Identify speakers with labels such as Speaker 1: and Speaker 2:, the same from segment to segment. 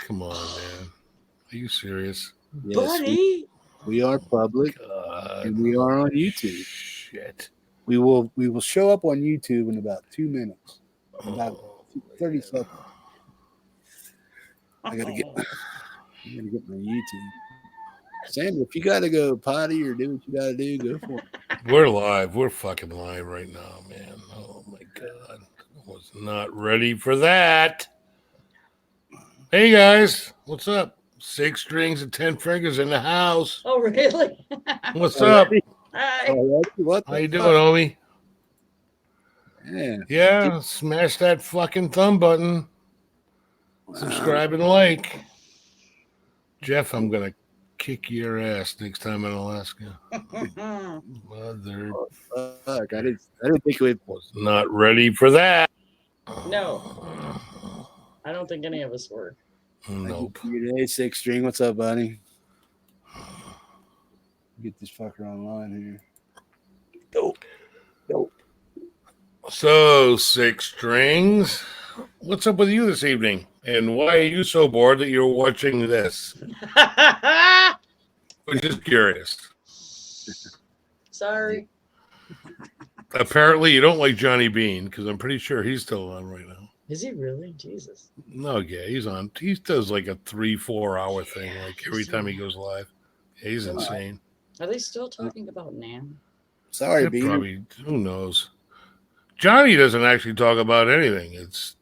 Speaker 1: Come on, man. Are you serious?
Speaker 2: Yes,
Speaker 3: Buddy.
Speaker 2: we are public,
Speaker 1: God.
Speaker 2: and we are on YouTube.
Speaker 1: Shit.
Speaker 2: We will show up on YouTube in about 2 minutes, about
Speaker 1: Oh,
Speaker 2: 30
Speaker 1: man.
Speaker 2: seconds. I gotta get my YouTube. Sandra, if you gotta go potty or do what you gotta do, go for it.
Speaker 1: We're live. We're fucking live right now, man. Oh my God. I was not ready for that. Hey guys, what's up? 6 strings and 10 fingers in the house.
Speaker 3: Oh, really?
Speaker 1: What's up?
Speaker 3: Hi.
Speaker 2: What
Speaker 1: How
Speaker 2: the
Speaker 1: you doing,
Speaker 2: fuck?
Speaker 1: homie?
Speaker 2: Yeah.
Speaker 1: Yeah, smash that fucking thumb button. Subscribe and like. Jeff, I'm gonna kick your ass next time in Alaska. Mother
Speaker 2: Fuck, I didn't think we
Speaker 1: was not ready for that.
Speaker 3: No. I don't think any of us were.
Speaker 1: Nope.
Speaker 2: Today, 6 string. What's up, buddy? Get this fucker online here. Dope.
Speaker 1: So, 6 strings. What's up with you this evening? And why are you so bored that you're watching this? I'm just curious.
Speaker 3: Sorry.
Speaker 1: Apparently, you don't like Johnny Bean because I'm pretty sure he's still on right now.
Speaker 3: Is he really? Jesus.
Speaker 1: No, yeah, he's on. He does like a 3-4 hour thing, like every time he goes live. Yeah, he's insane.
Speaker 3: Are they still talking about Nam?
Speaker 2: Sorry,
Speaker 1: Yeah,
Speaker 2: Bean.
Speaker 1: probably. Who knows? Johnny doesn't actually talk about anything. It's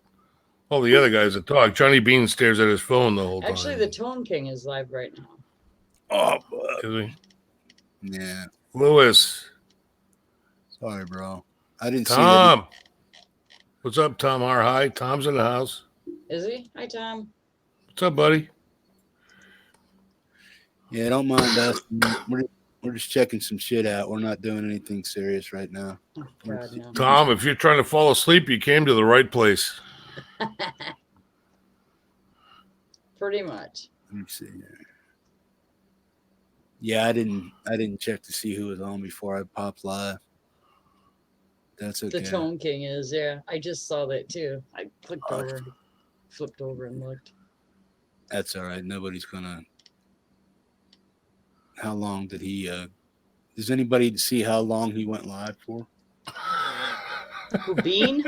Speaker 1: all the other guys that talk. Johnny Bean stares at his phone the whole time.
Speaker 3: Actually, the Tone King is live right now.
Speaker 2: Oh,
Speaker 1: Is he?
Speaker 2: yeah.
Speaker 1: Lewis.
Speaker 2: Sorry, bro. I didn't see
Speaker 1: Tom. What's up, Tom R? Hi. Tom's in the house.
Speaker 3: Is he? Hi, Tom.
Speaker 1: What's up, buddy?
Speaker 2: that. Yeah, don't mind us. We're just checking some shit out. We're not doing anything serious right now.
Speaker 3: Oh, God, no.
Speaker 1: Tom, if you're trying to fall asleep, you came to the right place.
Speaker 3: Pretty much.
Speaker 2: Let me see here. Yeah, I didn't check to see who was on before I popped live. That's okay.
Speaker 3: The Tone King is, yeah. I just saw that too. I flipped over and looked.
Speaker 2: That's all right. Nobody's gonna. How long did he? Does anybody see how long he went live for?
Speaker 3: Who, Bean?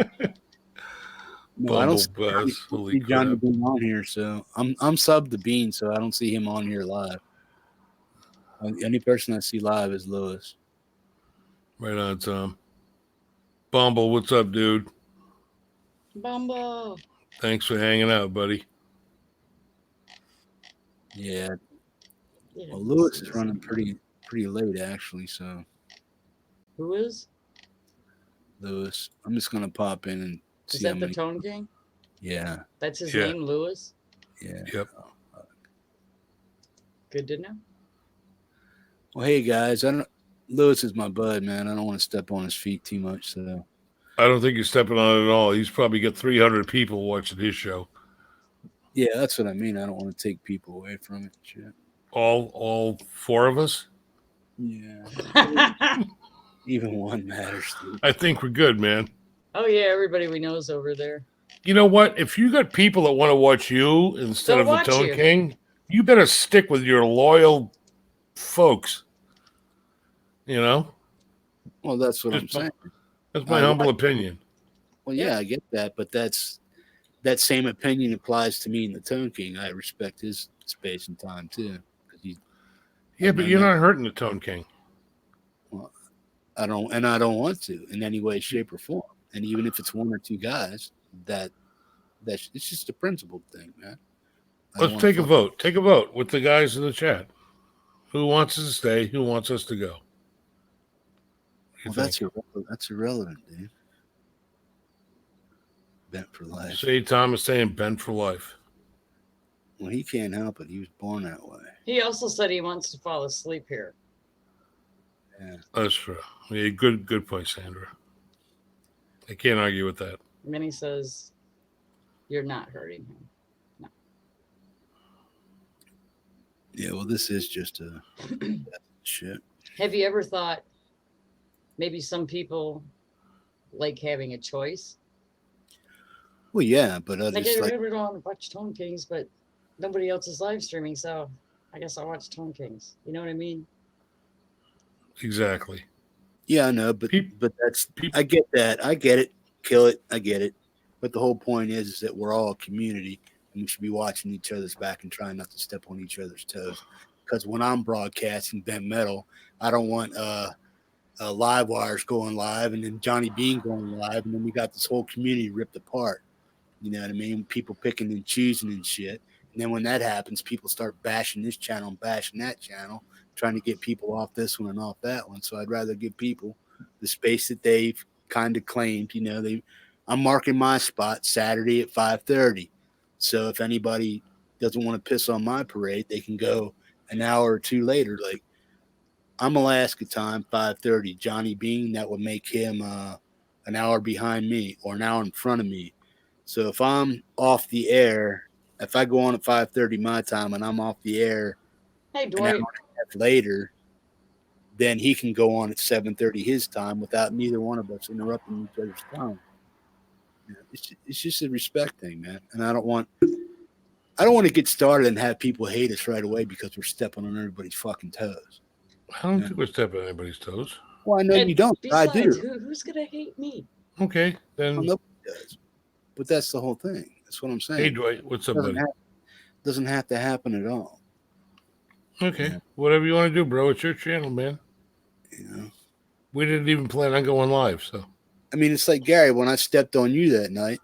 Speaker 2: No, I don't see
Speaker 1: Holy
Speaker 2: Johnny
Speaker 1: crap.
Speaker 2: Bean on here, so I'm subbed to Bean, so I don't see him on here live. Any person I see live is Lewis.
Speaker 1: Right on, Tom. Bumble, what's up, dude?
Speaker 3: Bumble.
Speaker 1: Thanks for hanging out, buddy.
Speaker 2: Yeah.
Speaker 3: Yeah.
Speaker 2: Well, Lewis is running pretty late actually, so
Speaker 3: Who is?
Speaker 2: Lewis. I'm just gonna pop in and
Speaker 3: Is
Speaker 2: see how
Speaker 3: that the
Speaker 2: many.
Speaker 3: Tone King?
Speaker 2: Yeah.
Speaker 3: That's his
Speaker 1: Yeah.
Speaker 3: name, Lewis?
Speaker 2: Yeah.
Speaker 1: Yep.
Speaker 3: Good to know.
Speaker 2: Well, hey guys, Lewis is my bud, man. I don't want to step on his feet too much, so
Speaker 1: I don't think you're stepping on it at all. He's probably got 300 people watching his show.
Speaker 2: yeah, that's what I mean. I don't want to take people away from it. Shit.
Speaker 1: All 4 of us?
Speaker 2: Yeah. Even one matters, dude.
Speaker 1: I think we're good, man.
Speaker 3: Oh, yeah, everybody we know is over there.
Speaker 1: You know what? If you got people that want to watch you instead
Speaker 3: They'll
Speaker 1: of the
Speaker 3: watch
Speaker 1: Tone
Speaker 3: you.
Speaker 1: King, you better stick with your loyal folks. You know?
Speaker 2: Well, that's what I'm saying.
Speaker 1: That's my humble opinion.
Speaker 2: Well, yeah, I get that, but that same opinion applies to me and the Tone King. I respect his space and time too.
Speaker 1: Yeah, but you're not hurting the Tone King.
Speaker 2: Well, I don't want to in any way, shape, or form. And even if it's 1 or 2 guys, that's it's just a principle thing, man.
Speaker 1: Let's take a vote. Take a vote with the guys in the chat. Who wants us to stay? Who wants us to go?
Speaker 2: Well, that's irrelevant, dude. Bent for life.
Speaker 1: Say Thomas saying bent for life.
Speaker 2: Well, he can't help it. He was born that way.
Speaker 3: He also said he wants to fall asleep here.
Speaker 2: Yeah.
Speaker 1: That's true. Yeah, good point, Sandra. I can't argue with that.
Speaker 3: And then he says, you're not hurting him. No.
Speaker 2: Yeah, well, this is just a shit.
Speaker 3: Have you ever thought maybe some people like having a choice?
Speaker 2: Well, yeah, but
Speaker 3: Like,
Speaker 2: just
Speaker 3: I
Speaker 2: like
Speaker 3: never want to watch Tone Kings, but nobody else is live streaming, so I guess I'll watch Tone Kings. You know what I mean?
Speaker 1: Exactly.
Speaker 2: Yeah, I know, but
Speaker 1: Peop-
Speaker 2: that's
Speaker 1: peop-
Speaker 2: I get that. I get it. Kill it. I get it. But the whole point is that we're all a community and we should be watching each other's back and trying not to step on each other's toes. Because when I'm broadcasting bent metal, I don't want live wires going live and then Johnny Bean going live, and then we got this whole community ripped apart. You know what I mean? People picking and choosing and shit. And then when that happens, people start bashing this channel and bashing that channel, trying to get people off this one and off that one. So I'd rather give people the space that they've kind of claimed. You know, I'm marking my spot Saturday at 5:30. So if anybody doesn't want to piss on my parade, they can go an hour or two later. Like I'm Alaska time, 5:30. Johnny Bean, that would make him an hour behind me or an hour in front of me. So if I'm off the air, if I go on at 5:30 my time and I'm off the air
Speaker 3: Hey,
Speaker 2: an hour
Speaker 3: Dwight.
Speaker 2: and a half later, then he can go on at 7:30 his time without neither one of us interrupting each other's time. You know, it's just a respect thing, man. And I don't want to get started and have people hate us right away because we're stepping on everybody's fucking toes.
Speaker 1: I don't think we're stepping on anybody's toes.
Speaker 2: Well, I know
Speaker 3: And
Speaker 2: you don't. I
Speaker 3: besides,
Speaker 2: do.
Speaker 3: who's gonna hate me?
Speaker 1: Okay, then.
Speaker 2: Well, nobody does. But that's the whole thing. That's what I'm saying.
Speaker 1: Hey, Dwight, what's up, buddy?
Speaker 2: Doesn't have to happen at all.
Speaker 1: Okay,
Speaker 2: Yeah.
Speaker 1: whatever you want to do, bro. It's your channel, man.
Speaker 2: You know.
Speaker 1: We didn't even plan on going live, so.
Speaker 2: I mean, it's like Gary, when I stepped on you that night,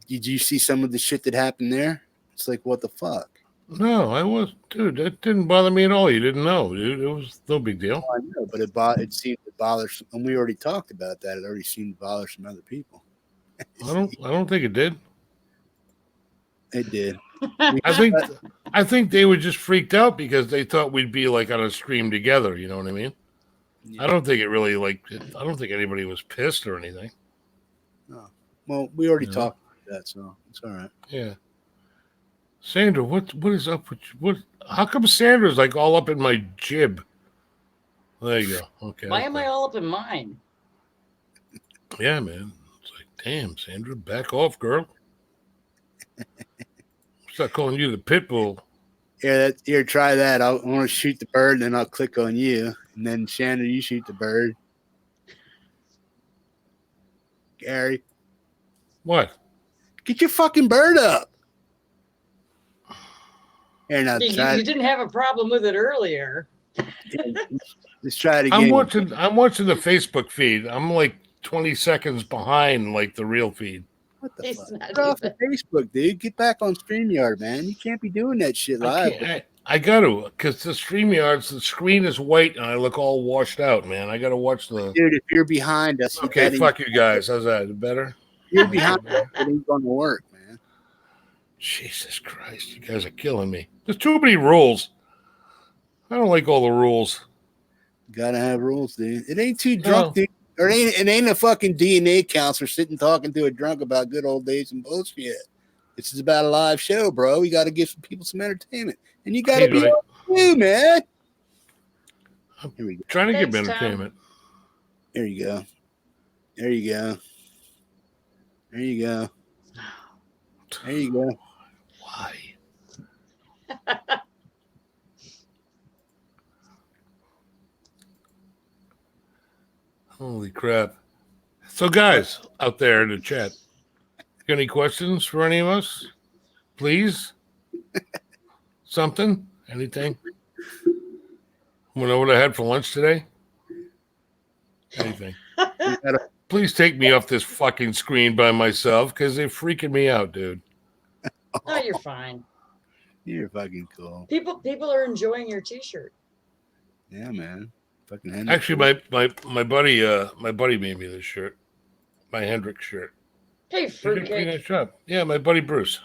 Speaker 2: did you see some of the shit that happened there? It's like, what the fuck?
Speaker 1: No, dude, that didn't bother me at all. You didn't know, dude. It was no big deal.
Speaker 2: I know, but it seemed to bother some, and we already talked about that. It already seemed to bother some other people.
Speaker 1: I don't think it did.
Speaker 2: It did.
Speaker 1: I think they were just freaked out because they thought we'd be like on a stream together. You know what I mean?
Speaker 2: Yeah.
Speaker 1: I don't think it really I don't think anybody was pissed or anything.
Speaker 2: No. Well, we already
Speaker 1: Yeah.
Speaker 2: talked about that, so it's all right.
Speaker 1: Yeah. Sandra, what is up with you? What? How come Sandra's like all up in my jib? There you go. Okay.
Speaker 3: Why am I all up in mine?
Speaker 1: Yeah, man. It's like, damn, Sandra, back off, girl. Start calling you the pit bull.
Speaker 2: Here, try that. I want to shoot the bird, and then I'll click on you, and then Shannon, you shoot the bird. Gary,
Speaker 1: What?
Speaker 2: get your fucking bird up. Here, now
Speaker 3: You
Speaker 2: try.
Speaker 3: didn't have a problem with it earlier.
Speaker 2: Let's try it again.
Speaker 1: I'm watching the Facebook feed. I'm like 20 seconds behind like the real feed.
Speaker 2: What the
Speaker 3: It's
Speaker 2: fuck?
Speaker 3: not
Speaker 2: Get off of Facebook, dude. Get back on StreamYard, man. You can't be doing that shit live.
Speaker 1: I got to, because the StreamYards, the screen is white and I look all washed out, man. I got to watch the.
Speaker 2: Dude, if you're behind us,
Speaker 1: Okay, fuck you guys. How's that? Is it better?
Speaker 2: You're behind us. It ain't going to work, man.
Speaker 1: Jesus Christ, you guys are killing me. There's too many rules. I don't like all the rules.
Speaker 2: Gotta have rules, dude. It ain't too drunk, dude. Or it ain't a fucking DNA counselor sitting talking to a drunk about good old days and bullshit. This is about a live show, bro. You got to give some people some entertainment, and you got to be on you, man. Here we go.
Speaker 1: Trying to
Speaker 3: Thanks,
Speaker 1: give entertainment.
Speaker 2: There you go. There you go. There you go. There you go.
Speaker 1: Why? Holy crap. So, guys out there in the chat, got any questions for any of us? Please? Something? Anything? Want to know what I had for lunch today? Anything? Please take me off this fucking screen by myself because they're freaking me out, dude.
Speaker 3: Oh, you're fine.
Speaker 2: You're fucking cool.
Speaker 3: People are enjoying your T-shirt.
Speaker 2: Yeah, man. Fucking Hendrix.
Speaker 1: Actually, my buddy made me this shirt, my Hendrix shirt.
Speaker 3: Hey,
Speaker 1: He did a pretty
Speaker 3: fruitcake.
Speaker 1: nice job. Yeah, my buddy Bruce.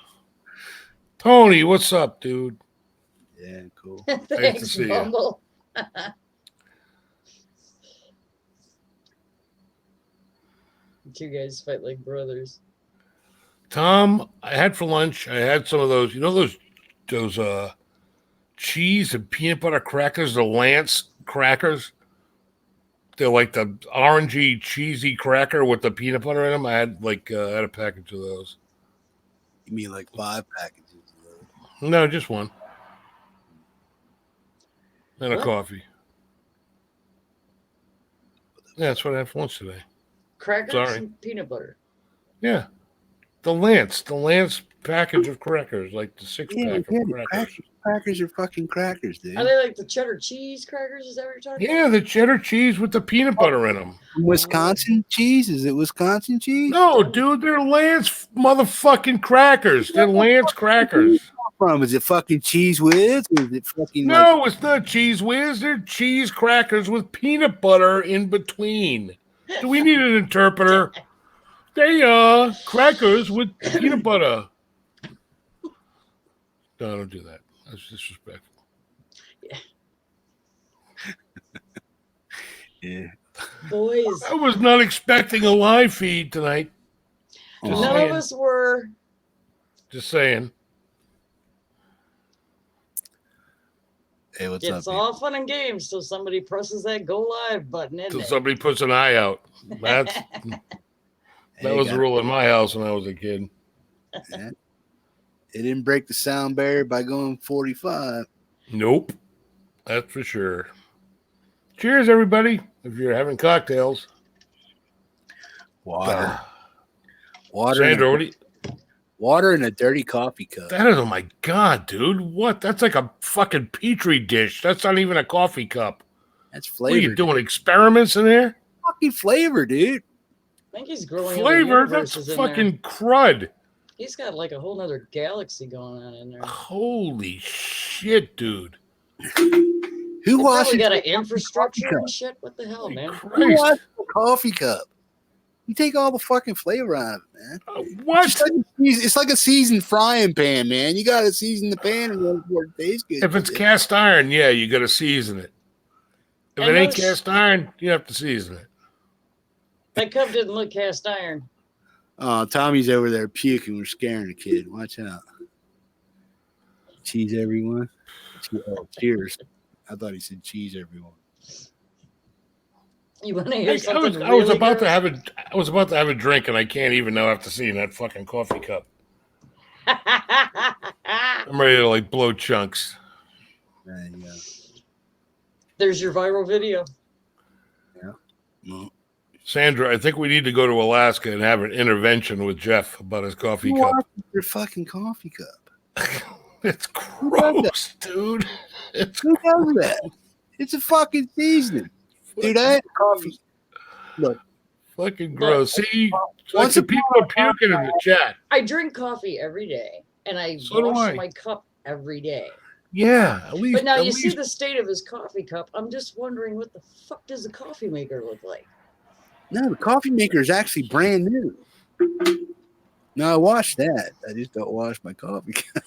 Speaker 1: Tony, what's up, dude?
Speaker 2: Yeah, cool.
Speaker 3: Thanks,
Speaker 1: see ya.
Speaker 3: Bumble. You guys fight like brothers.
Speaker 1: Tom, I had for lunch. I had some of those. You know those cheese and peanut butter crackers, the Lance crackers. They're like the orangey, cheesy cracker with the peanut butter in them. I had a package of those.
Speaker 2: You mean like 5 packages of those?
Speaker 1: No, just one. And a
Speaker 3: What?
Speaker 1: coffee. Yeah, that's what I had for lunch today.
Speaker 3: Crackers
Speaker 1: Sorry.
Speaker 3: and peanut butter.
Speaker 1: Yeah. The Lance package of crackers, like the 6-pack of crackers.
Speaker 2: Crackers are fucking crackers, dude.
Speaker 3: Are they like the cheddar cheese crackers? Is that what you're talking
Speaker 1: Yeah, the cheddar cheese with the peanut butter in them.
Speaker 2: Wisconsin cheese? Is it Wisconsin cheese?
Speaker 1: No, dude, they're Lance motherfucking crackers. They're Lance crackers.
Speaker 2: From is it fucking cheese whiz? Or is it fucking
Speaker 1: No, it's not Cheese Whiz. They're cheese crackers with peanut butter in between. Do we need an interpreter? They are crackers with peanut butter. No, don't do that. That's disrespectful.
Speaker 2: Yeah.
Speaker 3: Boys,
Speaker 1: I was not expecting a live feed tonight. Just
Speaker 3: none
Speaker 1: saying.
Speaker 3: of us were.
Speaker 1: Just saying.
Speaker 2: Hey, what's
Speaker 3: It's
Speaker 2: up?
Speaker 3: all fun and games till somebody presses that go live button, isn't
Speaker 1: Till
Speaker 3: it?
Speaker 1: somebody puts an eye out. That was the rule in my house when I was a kid.
Speaker 2: Yeah. It didn't break the sound barrier by going 45.
Speaker 1: Nope. That's for sure. Cheers, everybody. If you're having cocktails.
Speaker 2: Water. Water.
Speaker 1: Sandra, what do you...
Speaker 2: Water in a dirty coffee cup.
Speaker 1: That is, oh my God, dude. What? That's like a fucking petri dish. That's not even a coffee cup.
Speaker 2: That's
Speaker 1: What are
Speaker 2: flavor.
Speaker 1: you doing? Experiments in there?
Speaker 2: Fucking flavor, dude.
Speaker 3: I think he's growing
Speaker 1: Flavor? That's fucking crud.
Speaker 3: He's got like a whole nother galaxy going on in there.
Speaker 1: Holy shit, dude.
Speaker 2: Who
Speaker 3: They
Speaker 2: washes
Speaker 3: probably got an
Speaker 2: a
Speaker 3: infrastructure
Speaker 2: cup?
Speaker 3: and shit. What the hell,
Speaker 1: Holy
Speaker 3: man?
Speaker 2: Who
Speaker 1: Christ.
Speaker 2: washes a coffee cup? You take all the fucking flavor out of it, man.
Speaker 1: What?
Speaker 2: It's like a seasoned frying pan, man. You got to season the pan and it tastes good.
Speaker 1: If it's cast iron, yeah, you got to season it. If
Speaker 3: And
Speaker 1: it ain't
Speaker 3: those-
Speaker 1: cast iron, you have to season it.
Speaker 3: That cup didn't look cast iron.
Speaker 2: Oh, Tommy's over there puking. We're scaring the kid. Watch out. Cheese, everyone. Oh, cheers. I thought he said cheese, everyone.
Speaker 3: You want to hear
Speaker 1: I
Speaker 3: something?
Speaker 1: was
Speaker 3: really
Speaker 1: about to
Speaker 3: gross?
Speaker 1: have a drink, and I can't even now after seeing that fucking coffee cup. I'm ready to like blow chunks.
Speaker 2: There you go.
Speaker 3: There's your viral video.
Speaker 2: Well,
Speaker 1: Sandra, I think we need to go to Alaska and have an intervention with Jeff about his coffee
Speaker 2: who
Speaker 1: cup.
Speaker 2: washes your fucking coffee cup?
Speaker 1: It's gross, dude. It's
Speaker 2: Who does that? It's a fucking seasoning. Dude, I had coffee. Look,
Speaker 1: fucking gross. See, like
Speaker 2: Once
Speaker 1: the
Speaker 2: upon
Speaker 1: people
Speaker 2: a
Speaker 1: are puking in the chat.
Speaker 3: I drink coffee every day, and I
Speaker 1: So do
Speaker 3: wash
Speaker 1: I.
Speaker 3: my cup every day.
Speaker 1: Yeah, at least.
Speaker 3: But now
Speaker 1: at
Speaker 3: you see
Speaker 1: least-
Speaker 3: the state of his coffee cup. I'm just wondering, what the fuck does a coffee maker look like?
Speaker 2: no, the coffee maker is actually brand new. No, I wash that. I just don't wash my coffee cup.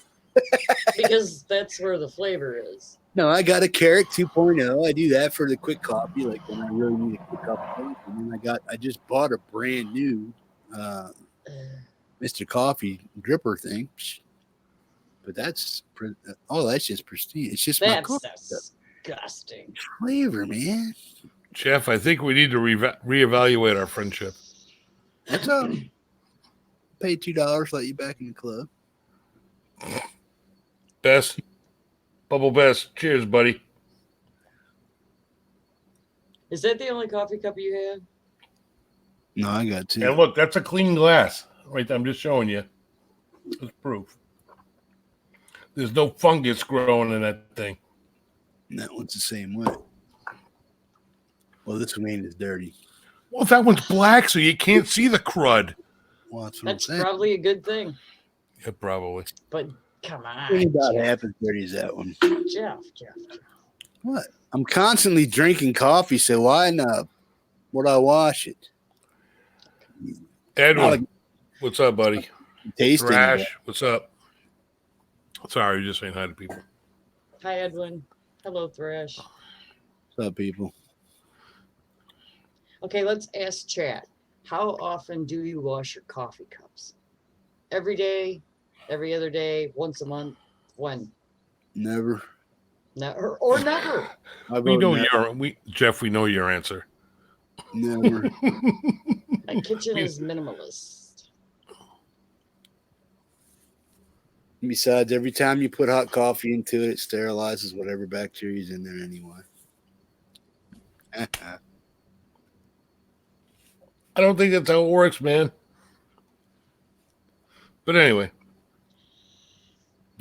Speaker 3: Because that's where the flavor is.
Speaker 2: No, I got a Carrot 2.0. I do that for the quick coffee, like when I really need a quick cup of coffee. And then I just bought a brand new Mr. Coffee dripper thing. But that's just pristine. It's just my
Speaker 3: That's
Speaker 2: coffee cup.
Speaker 3: disgusting.
Speaker 2: Flavor, man.
Speaker 1: Jeff, I think we need to reevaluate our friendship.
Speaker 2: That's all. Pay $2, let you back in the club.
Speaker 1: Best, Bubble Best. Cheers, buddy.
Speaker 3: Is that the only coffee cup you have?
Speaker 2: No, I got two.
Speaker 1: And look, that's a clean glass. Right there, I'm just showing you. It's proof. There's no fungus growing in that thing.
Speaker 2: And that one's the same way. Well, this one ain't as dirty.
Speaker 1: Well, that one's black, so you can't see the crud.
Speaker 2: Well, that's what
Speaker 3: That's
Speaker 2: I'm saying.
Speaker 3: probably a good thing.
Speaker 1: Yeah, probably.
Speaker 3: But come on,
Speaker 2: Ain't about
Speaker 3: Jeff,
Speaker 2: half as dirty as that one.
Speaker 3: Jeff.
Speaker 2: What? I'm constantly drinking coffee, so why not? Would I wash it?
Speaker 1: Edwin, what's up, buddy?
Speaker 2: Tasting it.
Speaker 1: Thrash, what's up? Sorry, you're just saying hi to people.
Speaker 3: Hi, Edwin. Hello, Thrash.
Speaker 2: What's up, people?
Speaker 3: Okay, let's ask chat. How often do you wash your coffee cups? Every day, every other day, once a month? When?
Speaker 2: Never.
Speaker 3: Never or never.
Speaker 2: I
Speaker 1: We
Speaker 2: vote
Speaker 1: know
Speaker 2: never.
Speaker 1: Jeff, we know your answer.
Speaker 2: Never.
Speaker 3: My kitchen is minimalist.
Speaker 2: Besides, every time you put hot coffee into it, it sterilizes whatever bacteria is in there anyway.
Speaker 1: I don't think that's how it works, man. But anyway,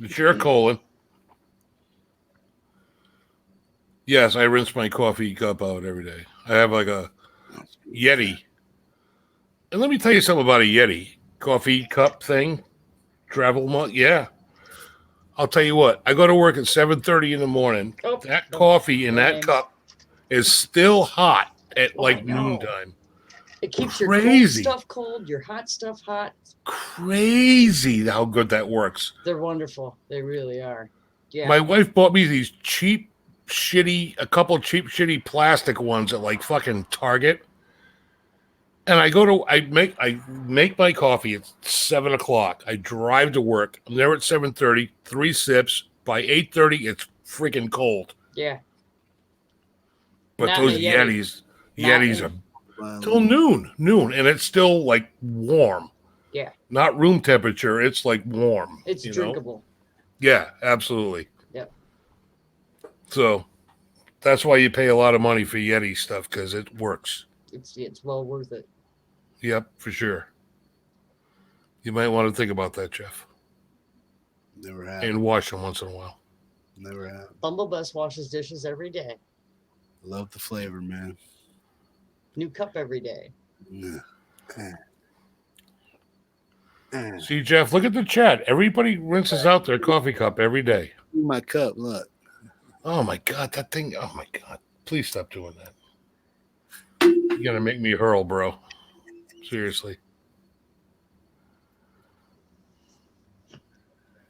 Speaker 1: it's your colon. Yes, I rinse my coffee cup out every day. I have like a Yeti. And let me tell you something about a Yeti coffee cup thing. Travel mug. Yeah. I'll tell you what. I go to work at 7:30 in the morning.
Speaker 3: Oh,
Speaker 1: That coffee in that
Speaker 3: names.
Speaker 1: cup is still hot at
Speaker 3: Oh,
Speaker 1: like
Speaker 3: I know.
Speaker 1: noontime.
Speaker 3: It keeps your cold
Speaker 1: Crazy.
Speaker 3: stuff cold, your hot stuff hot.
Speaker 1: Crazy how good that works.
Speaker 3: They're wonderful. They really are. Yeah.
Speaker 1: My wife bought me these cheap, shitty plastic ones at like fucking Target. And I make my coffee at 7 o'clock. I drive to work. I'm there at 7:30, 3 sips. By 8:30, it's freaking cold.
Speaker 3: Yeah.
Speaker 1: But
Speaker 3: Not
Speaker 1: those
Speaker 3: in a Yeti.
Speaker 1: Yetis are till noon, and it's still like warm.
Speaker 3: Yeah.
Speaker 1: Not room temperature. It's like warm.
Speaker 3: It's drinkable.
Speaker 1: Yeah, absolutely.
Speaker 3: Yep.
Speaker 1: So that's why you pay a lot of money for Yeti stuff, because it works.
Speaker 3: It's well worth it.
Speaker 1: Yep, for sure. You might want to think about that, Jeff.
Speaker 2: Never have.
Speaker 1: And wash them once in a while.
Speaker 2: Never have.
Speaker 3: Bumblebus washes dishes every day.
Speaker 2: Love the flavor, man.
Speaker 3: New cup every day.
Speaker 1: See, Jeff, look at the chat. Everybody rinses out their coffee cup every day.
Speaker 2: My cup, look.
Speaker 1: Oh, my God, that thing. Oh, my God. Please stop doing that. You're going to make me hurl, bro. Seriously.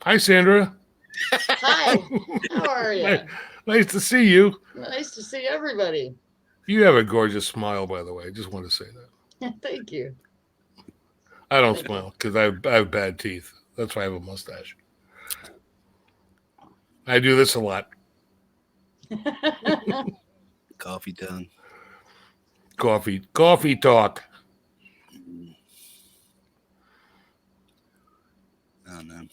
Speaker 1: Hi, Sandra.
Speaker 3: Hi. How are you?
Speaker 1: Nice to see you.
Speaker 3: Nice to see everybody.
Speaker 1: You have a gorgeous smile, by the way. I just want to say that.
Speaker 3: Thank you.
Speaker 1: I don't smile because I have bad teeth. That's why I have a mustache. I do this a lot.
Speaker 2: Coffee tongue.
Speaker 1: Coffee talk.
Speaker 2: Oh, no.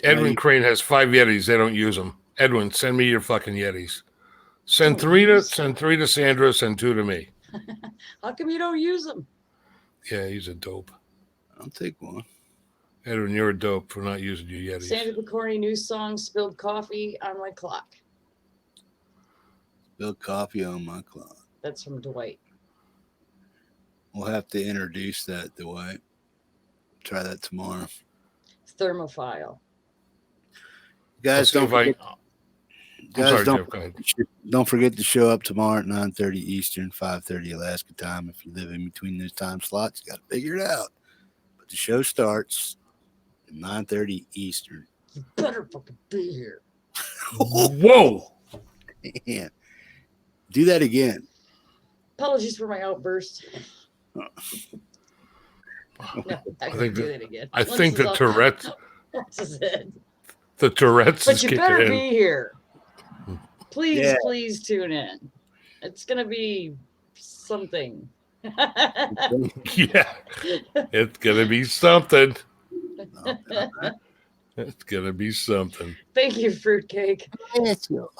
Speaker 1: Edwin Crane has 5 Yetis. They don't use them. Edwin, send me your fucking Yetis. Send 3 to Sandra. Send 2 to me.
Speaker 3: How come you don't use them?
Speaker 1: Yeah, he's a dope.
Speaker 2: I'll take one.
Speaker 1: Edwin, you're a dope for not using your Yetis.
Speaker 3: Sandra McCorney new song, Spilled Coffee on My Clock.
Speaker 2: Spilled coffee on my clock.
Speaker 3: That's from Dwight.
Speaker 2: We'll have to introduce that, Dwight. Try that tomorrow.
Speaker 3: Thermophile.
Speaker 2: Guys, don't forget,
Speaker 1: Jeff, go ahead.
Speaker 2: Don't forget to show up tomorrow at 9:30 Eastern, 5:30 Alaska time. If you live in between those time slots, you got to figure it out. But the show starts at 9:30 Eastern.
Speaker 3: You better fucking be here.
Speaker 1: Whoa!
Speaker 2: Man. Do that again.
Speaker 3: Apologies for my outburst. No, I
Speaker 1: think
Speaker 3: do that again.
Speaker 1: I think the Tourette's.
Speaker 3: Once is it.
Speaker 1: The Tourette's
Speaker 3: But
Speaker 1: is
Speaker 3: you
Speaker 1: kicking
Speaker 3: better
Speaker 1: in.
Speaker 3: be here. Please,
Speaker 2: Yeah.
Speaker 3: please tune in. It's gonna be something.
Speaker 1: Yeah, it's gonna be something. It's gonna be something.
Speaker 3: Thank you, fruitcake.
Speaker 2: Let's go.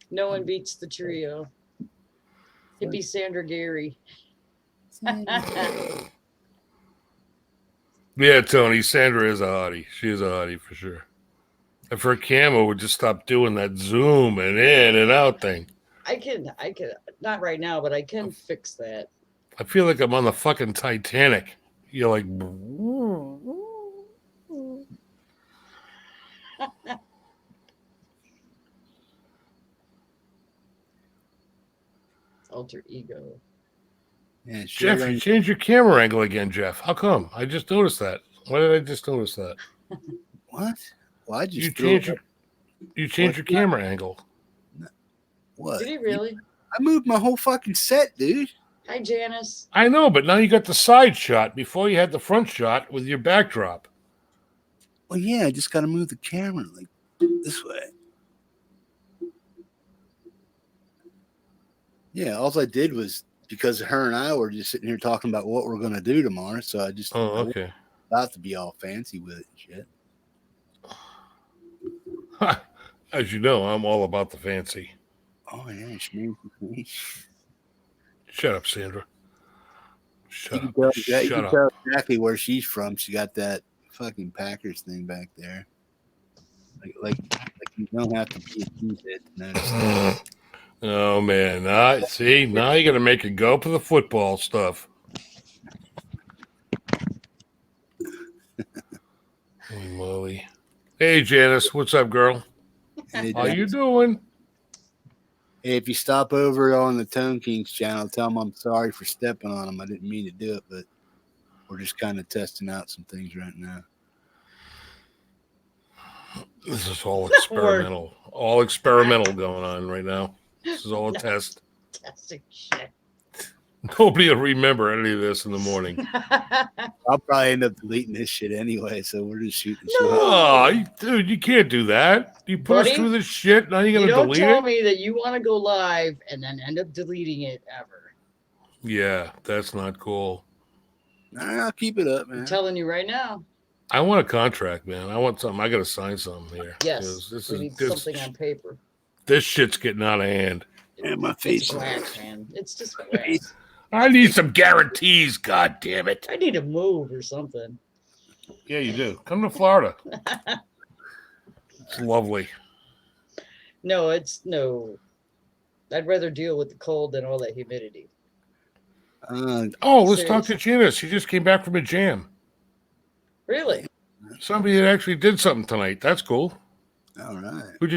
Speaker 3: No one beats the trio. Hippie Sandra Gary.
Speaker 1: Yeah, Tony, Sandra is a hottie. She is a hottie for sure. If her camera would just stop doing that zoom and in and out thing.
Speaker 3: I can not right now, but I can fix that.
Speaker 1: I feel like I'm on the fucking Titanic. You're like,
Speaker 3: Alter ego.
Speaker 2: Yeah,
Speaker 1: Jeff, you changed your camera angle again, Jeff. How come? I just noticed that. Why did I just notice that?
Speaker 2: What? Well, I just
Speaker 1: You changed your camera angle.
Speaker 2: What?
Speaker 3: Did he really?
Speaker 2: I moved my whole fucking set, dude.
Speaker 3: Hi, Janice.
Speaker 1: I know, but now you got the side shot. Before you had the front shot with your backdrop.
Speaker 2: Well, yeah, I just got to move the camera like this way. Yeah, all I did was because her and I were just sitting here talking about what we're going to do tomorrow. So I just
Speaker 1: Oh, okay.
Speaker 2: about to be all fancy with it and shit.
Speaker 1: As you know, I'm all about the fancy.
Speaker 2: Oh yeah, she
Speaker 1: Shut up, Sandra.
Speaker 2: You
Speaker 1: Shut
Speaker 2: can
Speaker 1: up.
Speaker 2: tell, you
Speaker 1: Shut
Speaker 2: can
Speaker 1: up.
Speaker 2: tell exactly where she's from. She got that fucking Packers thing back there. Like you don't have to be a cheesehead to notice that.
Speaker 1: Oh man! See, now you got to make it go for the football stuff. Holy moly! Hey, Janice, what's up, girl?
Speaker 2: Hey,
Speaker 1: How you
Speaker 2: Dennis,
Speaker 1: doing?
Speaker 2: hey, if you stop over on the Tone Kings channel, tell them I'm sorry for stepping on them. I didn't mean to do it, but we're just kind of testing out some things right now.
Speaker 1: This is all experimental. All experimental going on right now. This is all a test.
Speaker 3: Fantastic shit.
Speaker 1: Nobody will remember any of this in the morning.
Speaker 2: I'll probably end up deleting this shit anyway, so we're just shooting shit.
Speaker 1: Oh, dude, you can't do that. You put us
Speaker 3: Buddy,
Speaker 1: through this shit. Now you're
Speaker 3: You
Speaker 1: gonna
Speaker 3: don't
Speaker 1: delete
Speaker 3: tell
Speaker 1: it.
Speaker 3: me that you want to go live and then end up deleting it ever.
Speaker 1: Yeah, that's not cool.
Speaker 2: Nah, I'll keep it up, man.
Speaker 3: I'm telling you right now.
Speaker 1: I want a contract, man. I want something. I got to sign something here.
Speaker 3: Yes,
Speaker 1: This
Speaker 3: we
Speaker 1: is
Speaker 3: need
Speaker 1: this,
Speaker 3: something on paper.
Speaker 1: this shit's getting out of hand.
Speaker 2: And my
Speaker 3: It's
Speaker 2: face.
Speaker 3: wax, man. It's just wax.
Speaker 1: I need some guarantees. God damn it.
Speaker 3: I need to move or something.
Speaker 1: Yeah, you do. Come to Florida. It's lovely.
Speaker 3: No, I'd rather deal with the cold than all that humidity.
Speaker 1: Oh, let's talk to Janice. She just came back from a jam.
Speaker 3: Really?
Speaker 1: Somebody that actually did something tonight. That's cool.
Speaker 2: All right.
Speaker 1: Who'd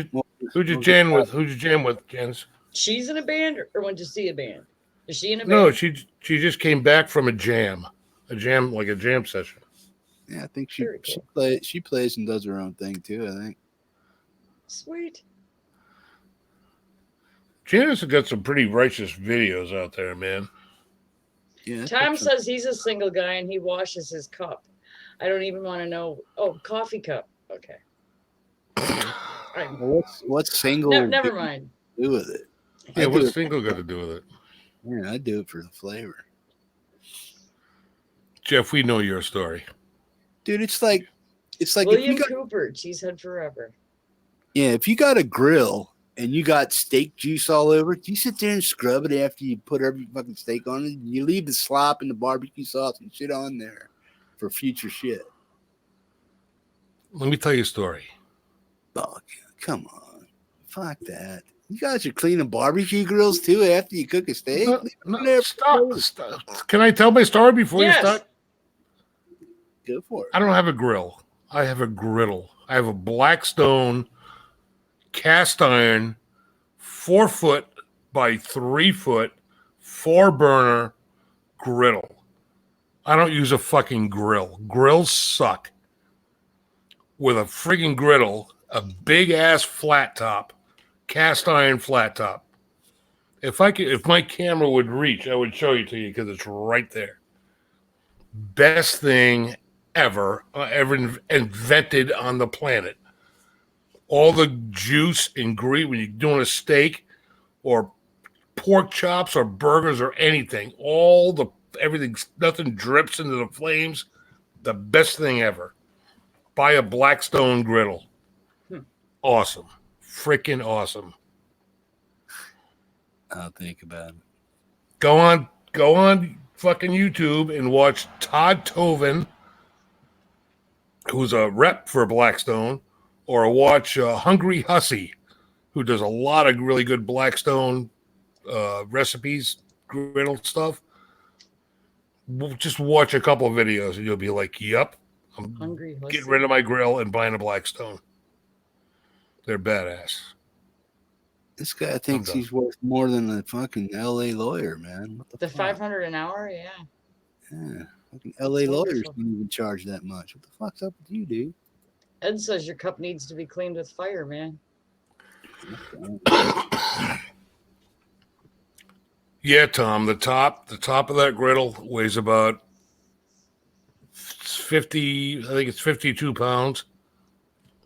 Speaker 1: you jam with? Who'd you jam with, Janice?
Speaker 3: She's in a band or went to see a band? Is she in a band?
Speaker 1: No, she just came back from a jam session.
Speaker 2: Yeah, I think she
Speaker 3: Very cool.
Speaker 2: she plays and does her own thing too. I think.
Speaker 3: Sweet.
Speaker 1: Janice has got some pretty righteous videos out there, man.
Speaker 2: Yeah.
Speaker 3: Tom says he's a single guy and he washes his cup. I don't even want to know. Oh, coffee cup. Okay.
Speaker 2: What's single?
Speaker 3: Never mind.
Speaker 2: Do with it?
Speaker 1: Yeah, what's single got to do with it?
Speaker 2: Yeah, I do it for the flavor.
Speaker 1: Jeff, we know your story.
Speaker 2: Dude, it's like
Speaker 3: William Cooper, Cheesehead Forever.
Speaker 2: Yeah, if you got a grill and you got steak juice all over it, you sit there and scrub it after you put every fucking steak on it. You leave the slop and the barbecue sauce and shit on there for future shit.
Speaker 1: Let me tell you a story.
Speaker 2: Oh, come on. Fuck that. You guys are cleaning barbecue grills too after you cook a steak?
Speaker 1: No, stop. Can I tell my story before you start?
Speaker 2: Go for it.
Speaker 1: I don't have a grill. I have a griddle. I have a Blackstone cast iron 4 foot by 3 foot 4-burner griddle. I don't use a fucking grill. Grills suck. With a friggin' griddle, a big ass flat top, cast iron flat top. If my camera would reach, I would show it to you because it's right there. Best thing ever invented on the planet. All the juice and grease when you're doing a steak or pork chops or burgers or anything, everything, nothing drips into the flames. The best thing ever. Buy a Blackstone griddle. Awesome. Freaking awesome.
Speaker 2: I'll think about it.
Speaker 1: Go on fucking YouTube and watch Todd Toven, who's a rep for Blackstone, or watch Hungry Hussy, who does a lot of really good Blackstone recipes, griddle stuff. Just watch a couple of videos and you'll be like, yep, I'm getting rid of my grill and buying a Blackstone. They're badass.
Speaker 2: This guy thinks he's worth more than a fucking LA lawyer, man. What
Speaker 3: the $500 an hour? Yeah.
Speaker 2: Yeah. Fucking LA lawyers don't even charge that much. What the fuck's up with you, dude?
Speaker 3: Ed says your cup needs to be cleaned with fire, man.
Speaker 1: Yeah, Tom, the top of that griddle weighs about 50, I think it's 52 pounds.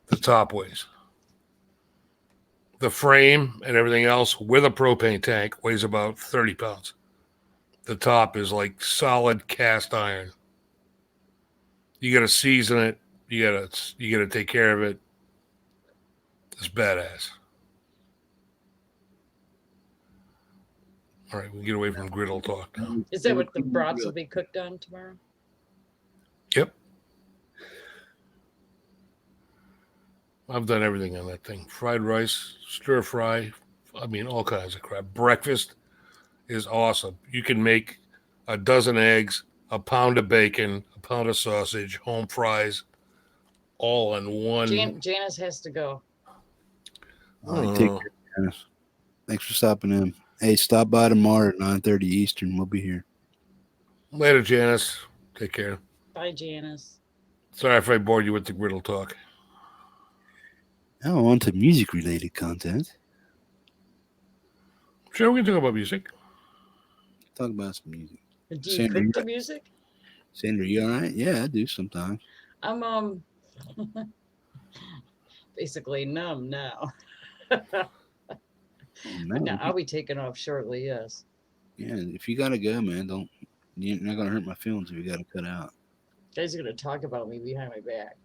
Speaker 1: The top weighs. The frame and everything else with a propane tank weighs about 30 pounds. The top is like solid cast iron. You got to season it. You got to take care of it. It's badass. All right, we get away from griddle talk now.
Speaker 3: Is that what the brats will be cooked on tomorrow?
Speaker 1: Yep. I've done everything on that thing. Fried rice, stir fry, I mean, all kinds of crap. Breakfast is awesome. You can make a dozen eggs, a pound of bacon, a pound of sausage, home fries, all in one.
Speaker 3: Janice has to go.
Speaker 2: All right, take care, Janice. Thanks for stopping in. Hey, stop by tomorrow at 9:30 Eastern. We'll be here.
Speaker 1: Later, Janice. Take care.
Speaker 3: Bye, Janice.
Speaker 1: Sorry if I bored you with the griddle talk.
Speaker 2: Now on to music-related content.
Speaker 1: Sure, we can talk about music.
Speaker 2: Talk about some music.
Speaker 3: Do you cook the music?
Speaker 2: Sandra, you all right? Yeah, I do sometimes.
Speaker 3: I'm basically numb now. No, I'll be taking off shortly. Yes.
Speaker 2: Yeah, if you gotta go, man, you're not gonna hurt my feelings if you gotta cut out.
Speaker 3: You guys are gonna talk about me behind my back.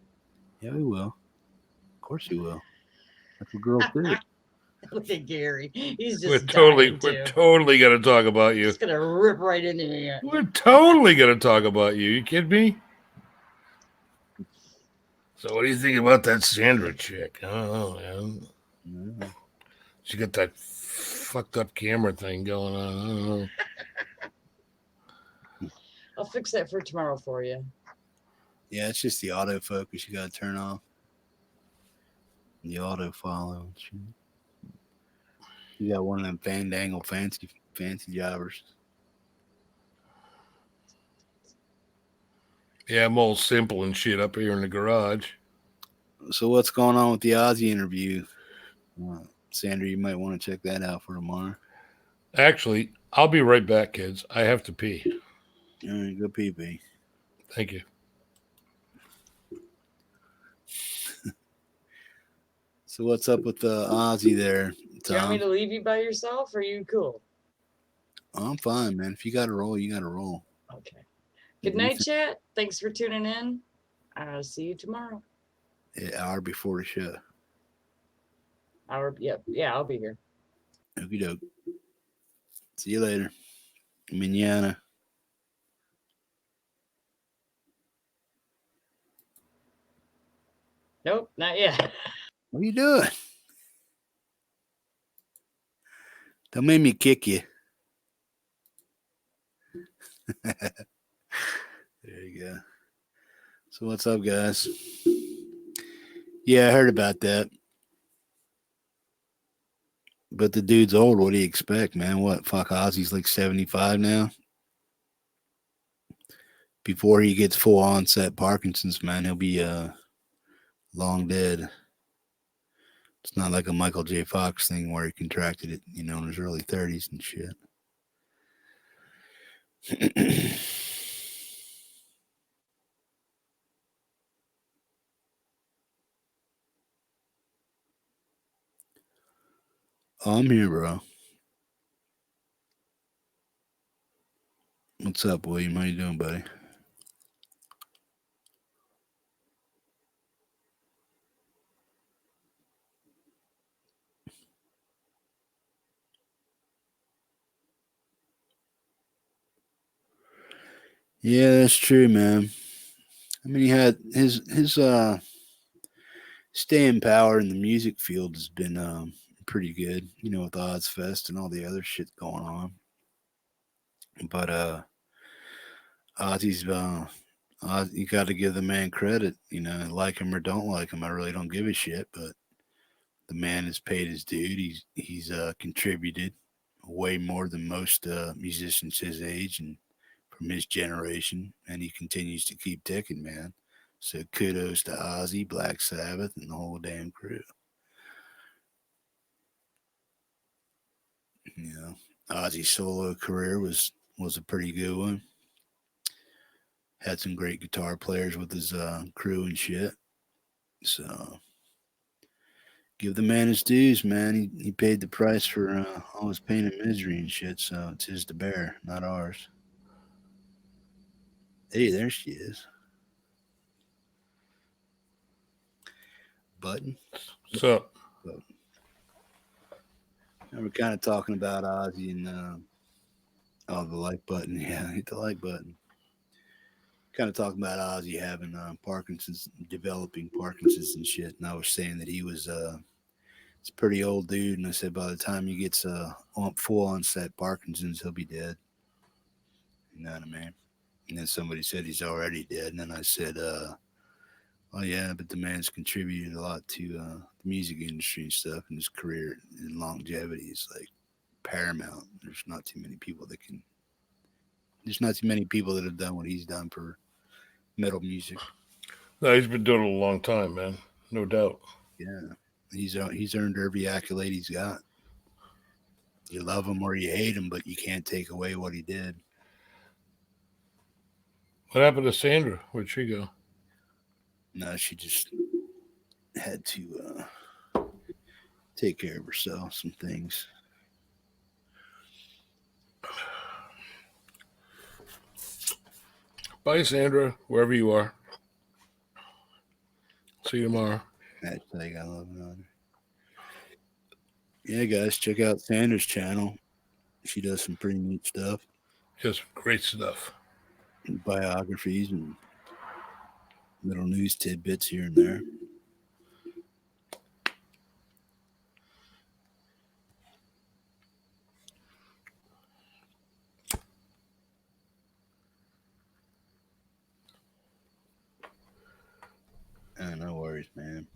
Speaker 2: Yeah, we will. Of course you will. That's what girls do.
Speaker 3: Look at Gary. He's just
Speaker 1: We're totally gonna talk about you.
Speaker 3: He's gonna rip right into me.
Speaker 1: We're totally gonna talk about you. You kidding me? So what do you think about that Sandra chick? I don't know, man.
Speaker 2: No.
Speaker 1: She got that fucked up camera thing going on. I don't know.
Speaker 3: I'll fix that for tomorrow for you.
Speaker 2: Yeah, it's just the autofocus you gotta turn off. The auto follow. You got one of them fandangle fancy jobbers.
Speaker 1: Yeah, I'm all simple and shit up here in the garage.
Speaker 2: So what's going on with the Ozzy interview? Sandra, you might want to check that out for tomorrow.
Speaker 1: Actually, I'll be right back, kids. I have to pee.
Speaker 2: All right, go pee.
Speaker 1: Thank you.
Speaker 2: So what's up with the Ozzy there, Tom?
Speaker 3: Do you want me to leave you by yourself, or are you cool?
Speaker 2: I'm fine, man. If you got to roll, you got to roll.
Speaker 3: Okay. Good night, chat. Thanks for tuning in. I'll see you tomorrow.
Speaker 2: An hour before the show.
Speaker 3: Yeah, I'll be here.
Speaker 2: Okie doke. See you later. Manana.
Speaker 3: Nope, not yet.
Speaker 2: What are you doing? Don't make me kick you. There you go. So what's up, guys? Yeah, I heard about that. But the dude's old. What do you expect, man? What? Fuck, Ozzy's like 75 now. Before he gets full onset Parkinson's, man, he'll be long dead. It's not like a Michael J. Fox thing where he contracted it, in his early 30s and shit. I'm here, bro. What's up, William? How you doing, buddy? Yeah, that's true, man. I mean, he had his staying power in the music field has been pretty good, with Ozfest and all the other shit going on. But Ozzy's you got to give the man credit, like him or don't like him. I really don't give a shit, but the man has paid his dude. He's contributed way more than most musicians his age and from his generation, and he continues to keep ticking, man. So kudos to Ozzy, Black Sabbath, and the whole damn crew. Ozzy's solo career was a pretty good one. Had some great guitar players with his crew and shit. So give the man his dues, man. He paid the price for all his pain and misery and shit, so it's his to bear, not ours. Hey, there she is. Button.
Speaker 1: So,
Speaker 2: And we're kind of talking about Ozzy and the like button. Yeah, hit the like button. Kind of talking about Ozzy having Parkinson's, developing Parkinson's and shit. And I was saying that he was it's a pretty old dude. And I said by the time he gets full onset Parkinson's, he'll be dead. You know what I mean? And then somebody said he's already dead. And then I said, oh yeah, but the man's contributed a lot to the music industry and stuff, and his career and longevity is like paramount. There's not too many people that have done what he's done for metal music.
Speaker 1: No, he's been doing it a long time, man. No doubt.
Speaker 2: Yeah, he's earned every accolade he's got. You love him or you hate him, but you can't take away what he did.
Speaker 1: What happened to Sandra? Where'd she go?
Speaker 2: No, she just had to take care of herself, some things.
Speaker 1: Bye, Sandra, wherever you are. See you tomorrow.
Speaker 2: Hashtag I love it on her. Yeah, guys, check out Sandra's channel. She does some pretty neat stuff.
Speaker 1: Just great stuff.
Speaker 2: Biographies and little news tidbits here and there. No worries, man.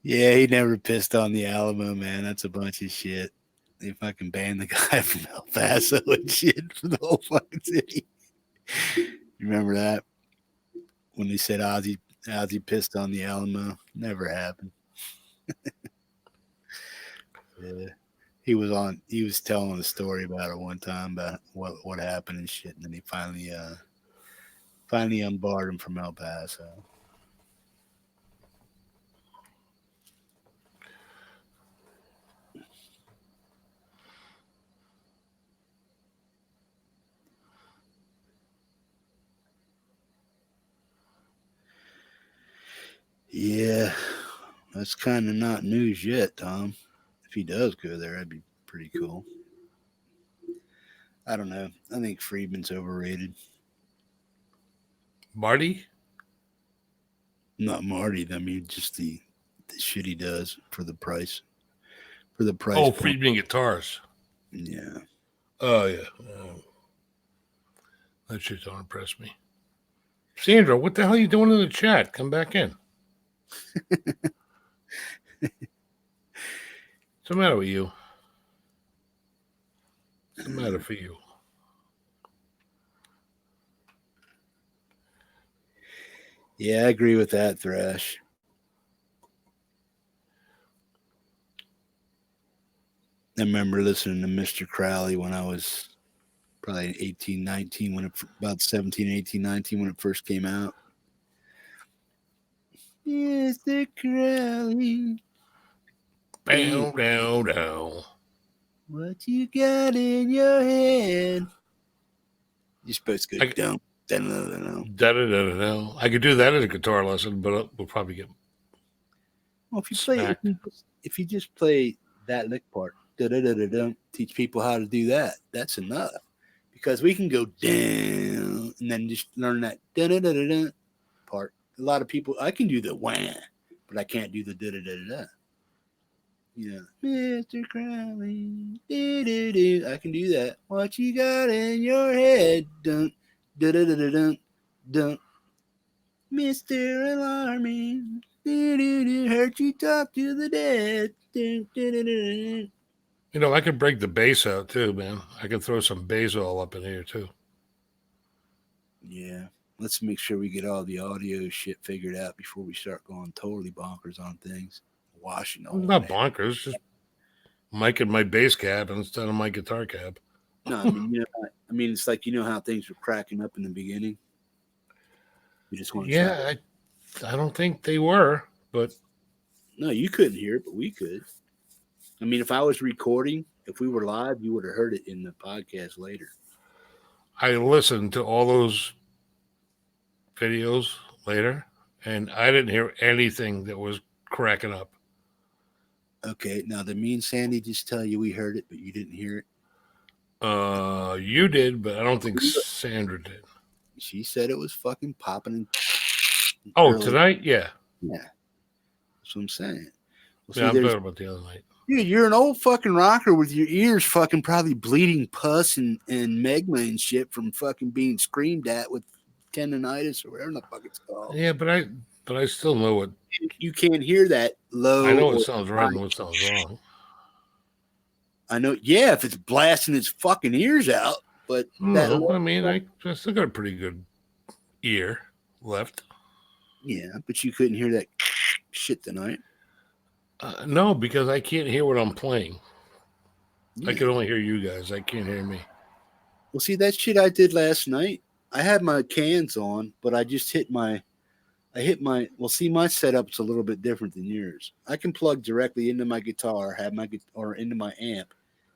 Speaker 2: Yeah, he never pissed on the Alamo, man. That's a bunch of shit. They fucking banned the guy from El Paso and shit for the whole fucking city. You remember that? When they said Ozzy pissed on the Alamo. Never happened. Yeah. He was telling a story about it one time about what happened and shit, and then he finally unbarred him from El Paso. Yeah, that's kind of not news yet, Tom. If he does go there, that'd be pretty cool. I don't know. I think Friedman's overrated.
Speaker 1: Marty?
Speaker 2: Not Marty. I mean, just the shit he does for the price. For the price.
Speaker 1: Oh,
Speaker 2: point.
Speaker 1: Friedman Guitars.
Speaker 2: Yeah.
Speaker 1: Oh, yeah. That shit don't impress me. Sandra, what the hell are you doing in the chat? Come back in. What's the matter with you? What's the matter for you?
Speaker 2: Yeah, I agree with that, Thrash. I remember listening to Mr. Crowley when I was probably 18, 19, about 17, 18, 19 when it first came out. Mr. Crowley.
Speaker 1: Down.
Speaker 2: What you got in your head? You're supposed to go down.
Speaker 1: I could do that as a guitar lesson, but we'll probably get.
Speaker 2: Well, if you just play that lick part, teach people how to do that. That's enough, because we can go down and then just learn that part. A lot of people, I can do the wah, but I can't do the . Yeah, Mr. Crowley, I can do that. What you got in your head? Dun, dun, dun. Mr. Alarming, hurt you talk to the dead.
Speaker 1: You know, I could break the bass out too, man. I could throw some bass all up in here too.
Speaker 2: Yeah, let's make sure we get all the audio shit figured out before we start going totally bonkers on things. Washing all
Speaker 1: not bonkers, just mic my bass cab instead of my guitar cab.
Speaker 2: No, I mean, it's like, you know how things were cracking up in the beginning. You just want to.
Speaker 1: Yeah, I don't think they were, but
Speaker 2: no, you couldn't hear it, but we could. I mean, if I was recording If we were live, you would have heard it in the podcast later.
Speaker 1: I listened to all those videos later, and I didn't hear anything that was cracking up.
Speaker 2: Okay, now did me and Sandy just tell you we heard it, but you didn't hear it?
Speaker 1: You did, but I don't think Sandra did.
Speaker 2: She said it was fucking popping. And
Speaker 1: Oh,
Speaker 2: early.
Speaker 1: tonight? Yeah.
Speaker 2: Yeah, that's what I'm saying. Well,
Speaker 1: Yeah, I'm talking about the other night.
Speaker 2: Dude, you're an old fucking rocker with your ears fucking probably bleeding pus and magma and shit from fucking being screamed at with tendonitis or whatever the fuck it's called.
Speaker 1: Yeah, but I still know what.
Speaker 2: You can't hear that low.
Speaker 1: I know what sounds right and what sounds wrong.
Speaker 2: I know, yeah, if it's blasting its fucking ears out, but
Speaker 1: No, I mean, I still got a pretty good ear left.
Speaker 2: Yeah, but you couldn't hear that shit tonight.
Speaker 1: No, because I can't hear what I'm playing.
Speaker 2: Yeah.
Speaker 1: I can only hear you guys. I can't hear me.
Speaker 2: Well, see, that shit I did last night, I had my cans on, but I just well, see, my setup's a little bit different than yours. I can plug directly into my guitar, or into my amp,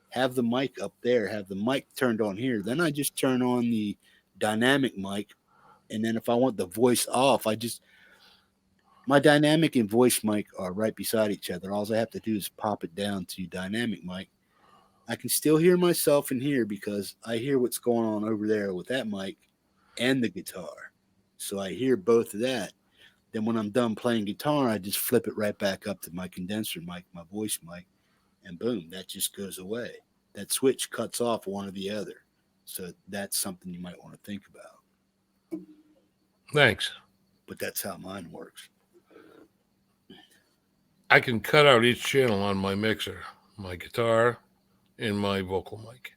Speaker 2: have the mic up there, have the mic turned on here. Then I just turn on the dynamic mic. And then if I want the voice off, my dynamic and voice mic are right beside each other. All I have to do is pop it down to dynamic mic. I can still hear myself in here because I hear what's going on over there with that mic and the guitar. So I hear both of that. Then when I'm done playing guitar, I just flip it right back up to my condenser mic, my voice mic, and boom, that just goes away. That switch cuts off one or the other. So that's something you might want to think about.
Speaker 1: Thanks.
Speaker 2: But that's how mine works.
Speaker 1: I can cut out each channel on my mixer, my guitar, and my vocal mic.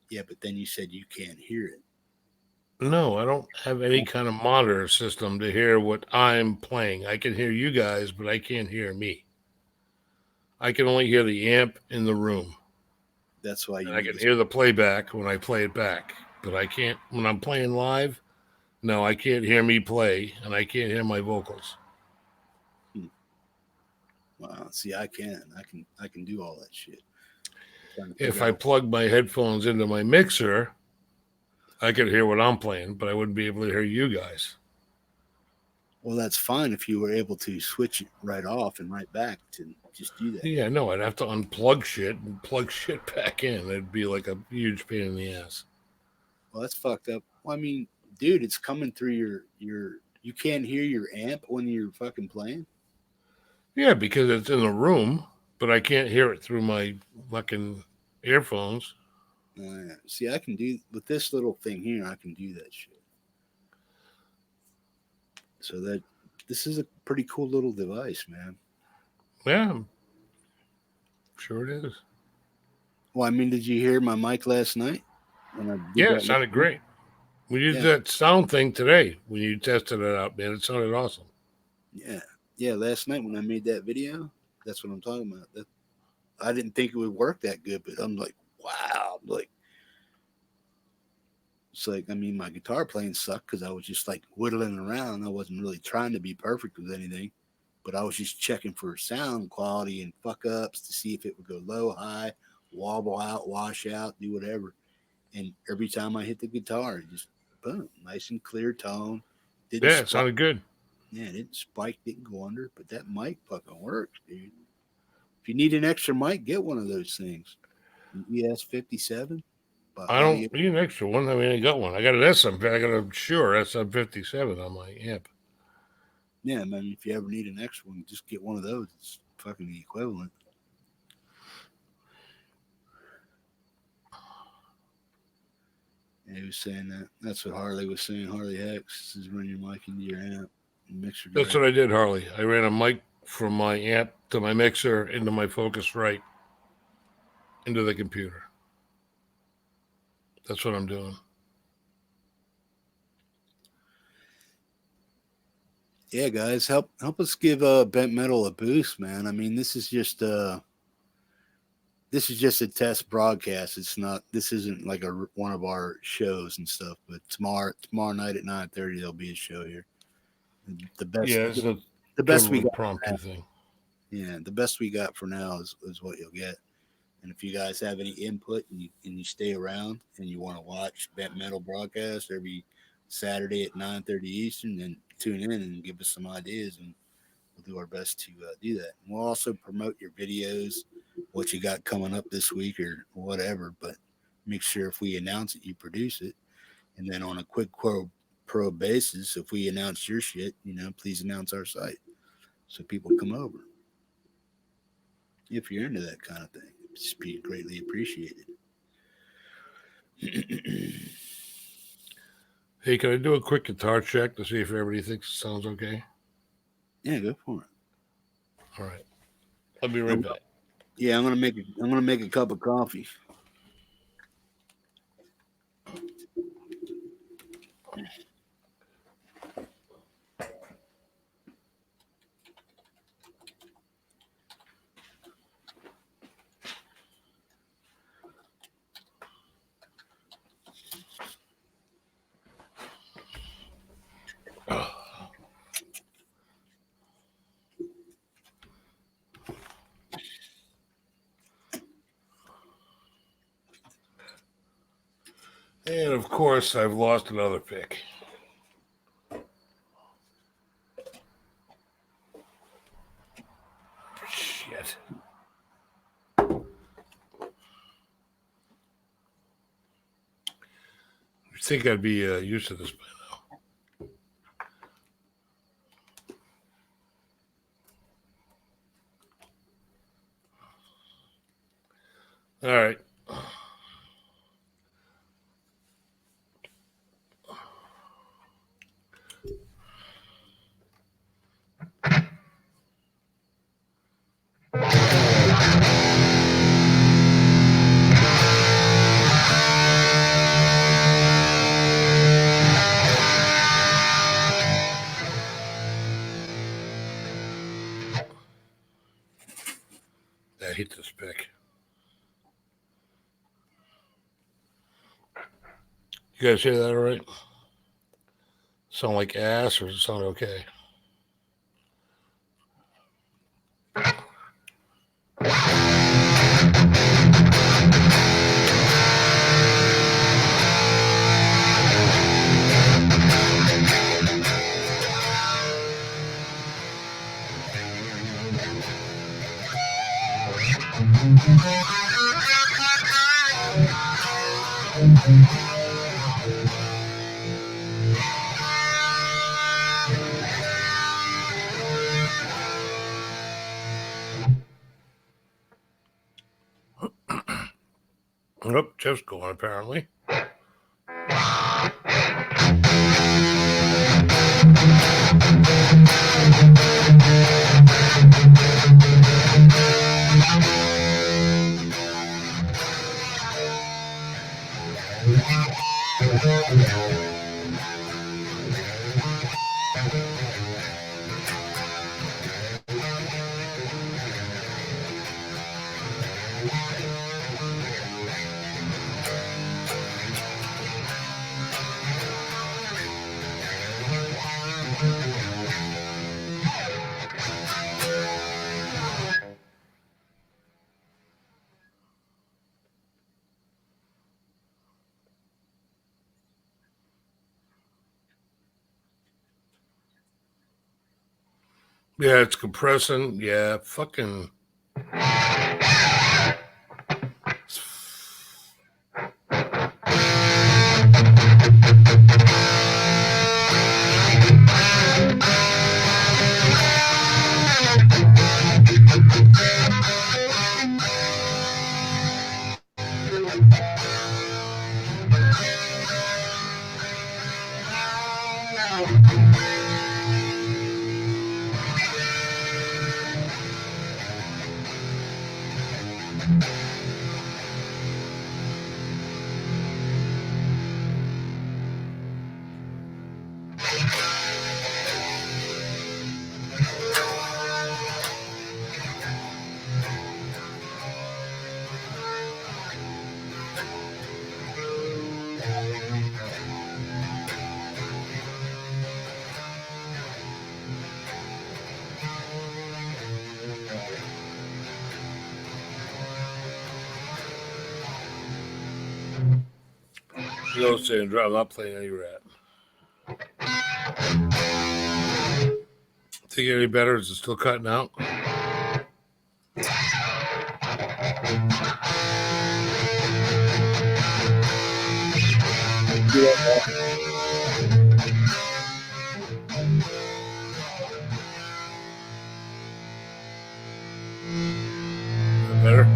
Speaker 2: Yeah, but then you said you can't hear it.
Speaker 1: No, I don't have any kind of monitor system to hear what I'm playing. I can hear you guys, but I can't hear me. I can only hear the amp in the room.
Speaker 2: That's why
Speaker 1: I can hear the playback when I play it back, but I can't when I'm playing live. No, I can't hear me play, and I can't hear my vocals.
Speaker 2: Wow, see, I can do all that shit.
Speaker 1: If I plug my headphones into my mixer, I could hear what I'm playing, but I wouldn't be able to hear you guys.
Speaker 2: Well, that's fine if you were able to switch it right off and right back to just do that.
Speaker 1: Yeah, no, I'd have to unplug shit and plug shit back in. It'd be like a huge pain in the ass.
Speaker 2: Well, that's fucked up. Well, I mean, dude, it's coming through you can't hear your amp when you're fucking playing?
Speaker 1: Yeah, because it's in the room, but I can't hear it through my fucking earphones.
Speaker 2: See, I can do with this little thing here. I can do that shit. So this is a pretty cool little device, man.
Speaker 1: Yeah, sure it is.
Speaker 2: Well, I mean, did you hear my mic last night?
Speaker 1: Yeah, it sounded great. We used that sound thing today when you tested it out, man. It sounded awesome.
Speaker 2: Yeah. Last night when I made that video, that's what I'm talking about. I didn't think it would work that good, but I'm like, wow. It's like, I mean, my guitar playing sucked because I was just like whittling around. I wasn't really trying to be perfect with anything, but I was just checking for sound quality and fuck ups to see if it would go low, high, wobble out, wash out, do whatever. And every time I hit the guitar, it just boom, nice and clear tone.
Speaker 1: It sounded good.
Speaker 2: Yeah, it didn't spike, didn't go under, but that mic fucking works, dude. If you need an extra mic, get one of those things. ES57.
Speaker 1: I don't need an extra one. I mean, I got one. I got an SM57 on my amp.
Speaker 2: Yeah, man, if you ever need an extra one, just get one of those. It's fucking the equivalent. Yeah, he was saying that. That's what Harley was saying. Harley Hex is run your mic into your amp and mixer.
Speaker 1: That's what I did, Harley. I ran a mic from my amp to my mixer into my Focusrite into the computer. That's what I'm doing.
Speaker 2: Yeah, guys, help us give Bent Metal a boost, man. I mean, this is just a test broadcast. This isn't like one of our shows and stuff. But tomorrow night at 9:30 there'll be a show here. The best, the best we got
Speaker 1: impromptu thing.
Speaker 2: Yeah, the best we got for now is what you'll get. And if you guys have any input and you stay around and you want to watch Bent Metal broadcast every Saturday at 9:30 Eastern, then tune in and give us some ideas, and we'll do our best to do that. And we'll also promote your videos, what you got coming up this week or whatever, but make sure if we announce it, you produce it. And then on a quick pro basis, if we announce your shit, please announce our site so people come over. If you're into that kind of thing, it'd just be greatly appreciated.
Speaker 1: Hey, can I do a quick guitar check to see if everybody thinks it sounds okay?
Speaker 2: Yeah, go for it.
Speaker 1: All right. I'll be right back.
Speaker 2: Yeah, I'm gonna make a cup of coffee.
Speaker 1: And of course, I've lost another pick. Shit. You'd think I'd be used to this by now. All right. I hit this pick. You guys hear that all right? Sound like ass, or does it sound okay? Oh, Jeff's going apparently. Yeah, it's compressing. Yeah, fucking. No, Sandra, I'm not playing any rat. Think any better? Is it still cutting out? Better?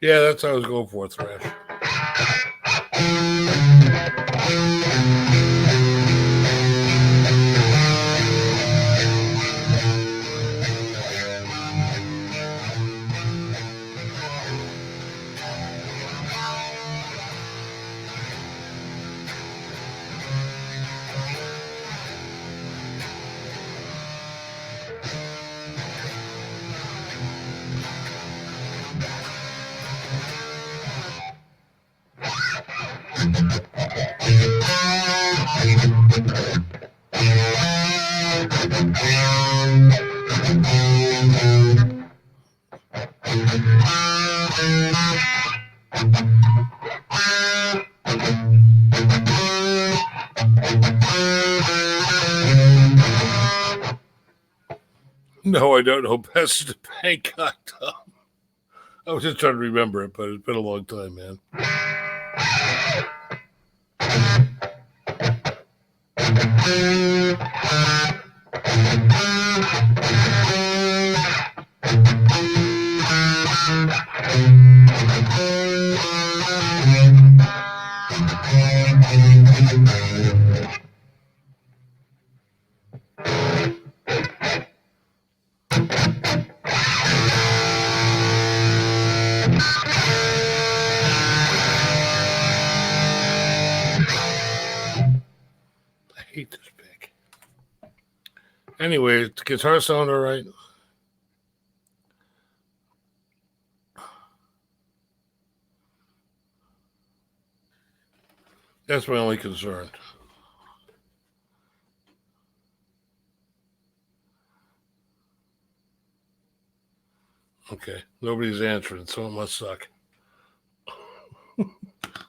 Speaker 1: Yeah, that's what I was going for, Thrash. No, I don't know. Best to Bangkok. I was just trying to remember it, but it's been a long time, man. I hate this pick. Anyway, the guitar sound all right. That's my only concern. Okay, nobody's answering, so it must suck.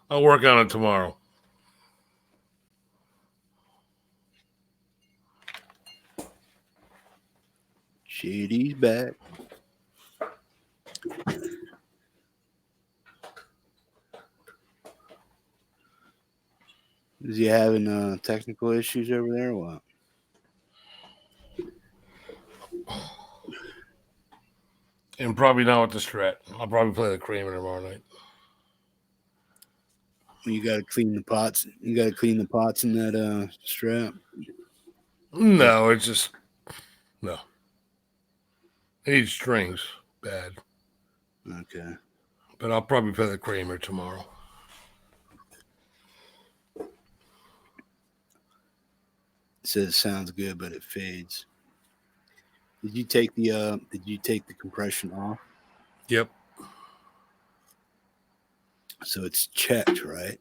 Speaker 1: I'll work on it tomorrow.
Speaker 2: Shady's back. Is he having technical issues over there or what?
Speaker 1: And probably not with the Strat. I'll probably play the Kramer tomorrow night.
Speaker 2: You got to clean the pots. You got to clean the pots in that strap.
Speaker 1: No, it's just no. It needs strings bad.
Speaker 2: Okay.
Speaker 1: But I'll probably play the Kramer tomorrow.
Speaker 2: It says it sounds good, but it fades. Did you take the compression off?
Speaker 1: Yep.
Speaker 2: So it's checked, right?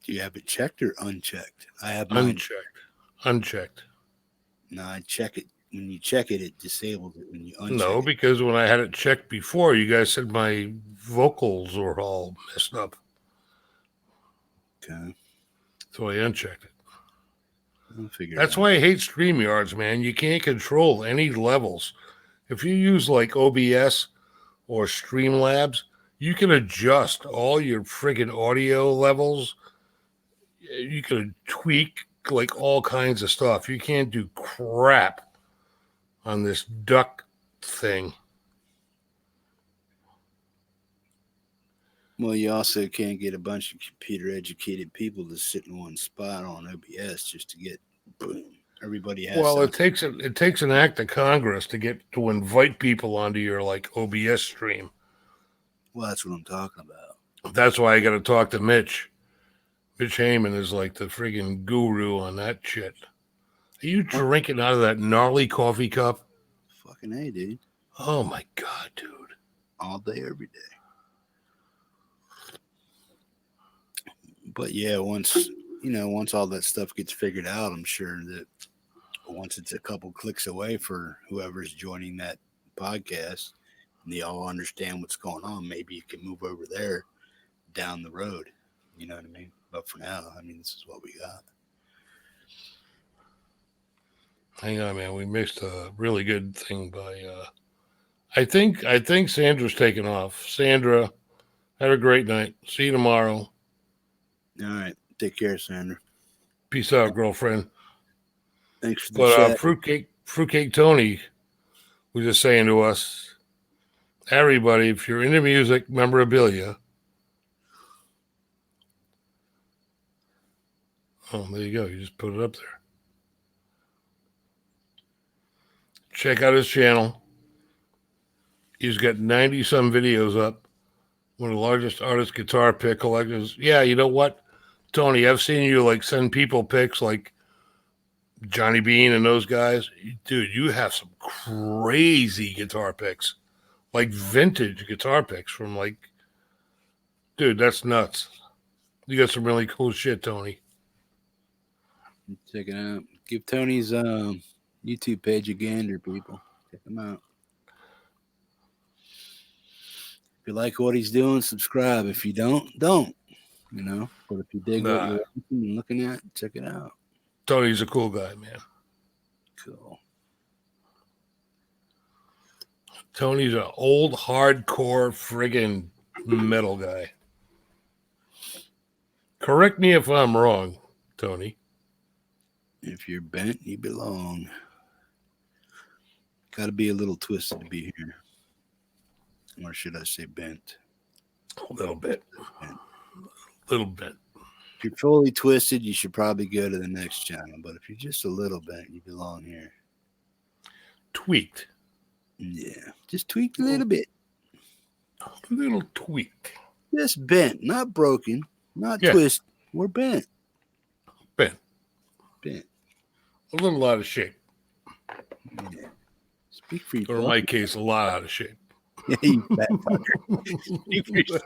Speaker 2: Do you have it checked or unchecked? I have mine
Speaker 1: Unchecked.
Speaker 2: No, I check it. When you check it, it disables it. When you uncheck
Speaker 1: No,
Speaker 2: it.
Speaker 1: because when I had it checked before, you guys said my vocals were all messed up.
Speaker 2: Okay.
Speaker 1: So I unchecked it.
Speaker 2: I'll figure
Speaker 1: That's
Speaker 2: it out.
Speaker 1: why I hate StreamYards, man. You can't control any levels. If you use like OBS or Streamlabs, you can adjust all your friggin' audio levels. You can tweak like all kinds of stuff. You can't do crap on this duck thing.
Speaker 2: Well, you also can't get a bunch of computer-educated people to sit in one spot on OBS just to get boom. Everybody has.
Speaker 1: Well, it takes an act of Congress to invite people onto your like OBS stream.
Speaker 2: Well, that's what I'm talking about.
Speaker 1: That's why I got to talk to Mitch. Mitch Heyman is like the friggin' guru on that shit. Are you drinking out of that gnarly coffee cup?
Speaker 2: Fucking A, dude.
Speaker 1: Oh my God, dude.
Speaker 2: All day, every day. But yeah, once all that stuff gets figured out, I'm sure that once it's a couple clicks away for whoever's joining that podcast and they all understand what's going on, maybe you can move over there down the road. You know what I mean? But for now, I mean, this is what we got.
Speaker 1: Hang on, man. We missed a really good thing by I think Sandra's taking off. Sandra, have a great night. See you tomorrow.
Speaker 2: All right. Take care, Sandra.
Speaker 1: Peace out, girlfriend.
Speaker 2: Thanks for the
Speaker 1: But
Speaker 2: chat.
Speaker 1: Fruitcake Tony was just saying to us, everybody, if you're into music memorabilia, oh, there you go. You just put it up there. Check out his channel. He's got 90-some videos up. One of the largest artist guitar pick collectors. Yeah, you know what, Tony? I've seen you like send people picks like Johnny Bean and those guys. Dude, you have some crazy guitar picks. Like vintage guitar picks from like, dude, that's nuts. You got some really cool shit, Tony.
Speaker 2: Check it out. Give Tony's YouTube page a gander, people. Check him out. If you like what he's doing, subscribe. If you don't. You know, but if you dig what you're looking at, check it out.
Speaker 1: Tony's a cool guy, man.
Speaker 2: Cool.
Speaker 1: Tony's an old hardcore friggin' metal guy. Correct me if I'm wrong, Tony.
Speaker 2: If you're bent, you belong. Got to be a little twisted to be here. Or should I say bent?
Speaker 1: A little bit. Little bit.
Speaker 2: If you're fully twisted, you should probably go to the next channel. But if you're just a little bent, you belong here.
Speaker 1: Tweaked.
Speaker 2: Yeah. Just tweaked a little bit.
Speaker 1: A little tweaked.
Speaker 2: Just bent. Not broken. Not twisted. We're bent.
Speaker 1: Bent.
Speaker 2: Bent.
Speaker 1: A little out of shape.
Speaker 2: Yeah. Speak for
Speaker 1: Or in my case, a lot out of shape.
Speaker 2: Yeah, you fat fucker. Speak for yourself.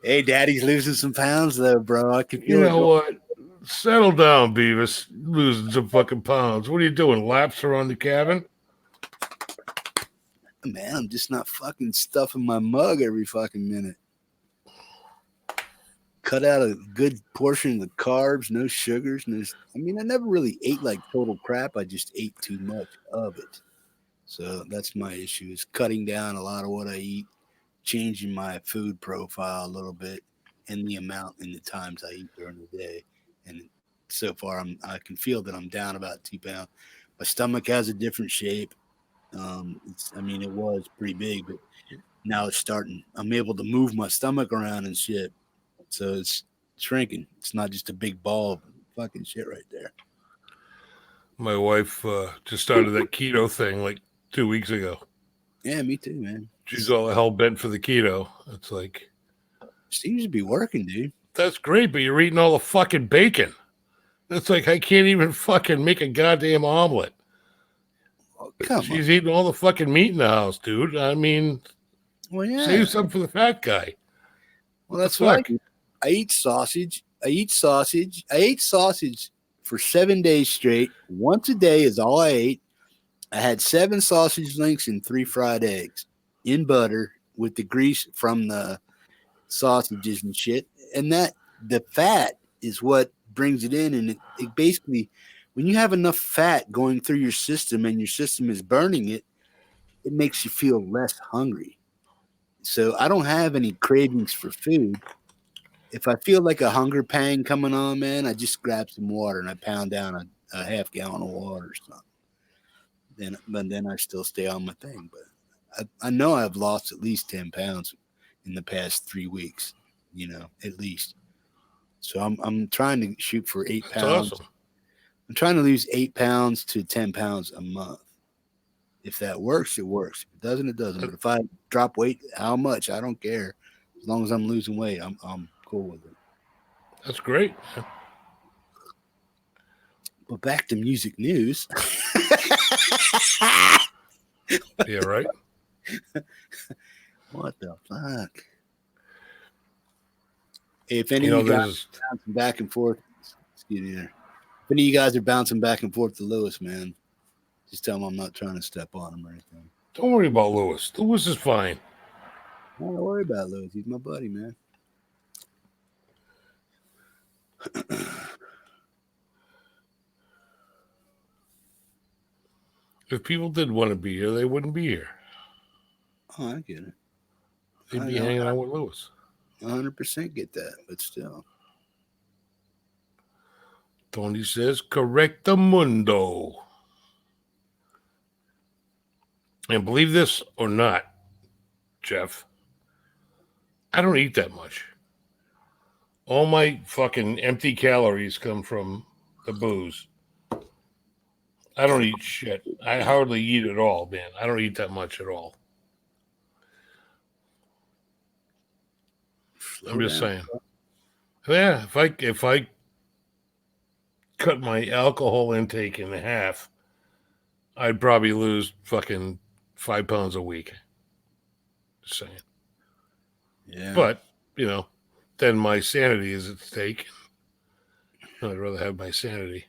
Speaker 2: Hey, Daddy's losing some pounds, though, bro. I can feel
Speaker 1: You
Speaker 2: it.
Speaker 1: know what? Settle down, Beavis. Losing some fucking pounds. What are you doing? Laps around the cabin?
Speaker 2: Man, I'm just not fucking stuffing my mug every fucking minute. Cut out a good portion of the carbs, no sugars. I mean, I never really ate like total crap. I just ate too much of it. So that's my issue, is cutting down a lot of what I eat, changing my food profile a little bit, and the amount and the times I eat during the day. And so far, I can feel that I'm down about 2 pounds. My stomach has a different shape. It was pretty big, but now it's starting. I'm able to move my stomach around and shit. So it's shrinking. It's not just a big ball of fucking shit right there.
Speaker 1: My wife just started that keto thing like 2 weeks ago.
Speaker 2: Yeah, me too, man.
Speaker 1: She's all hell bent for the keto. It's like,
Speaker 2: seems to be working, dude.
Speaker 1: That's great, but you're eating all the fucking bacon. It's like I can't even fucking make a goddamn omelet.
Speaker 2: Oh, come
Speaker 1: She's
Speaker 2: on.
Speaker 1: eating all the fucking meat in the house, dude. I mean,
Speaker 2: well, yeah.
Speaker 1: Save something for the fat guy.
Speaker 2: Well, that's what I do. I eat sausage. I ate sausage for 7 days straight. Once a day is all I ate. I had 7 sausage links and 3 fried eggs in butter with the grease from the sausages and shit. And that the fat is what brings it in. And it basically, when you have enough fat going through your system and your system is burning it, it makes you feel less hungry. So I don't have any cravings for food. If I feel like a hunger pang coming on, man, I just grab some water and I pound down a half gallon of water or something. Then I still stay on my thing. But I know I've lost at least 10 pounds in the past 3 weeks, at least. So I'm trying to shoot for 8 pounds.
Speaker 1: Awesome.
Speaker 2: I'm trying to lose 8 pounds to 10 pounds a month If that works, it works. If it doesn't, it doesn't. But if I drop weight, how much? I don't care. As long as I'm losing weight, I'm cool with it.
Speaker 1: That's great.
Speaker 2: But back to music news.
Speaker 1: Yeah, right.
Speaker 2: What the fuck? If any of you guys
Speaker 1: there's
Speaker 2: are bouncing back and forth, excuse me there. If any of you guys are bouncing back and forth to Lewis, man, just tell him I'm not trying to step on him or anything.
Speaker 1: Don't worry about Lewis. Lewis is fine.
Speaker 2: Don't worry about Lewis. He's my buddy, man.
Speaker 1: If people did want to be here, they wouldn't be here.
Speaker 2: Oh, I get it.
Speaker 1: They'd be hanging out with Lewis.
Speaker 2: 100% get that, but still.
Speaker 1: Tony says, correcto mundo. And believe this or not, Jeff, I don't eat that much. All my fucking empty calories come from the booze. I don't eat shit. I hardly eat at all, man. I don't eat that much at all. I'm just saying. Yeah, if I cut my alcohol intake in half, I'd probably lose fucking 5 pounds a week. Just saying.
Speaker 2: Yeah.
Speaker 1: But, then my sanity is at stake. I'd rather have my sanity.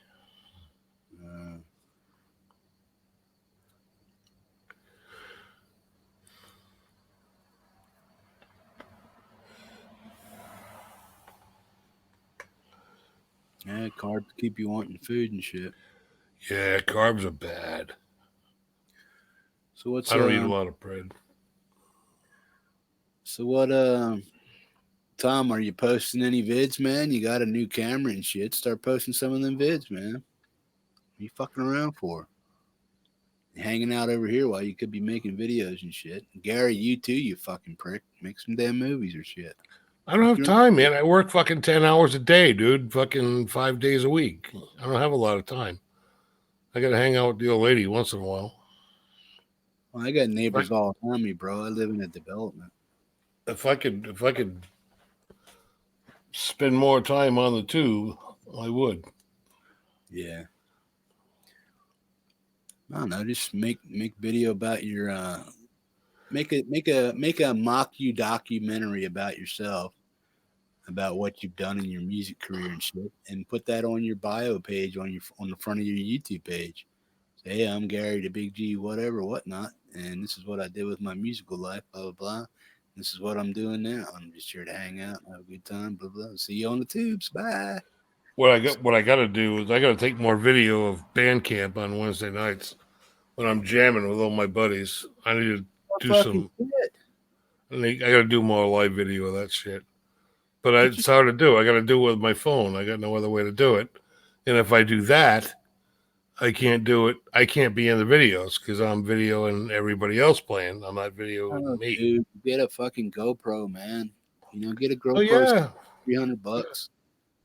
Speaker 2: Yeah, carbs keep you wanting food and shit.
Speaker 1: Yeah, carbs are bad.
Speaker 2: So what's
Speaker 1: I don't eat a lot of bread.
Speaker 2: So what Tom, are you posting any vids, man? You got a new camera and shit. Start posting some of them vids, man. What are you fucking around for? You're hanging out over here while you could be making videos and shit. Gary, you too, you fucking prick. Make some damn movies or shit.
Speaker 1: I don't have time, man. I work fucking 10 hours a day, dude. Fucking 5 days a week. I don't have a lot of time. I got to hang out with the old lady once in a while.
Speaker 2: Well, I got neighbors all around me, bro. I live in a development.
Speaker 1: If I could spend more time on the tube, I would.
Speaker 2: Yeah. I don't know. Just make video about your make a mock you documentary about yourself, about what you've done in your music career and shit, and put that on your bio page on the front of your YouTube page. Say, hey, I'm Gary the Big G, whatever, whatnot, and this is what I did with my musical life, blah blah blah. This is what I'm doing now. I'm just here to hang out and have a good time, blah blah. See you on the tubes. Bye.
Speaker 1: What I got to do is I got to take more video of band camp on Wednesday nights when I'm jamming with all my buddies. I need to do some. I got to do more live video of that shit. But it's hard to do. I got to do it with my phone. I got no other way to do it. And if I do that, I can't do it. I can't be in the videos because I'm videoing everybody else playing. I'm not videoing me.
Speaker 2: Dude, get a fucking GoPro, man. Get a GoPro.
Speaker 1: Oh yeah,
Speaker 2: $300.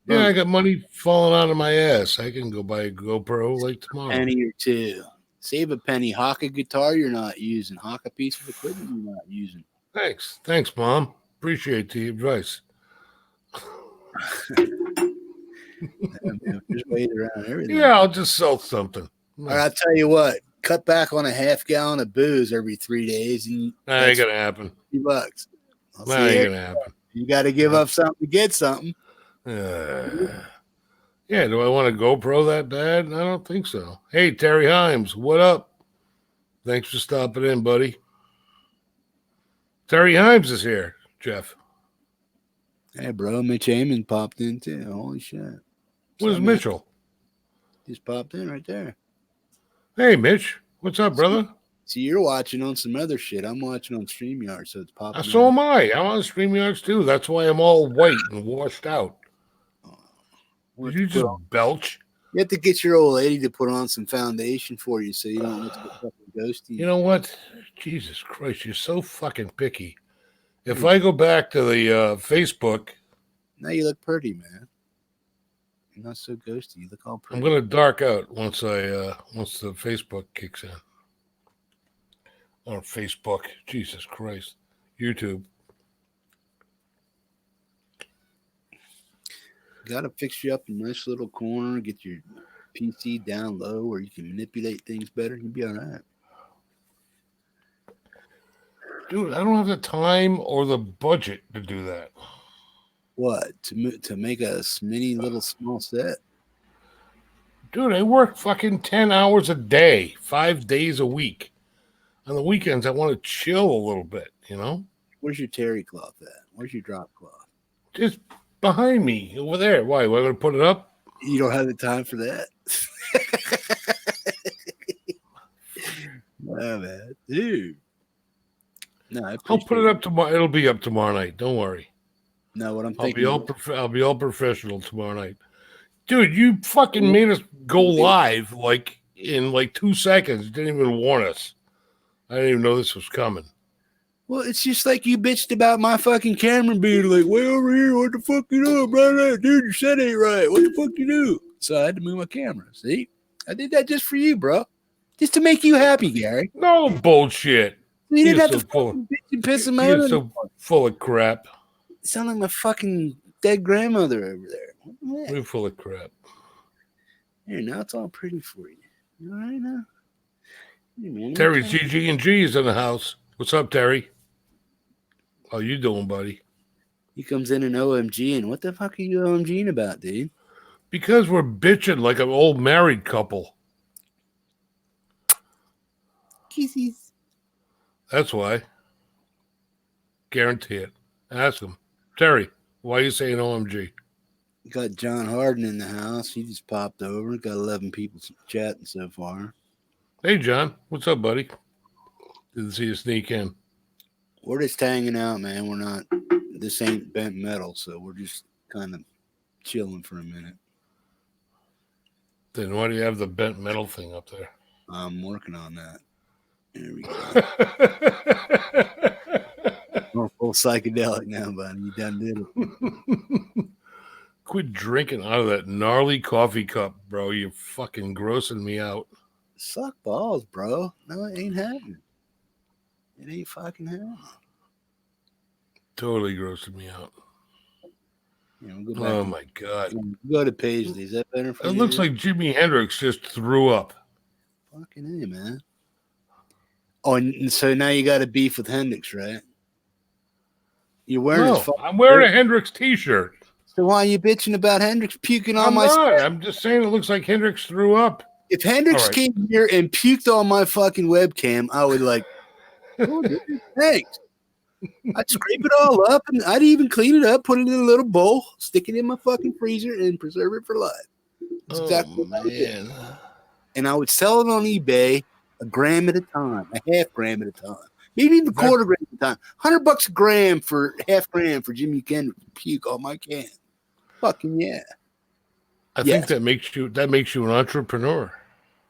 Speaker 1: Yeah, I got money falling out of my ass. I can go buy a GoPro like tomorrow.
Speaker 2: Penny or two. Save a penny. Hawk a guitar you're not using. Hawk a piece of equipment you're not using.
Speaker 1: Thanks, Mom. Appreciate the advice.
Speaker 2: There's ways around everything.
Speaker 1: Yeah, I'll just sell something.
Speaker 2: All right, I'll tell you what. Cut back on a half gallon of booze every 3 days, and
Speaker 1: that ain't gonna happen.
Speaker 2: $50.
Speaker 1: That ain't gonna happen.
Speaker 2: You got to give up something to get something.
Speaker 1: Yeah, do I want to GoPro that bad? I don't think so. Hey, Terry Himes, what up? Thanks for stopping in, buddy. Terry Himes is here, Jeff.
Speaker 2: Hey, bro, Mitch Amon popped in too. Holy shit.
Speaker 1: Where's Mitchell?
Speaker 2: Just popped in right there.
Speaker 1: Hey, Mitch. What's up, brother?
Speaker 2: See, you're watching on some other shit. I'm watching on StreamYard, so it's popping.
Speaker 1: So am I. I'm on StreamYards too. That's why I'm all white and washed out. Did you just belch?
Speaker 2: You have to get your old lady to put on some foundation for you so you don't look so fucking ghosty.
Speaker 1: You know what? Jesus Christ, you're so fucking picky. If I go back to the Facebook.
Speaker 2: Now you look pretty, man. You're not so ghosty. You look all pretty.
Speaker 1: I'm going to dark out once the Facebook kicks in. Or Facebook. Jesus Christ. YouTube.
Speaker 2: Got to fix you up a nice little corner, get your PC down low where you can manipulate things better. You'll be all right.
Speaker 1: Dude, I don't have the time or the budget to do that.
Speaker 2: What? To make a mini little small set?
Speaker 1: Dude, I work fucking 10 hours a day, 5 days a week. On the weekends, I want to chill a little bit, you know?
Speaker 2: Where's your terry cloth at? Where's your drop cloth?
Speaker 1: Just behind me, over there. Why? Am I going to put it up?
Speaker 2: You don't have the time for that? Oh, man. Dude. No,
Speaker 1: I'll put it up tomorrow. It'll be up tomorrow night. Don't worry.
Speaker 2: No, what I'm
Speaker 1: I'll
Speaker 2: thinking.
Speaker 1: I'll be all professional tomorrow night. Dude, you fucking made us go live like in like 2 seconds. Didn't even warn us. I didn't even know this was coming.
Speaker 2: Well, it's just like you bitched about my fucking camera being like way over here. What the fuck you do, brother? Dude, your set ain't right. What the fuck you do? So I had to move my camera. See? I did that just for you, bro. Just to make you happy, Gary.
Speaker 1: No bullshit.
Speaker 2: You didn't
Speaker 1: You're
Speaker 2: have
Speaker 1: so
Speaker 2: to
Speaker 1: full.
Speaker 2: fucking bitch and piss him
Speaker 1: You're
Speaker 2: out.
Speaker 1: so full of crap.
Speaker 2: You sound like my fucking dead grandmother over there. Yeah.
Speaker 1: You're full of crap.
Speaker 2: Here, now it's all pretty for you. You all right now? Hey, man,
Speaker 1: Terry's GG&G is in the house. What's up, Terry? How you doing, buddy?
Speaker 2: He comes in and OMG, and what the fuck are you OMGing about, dude?
Speaker 1: Because we're bitching like an old married couple.
Speaker 2: Kisses.
Speaker 1: That's why. Guarantee it. Ask him. Terry, why are you saying OMG?
Speaker 2: Got John Harden in the house. He just popped over. Got 11 people chatting so far.
Speaker 1: Hey, John. What's up, buddy? Didn't see you sneak in.
Speaker 2: We're just hanging out, man. We're not, this ain't bent metal, so we're just kind of chilling for a minute.
Speaker 1: Then why do you have the bent metal thing up there?
Speaker 2: I'm working on that. There we go. We're full psychedelic now, buddy. You done did it.
Speaker 1: Quit drinking out of that gnarly coffee cup, bro. You're fucking grossing me out.
Speaker 2: Suck balls, bro. No, it ain't happening. It ain't fucking happening.
Speaker 1: Totally grossing me out.
Speaker 2: You know, go back
Speaker 1: Oh, my God.
Speaker 2: Go to Paisley. Is that better for
Speaker 1: It
Speaker 2: you?
Speaker 1: looks like Jimi Hendrix just threw up.
Speaker 2: Fucking A, man. Oh, and so now you got a beef with Hendrix, right? You're wearing
Speaker 1: No,
Speaker 2: his fucking
Speaker 1: I'm wearing
Speaker 2: shirt.
Speaker 1: a Hendrix t-shirt.
Speaker 2: So why are you bitching about Hendrix puking on
Speaker 1: I'm
Speaker 2: my
Speaker 1: not.
Speaker 2: set?
Speaker 1: I'm just saying it looks like Hendrix threw up.
Speaker 2: If Hendrix
Speaker 1: All right.
Speaker 2: came here and puked on my fucking webcam, I would like, oh, dude, thanks. I'd scrape it all up and I'd even clean it up, put it in a little bowl, stick it in my fucking freezer, and preserve it for life. That's exactly what I would do. And I would sell it on eBay a gram at a time, a half gram at a time, maybe even a quarter gram at a time. $100 a gram for half gram for Jimmy Kendrick to puke on my can. Fucking yeah.
Speaker 1: I think that makes you an entrepreneur.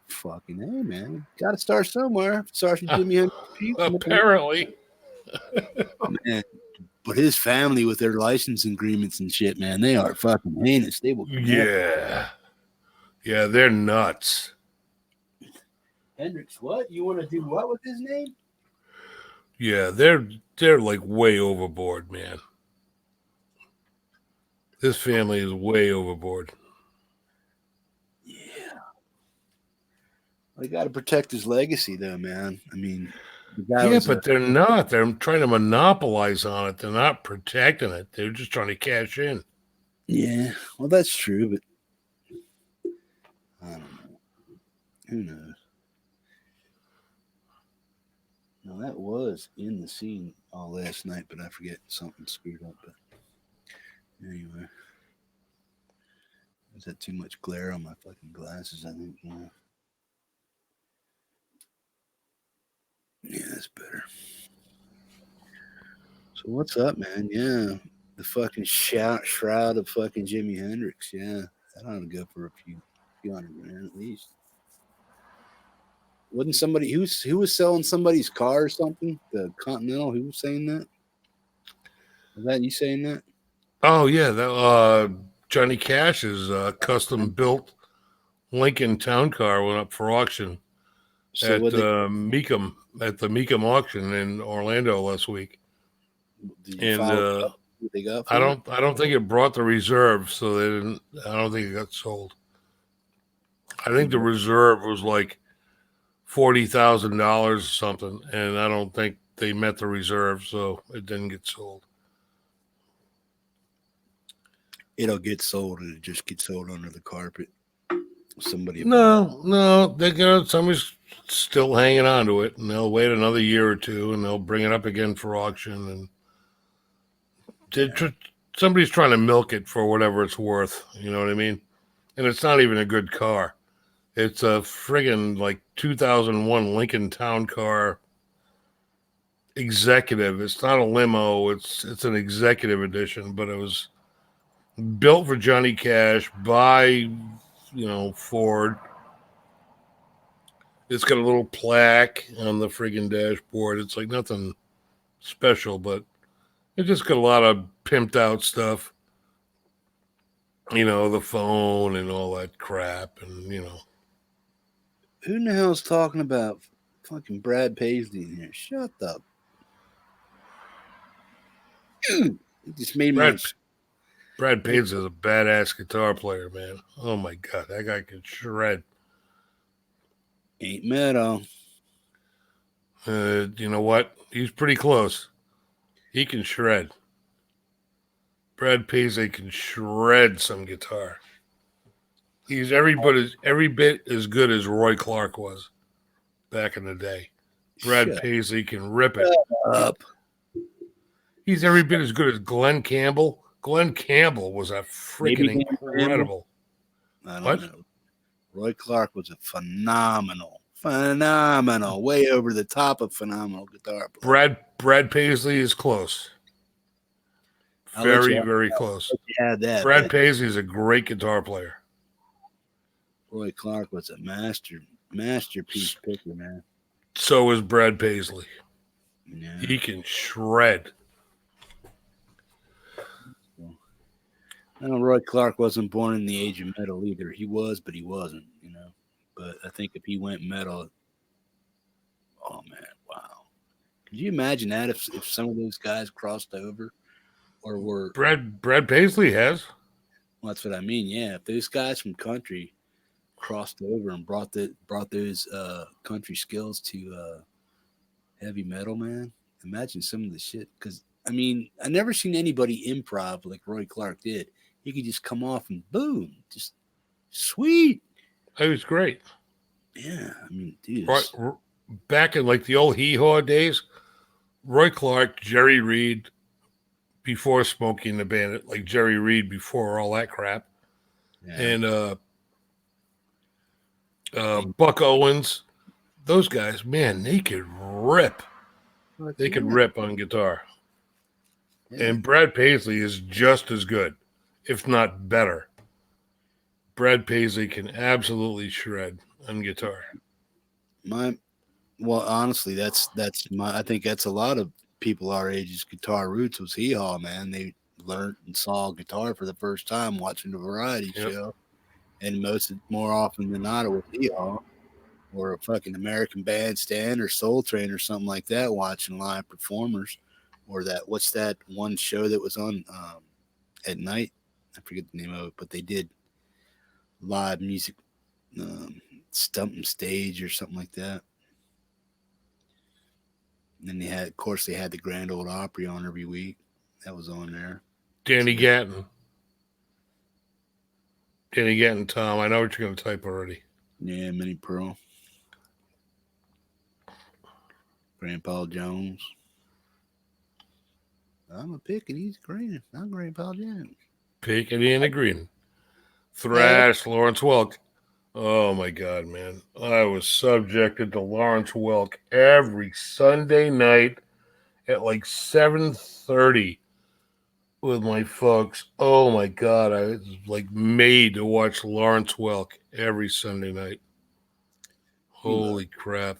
Speaker 2: Fucking hey, man. Got to start somewhere. Starts with Jimmy Hendrix puke.
Speaker 1: Apparently.
Speaker 2: Oh, man. But his family with their license agreements and shit, man, they are fucking heinous. They will.
Speaker 1: Yeah. Yeah, they're nuts.
Speaker 2: Hendrix, what? You want to do what with his name?
Speaker 1: Yeah, they're like way overboard, man. This family is way overboard.
Speaker 2: Yeah. They got to protect his legacy, though, man. I mean, the guy
Speaker 1: yeah, but they're not. They're trying to monopolize on it. They're not protecting it. They're just trying to cash in.
Speaker 2: Yeah, well, that's true, but I don't know. Who knows? No, that was in the scene all last night, but I forget something screwed up. But anyway, is that too much glare on my fucking glasses? I think, yeah. Yeah, that's better. So what's up, man? Yeah, the fucking shroud of fucking Jimi Hendrix. Yeah, that ought to go for a few $100 at least. Wasn't somebody who was selling somebody's car or something? The Continental. Who was saying that? Was that you saying that?
Speaker 1: Oh yeah, that Johnny Cash's custom built Lincoln Town Car went up for auction
Speaker 2: So
Speaker 1: at
Speaker 2: what
Speaker 1: Mecum at the Mecum auction in Orlando last week,
Speaker 2: did you
Speaker 1: and
Speaker 2: follow up? What they got for
Speaker 1: I don't think it brought the reserve, so they didn't. I don't think it got sold. I think the reserve was like $40,000 or something, and I don't think they met the reserve, so it didn't get sold.
Speaker 2: It'll get sold, and it just gets sold under the carpet. Somebody
Speaker 1: No, they got somebody's still hanging on to it, and they'll wait another year or two, and they'll bring it up again for auction, and somebody's trying to milk it for whatever it's worth. You know what I mean? And it's not even a good car. It's a friggin' like 2001 Lincoln Town Car executive. It's not a limo. It's an executive edition, but it was built for Johnny Cash by Ford. It's got a little plaque on the friggin' dashboard. It's like nothing special, but it just got a lot of pimped out stuff. The phone and all that crap, and
Speaker 2: who in the hell's talking about fucking Brad Paisley in here? Shut up. It just made
Speaker 1: Brad Paisley is a badass guitar player, man. Oh my god, that guy can shred.
Speaker 2: Ain't metal.
Speaker 1: You know what? He's pretty close. He can shred. Brad Paisley can shred some guitar. He's every bit as good as Roy Clark was back in the day. Brad Paisley can rip it
Speaker 2: up.
Speaker 1: He's every bit as good as Glenn Campbell. Glenn Campbell was a freaking incredible.
Speaker 2: I don't know. Roy Clark was a phenomenal, way over the top of phenomenal guitar player.
Speaker 1: Brad Paisley is close. Very close. Brad Paisley is a great guitar player.
Speaker 2: Roy Clark was a masterpiece picker, man.
Speaker 1: So is Brad Paisley.
Speaker 2: Yeah.
Speaker 1: He can shred.
Speaker 2: I know Roy Clark wasn't born in the age of metal either. He was, but he wasn't, But I think if he went metal, oh man, wow. Could you imagine that if some of those guys crossed over or were
Speaker 1: Brad Paisley has?
Speaker 2: Well, that's what I mean. Yeah, if those guys from country crossed over and brought those country skills to heavy metal, man, imagine some of the shit. Because I mean, I never seen anybody improv like Roy Clark did. He could just come off and boom, just sweet.
Speaker 1: It was great.
Speaker 2: Yeah, I mean, dude.
Speaker 1: Back in like the old hee-haw days, Roy Clark, Jerry Reed, before Smokey and the Bandit, like Jerry Reed before all that crap, and Buck Owens, those guys, man, they could rip. They could rip on guitar. Yeah. And Brad Paisley is just as good, if not better. Brad Paisley can absolutely shred on guitar.
Speaker 2: Well, honestly, that's I think that's a lot of people our age's guitar roots was hee-haw, man. They learned and saw guitar for the first time watching the variety show, and more often than not, it was hee-haw or a fucking American Bandstand or Soul Train or something like that, watching live performers, or what's that one show that was on at night? I forget the name of it, but they did live music, Stomp Stage or something like that. And then they had the Grand Ole Opry on every week. That was on there.
Speaker 1: Danny Gatton, Tom. I know what you're going to type already.
Speaker 2: Yeah, Minnie Pearl. Grandpa Jones. I'm a pick and he's green. I'm Grandpa Jones.
Speaker 1: Pickety and a green. Thrash, Lawrence Welk. Oh my God, man. I was subjected to Lawrence Welk every Sunday night at like 7:30 with my folks. Oh my God. I was like made to watch Lawrence Welk every Sunday night. Holy crap.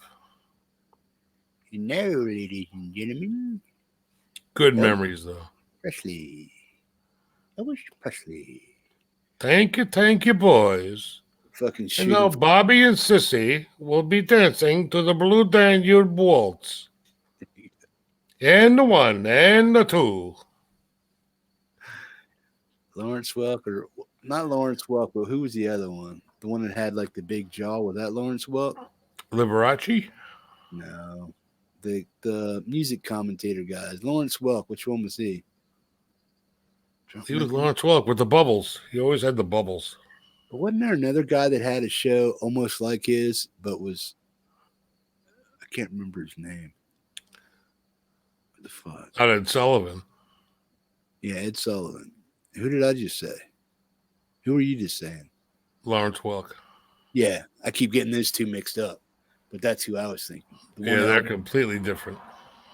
Speaker 2: Ladies and gentlemen.
Speaker 1: Good memories, though.
Speaker 2: Presley. I wish Presley.
Speaker 1: Thank you, boys.
Speaker 2: fucking
Speaker 1: And
Speaker 2: shooting.
Speaker 1: now Bobby and Sissy will be dancing to the Blue Danube Waltz. And the one and the two.
Speaker 2: Lawrence Welk, or not Lawrence Welk, but who was the other one? The one that had like the big jaw. Was that Lawrence Welk?
Speaker 1: Liberace?
Speaker 2: No. The music commentator guys. Lawrence Welk, which one was he?
Speaker 1: He was Lawrence Welk with the bubbles. He always had the bubbles.
Speaker 2: But wasn't there another guy that had a show almost like his, but was, I can't remember his name. What the fuck?
Speaker 1: Ed Sullivan.
Speaker 2: Yeah, Ed Sullivan. Who did I just say? Who were you just saying?
Speaker 1: Lawrence Welk.
Speaker 2: Yeah, I keep getting those two mixed up, but that's who I was thinking. The one
Speaker 1: Yeah,
Speaker 2: that-
Speaker 1: they're completely different.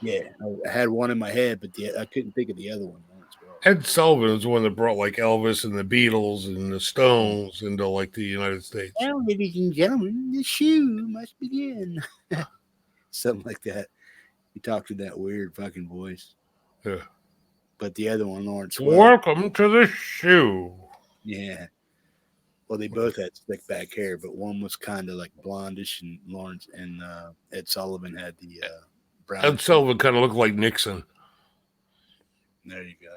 Speaker 2: Yeah, I had one in my head, but I couldn't think of the other one. Lawrence Welk.
Speaker 1: Ed Sullivan was the one that brought like Elvis and the Beatles and the Stones into like the United States.
Speaker 2: Now, ladies and gentlemen, the show must begin. Something like that. He talked with that weird fucking voice.
Speaker 1: Yeah.
Speaker 2: But the other one, Lawrence Welk.
Speaker 1: Welcome to the show.
Speaker 2: Yeah. Well, they both had slick back hair, but one was kind of like blondish, and Lawrence and Ed Sullivan had the brown.
Speaker 1: Ed Sullivan kind of looked like Nixon.
Speaker 2: There you go.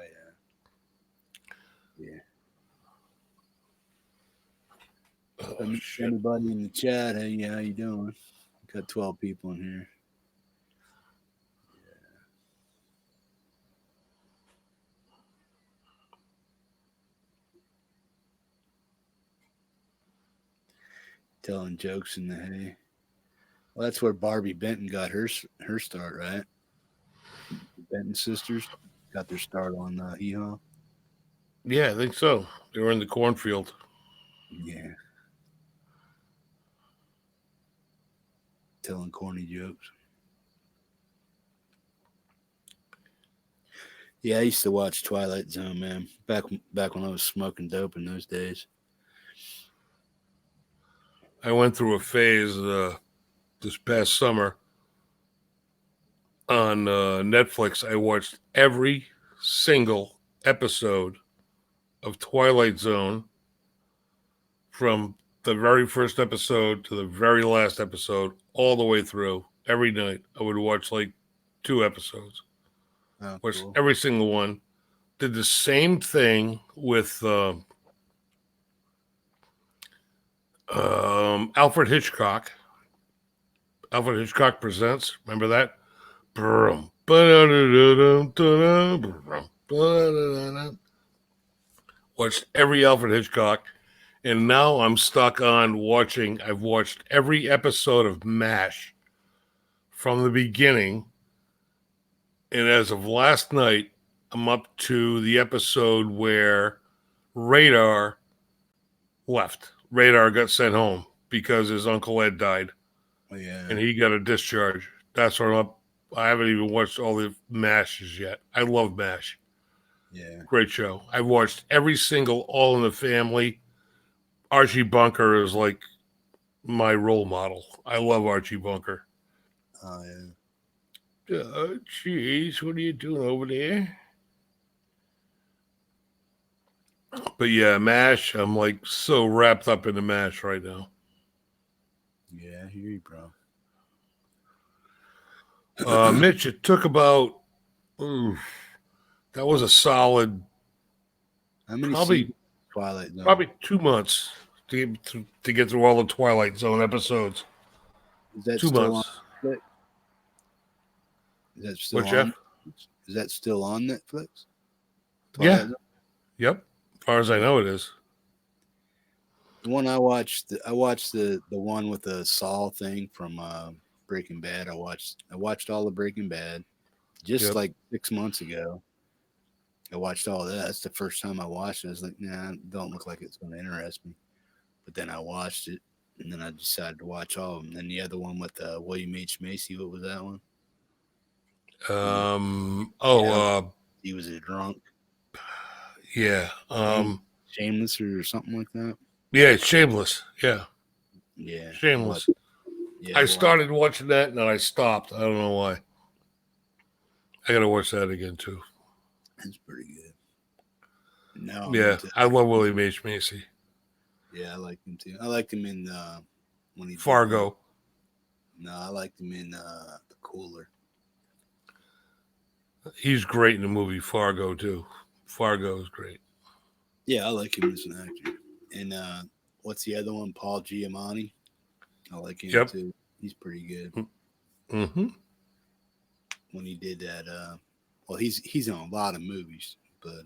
Speaker 2: Yeah.
Speaker 1: Oh, shit.
Speaker 2: Anybody in the chat? Hey, how you doing? Got 12 people in here. Telling jokes in the hay. Well, that's where Barbie Benton got her start, right? The Benton sisters got their start on Hee Haw.
Speaker 1: Yeah, I think so. They were in the cornfield.
Speaker 2: Yeah. Telling corny jokes. Yeah, I used to watch Twilight Zone, man. Back when I was smoking dope in those days.
Speaker 1: I went through a phase this past summer on Netflix. I watched every single episode of Twilight Zone from the very first episode to the very last episode, all the way through. Every night, I would watch like 2 episodes.
Speaker 2: Oh,
Speaker 1: Watched
Speaker 2: cool.
Speaker 1: every single one. Did the same thing with Alfred Hitchcock. Alfred Hitchcock Presents. Remember that? Watched every Alfred Hitchcock, and now I'm stuck on watching. I've watched every episode of MASH from the beginning, and as of last night, I'm up to the episode where Radar left. Radar got sent home because his Uncle Ed died.
Speaker 2: Oh, yeah.
Speaker 1: And he got a discharge. That's what I'm up. I haven't even watched all the MASHs yet. I love MASH.
Speaker 2: Yeah.
Speaker 1: Great show. I've watched every single All in the Family. Archie Bunker is like my role model. I love Archie Bunker.
Speaker 2: Oh, yeah.
Speaker 1: Jeez, what are you doing over there? But yeah, MASH, I'm like so wrapped up in the MASH right now.
Speaker 2: Yeah, I hear you, bro.
Speaker 1: Mitch, it took about, that was a solid,
Speaker 2: How many
Speaker 1: probably
Speaker 2: seasons of Twilight Zone?
Speaker 1: probably 2 months to get through all the Twilight Zone episodes.
Speaker 2: Is that
Speaker 1: 2
Speaker 2: still
Speaker 1: months.
Speaker 2: on Netflix? Is that still
Speaker 1: What, Jeff?
Speaker 2: on? Is that still on Netflix?
Speaker 1: Yeah.
Speaker 2: Twilight Zone?
Speaker 1: Yep. As far as I know, it is.
Speaker 2: The one I watched the one with the Saul thing from Breaking Bad. I watched all of Breaking Bad just like 6 months ago. I watched all that. That's the first time I watched it. I was like, nah, it don't look like it's going to interest me. But then I watched it, and then I decided to watch all of them. Then the other one with William H. Macy, what was that one? He was a drunk.
Speaker 1: Yeah.
Speaker 2: Shameless or something like that.
Speaker 1: Yeah, it's Shameless. Yeah.
Speaker 2: Yeah.
Speaker 1: Shameless.
Speaker 2: Yeah,
Speaker 1: I started watching that and then I stopped. I don't know why. I gotta watch that again too.
Speaker 2: It's pretty good. No.
Speaker 1: Yeah, I love William H. Macy.
Speaker 2: Yeah, I liked him too. I liked him in when he did,
Speaker 1: Fargo.
Speaker 2: no, I liked him in The Cooler.
Speaker 1: He's great in the movie Fargo too. Fargo is great.
Speaker 2: Yeah, I like him as an actor. And what's the other one? Paul Giamatti. I like him
Speaker 1: Yep.
Speaker 2: too. He's pretty good.
Speaker 1: Mm-hmm.
Speaker 2: When he did that, well, he's in a lot of movies, but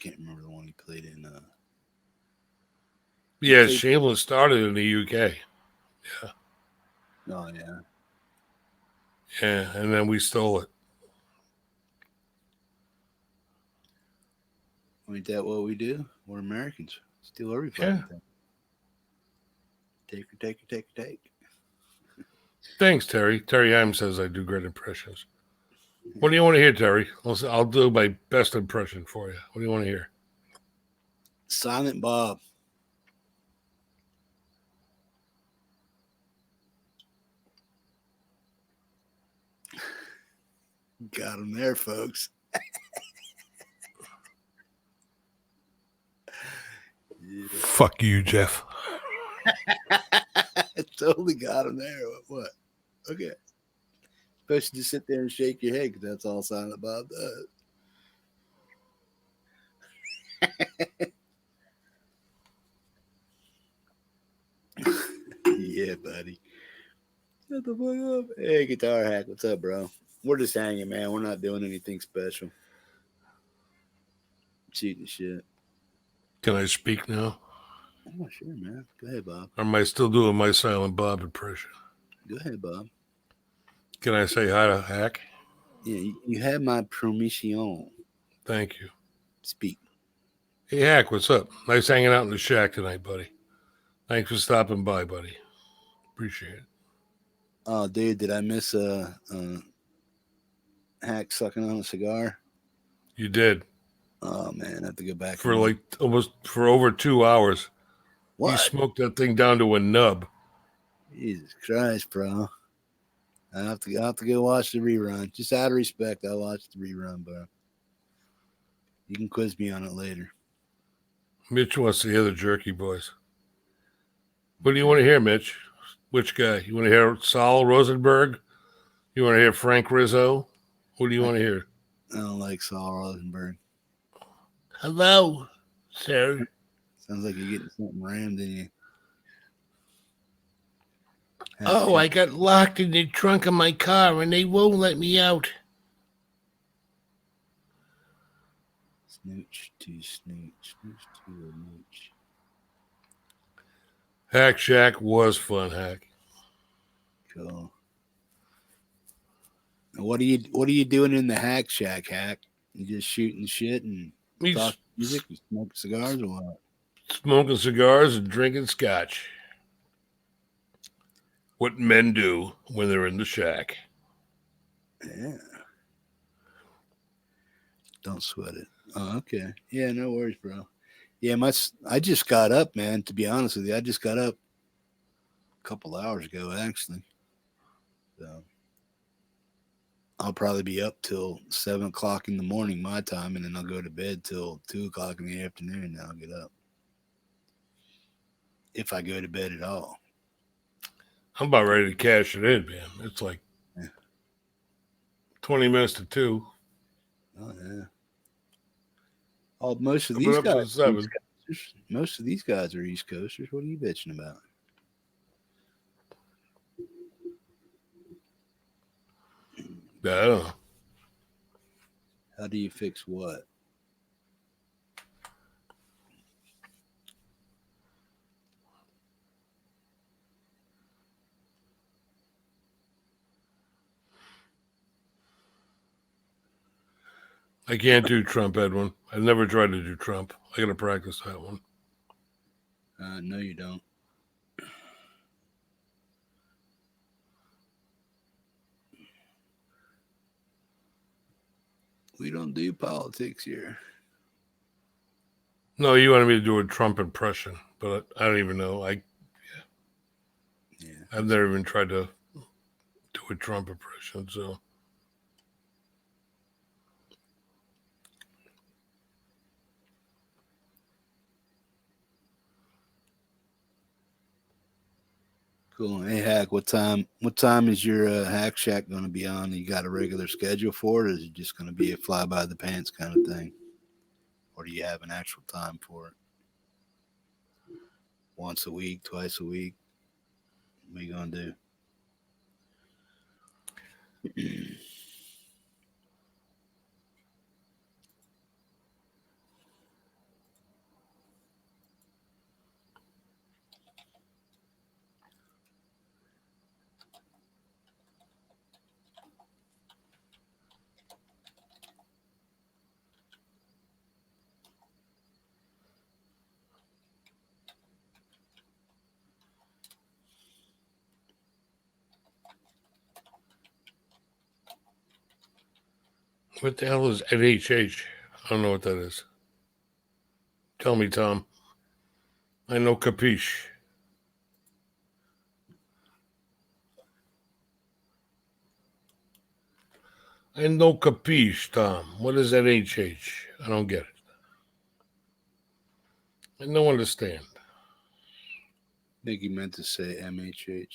Speaker 2: can't remember the one he played in.
Speaker 1: Yeah,
Speaker 2: played-
Speaker 1: Shameless started in the UK.
Speaker 2: Oh yeah,
Speaker 1: Yeah, and then we stole it.
Speaker 2: ain't that what we do? We're Americans. Steal every
Speaker 1: Yeah.
Speaker 2: fucking thing. Take.
Speaker 1: Thanks, Terry. Terry M says I do great impressions. What do you want to hear, Terry? I'll do my best impression for you. What do you want to hear?
Speaker 2: Silent Bob. Got him there, folks. Yeah.
Speaker 1: Fuck you, Jeff.
Speaker 2: Totally got him there. What? Okay. Supposed to just sit there and shake your head because that's all Silent Bob does. Yeah, buddy. Shut the fuck up. Hey, Guitar Hack. What's up, bro? We're just hanging, man. We're not doing anything special. Cheating shit.
Speaker 1: Can I speak now?
Speaker 2: Oh, sure, man. Go ahead, Bob.
Speaker 1: Or am I still doing my Silent Bob impression?
Speaker 2: Go ahead, Bob.
Speaker 1: Can I say hi to Hack?
Speaker 2: Yeah, you have my permission.
Speaker 1: Thank you.
Speaker 2: Speak.
Speaker 1: Hey, Hack, what's up? Nice hanging out in the shack tonight, buddy. Thanks for stopping by, buddy. Appreciate it.
Speaker 2: Oh, dude, did I miss a Hack sucking on a cigar?
Speaker 1: You did.
Speaker 2: Oh, man, I have to go back.
Speaker 1: For like almost for over 2 hours.
Speaker 2: What?
Speaker 1: You smoked that thing down to a nub.
Speaker 2: Jesus Christ, bro. I have to go watch the rerun. Just out of respect, I'll watch the rerun, bro. You can quiz me on it later.
Speaker 1: Mitch wants to hear the Jerky Boys. What do you want to hear, Mitch? Which guy? You want to hear Saul Rosenberg? You want to hear Frank Rizzo? What do you want to hear?
Speaker 2: I don't like Saul Rosenberg.
Speaker 1: Hello, sir.
Speaker 2: Sounds like you're getting something rammed in you.
Speaker 1: Oh, I got locked in the trunk of my car and they won't let me out.
Speaker 2: Snooch to snooch. Snooch to a mooch.
Speaker 1: Hack Shack was fun, Hack.
Speaker 2: Cool. And what are you doing in the Hack Shack, Hack? You just shooting shit and
Speaker 1: He's
Speaker 2: talking music and smoking cigars or what?
Speaker 1: smoking cigars and drinking scotch. What men do when they're in the shack.
Speaker 2: Yeah. Don't sweat it. Oh, okay. Yeah, no worries, bro. Yeah, I just got up, man. To be honest with you, I just got up a couple hours ago, actually. So I'll probably be up till 7 o'clock in the morning, my time, and then I'll go to bed till 2 o'clock in the afternoon, and then I'll get up. If I go to bed at all.
Speaker 1: I'm about ready to cash it in, man. It's like 20 minutes to 2.
Speaker 2: Oh yeah. Oh, most of
Speaker 1: I've
Speaker 2: these
Speaker 1: been up
Speaker 2: guys.
Speaker 1: since 7.
Speaker 2: Most of these guys are East Coasters. What are you bitching about?
Speaker 1: I don't know.
Speaker 2: How do you fix what?
Speaker 1: I can't do Trump, Edwin. I've never tried to do Trump. I got to practice that one.
Speaker 2: No, you don't. We don't do politics here.
Speaker 1: No, you wanted me to do a Trump impression, but I don't even know.
Speaker 2: Yeah.
Speaker 1: I've never even tried to do a Trump impression, so.
Speaker 2: Cool. Hey, Hack, what time is your Hack Shack going to be on? You got a regular schedule for it, or is it just going to be a fly by the pants kind of thing? Or do you have an actual time for it? Once a week, twice a week? What are you going to do?
Speaker 1: What the hell is LHH? I don't know what that is. Tell me, Tom. I know capiche. I know capiche, Tom. What is LHH? I don't get it. I don't understand.
Speaker 2: I think he meant to say MHH.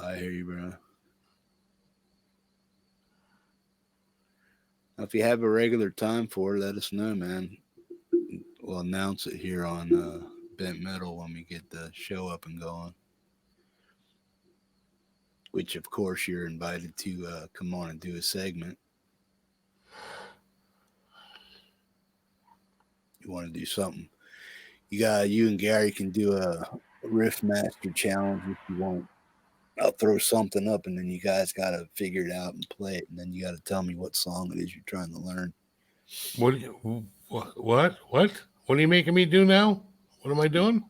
Speaker 2: I hear you, bro. Now, if you have a regular time for it, let us know, man. We'll announce it here on Bent Metal when we get the show up and going. Which, of course, you're invited to come on and do a segment. You want to do something? You and Gary can do a Riff Master challenge if you want. I'll throw something up, and then you guys got to figure it out and play it, and then you got to tell me what song it is you're trying to learn.
Speaker 1: What are you making me do now? What am I doing?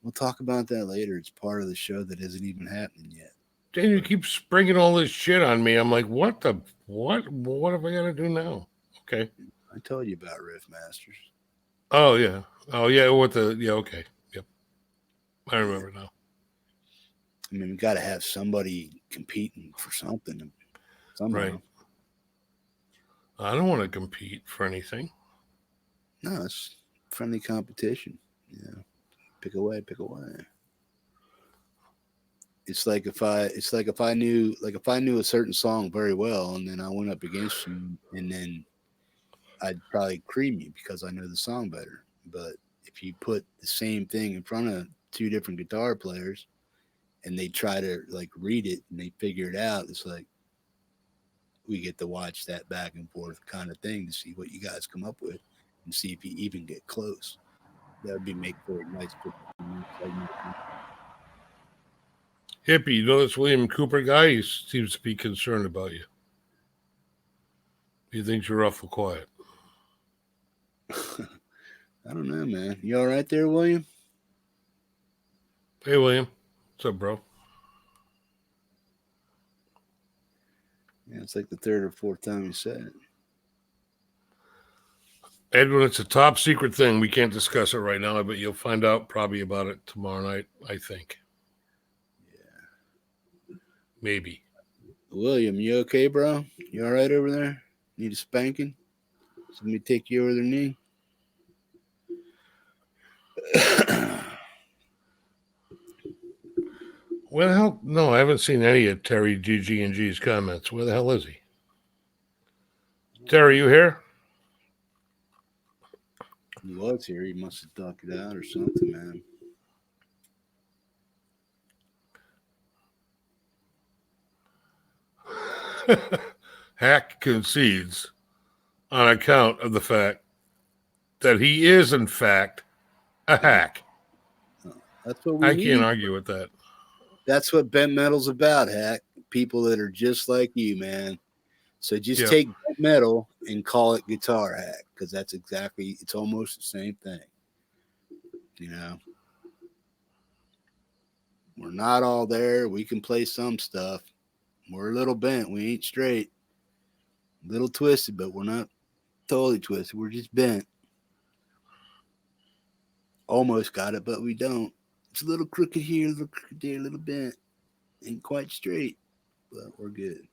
Speaker 2: We'll talk about that later. It's part of the show that isn't even happening yet.
Speaker 1: Dan, you keep springing all this shit on me. I'm like, what have I got to do now? Okay.
Speaker 2: I told you about Riff Masters.
Speaker 1: Oh yeah. Okay. Yep. I remember now.
Speaker 2: I mean, we got to have somebody competing for something. Somehow.
Speaker 1: Right. I don't want to compete for anything.
Speaker 2: No, it's friendly competition. Yeah. Pick away. It's like if I knew a certain song very well, and then I went up against you, and then I'd probably cream you because I know the song better. But if you put the same thing in front of two different guitar players, and they try to like read it and they figure it out, it's like we get to watch that back and forth kind of thing to see what you guys come up with and see if you even get close. That would be make for a nice segment.
Speaker 1: Hippie, you know this William Cooper guy? He seems to be concerned about you. He thinks you're awful quiet.
Speaker 2: I don't know, man. You all right there, William?
Speaker 1: Hey, William. What's up, bro?
Speaker 2: Yeah, it's like the third or fourth time you said it.
Speaker 1: Edwin, it's a top secret thing. We can't discuss it right now, but you'll find out probably about it tomorrow night, I think.
Speaker 2: Yeah.
Speaker 1: Maybe.
Speaker 2: William, you okay, bro? You all right over there? Need a spanking? Somebody take you over their knee?
Speaker 1: Where the hell? No, I haven't seen any of Terry GG&G's comments. Where the hell is he? Terry, you here?
Speaker 2: He was here. He must have ducked it out or something, man.
Speaker 1: Hack concedes on account of the fact that he is, in fact, a hack.
Speaker 2: That's what we
Speaker 1: I
Speaker 2: need.
Speaker 1: can't argue with that.
Speaker 2: That's what Bent Metal's about, Hack. People that are just like you, man. So just take Bent Metal and call it Guitar Hack, because it's almost the same thing. You know? We're not all there. We can play some stuff. We're a little bent. We ain't straight. A little twisted, but we're not totally twisted. We're just bent. Almost got it, but we don't. It's a little crooked here, a little crooked there, a little bent. Ain't quite straight, but we're good.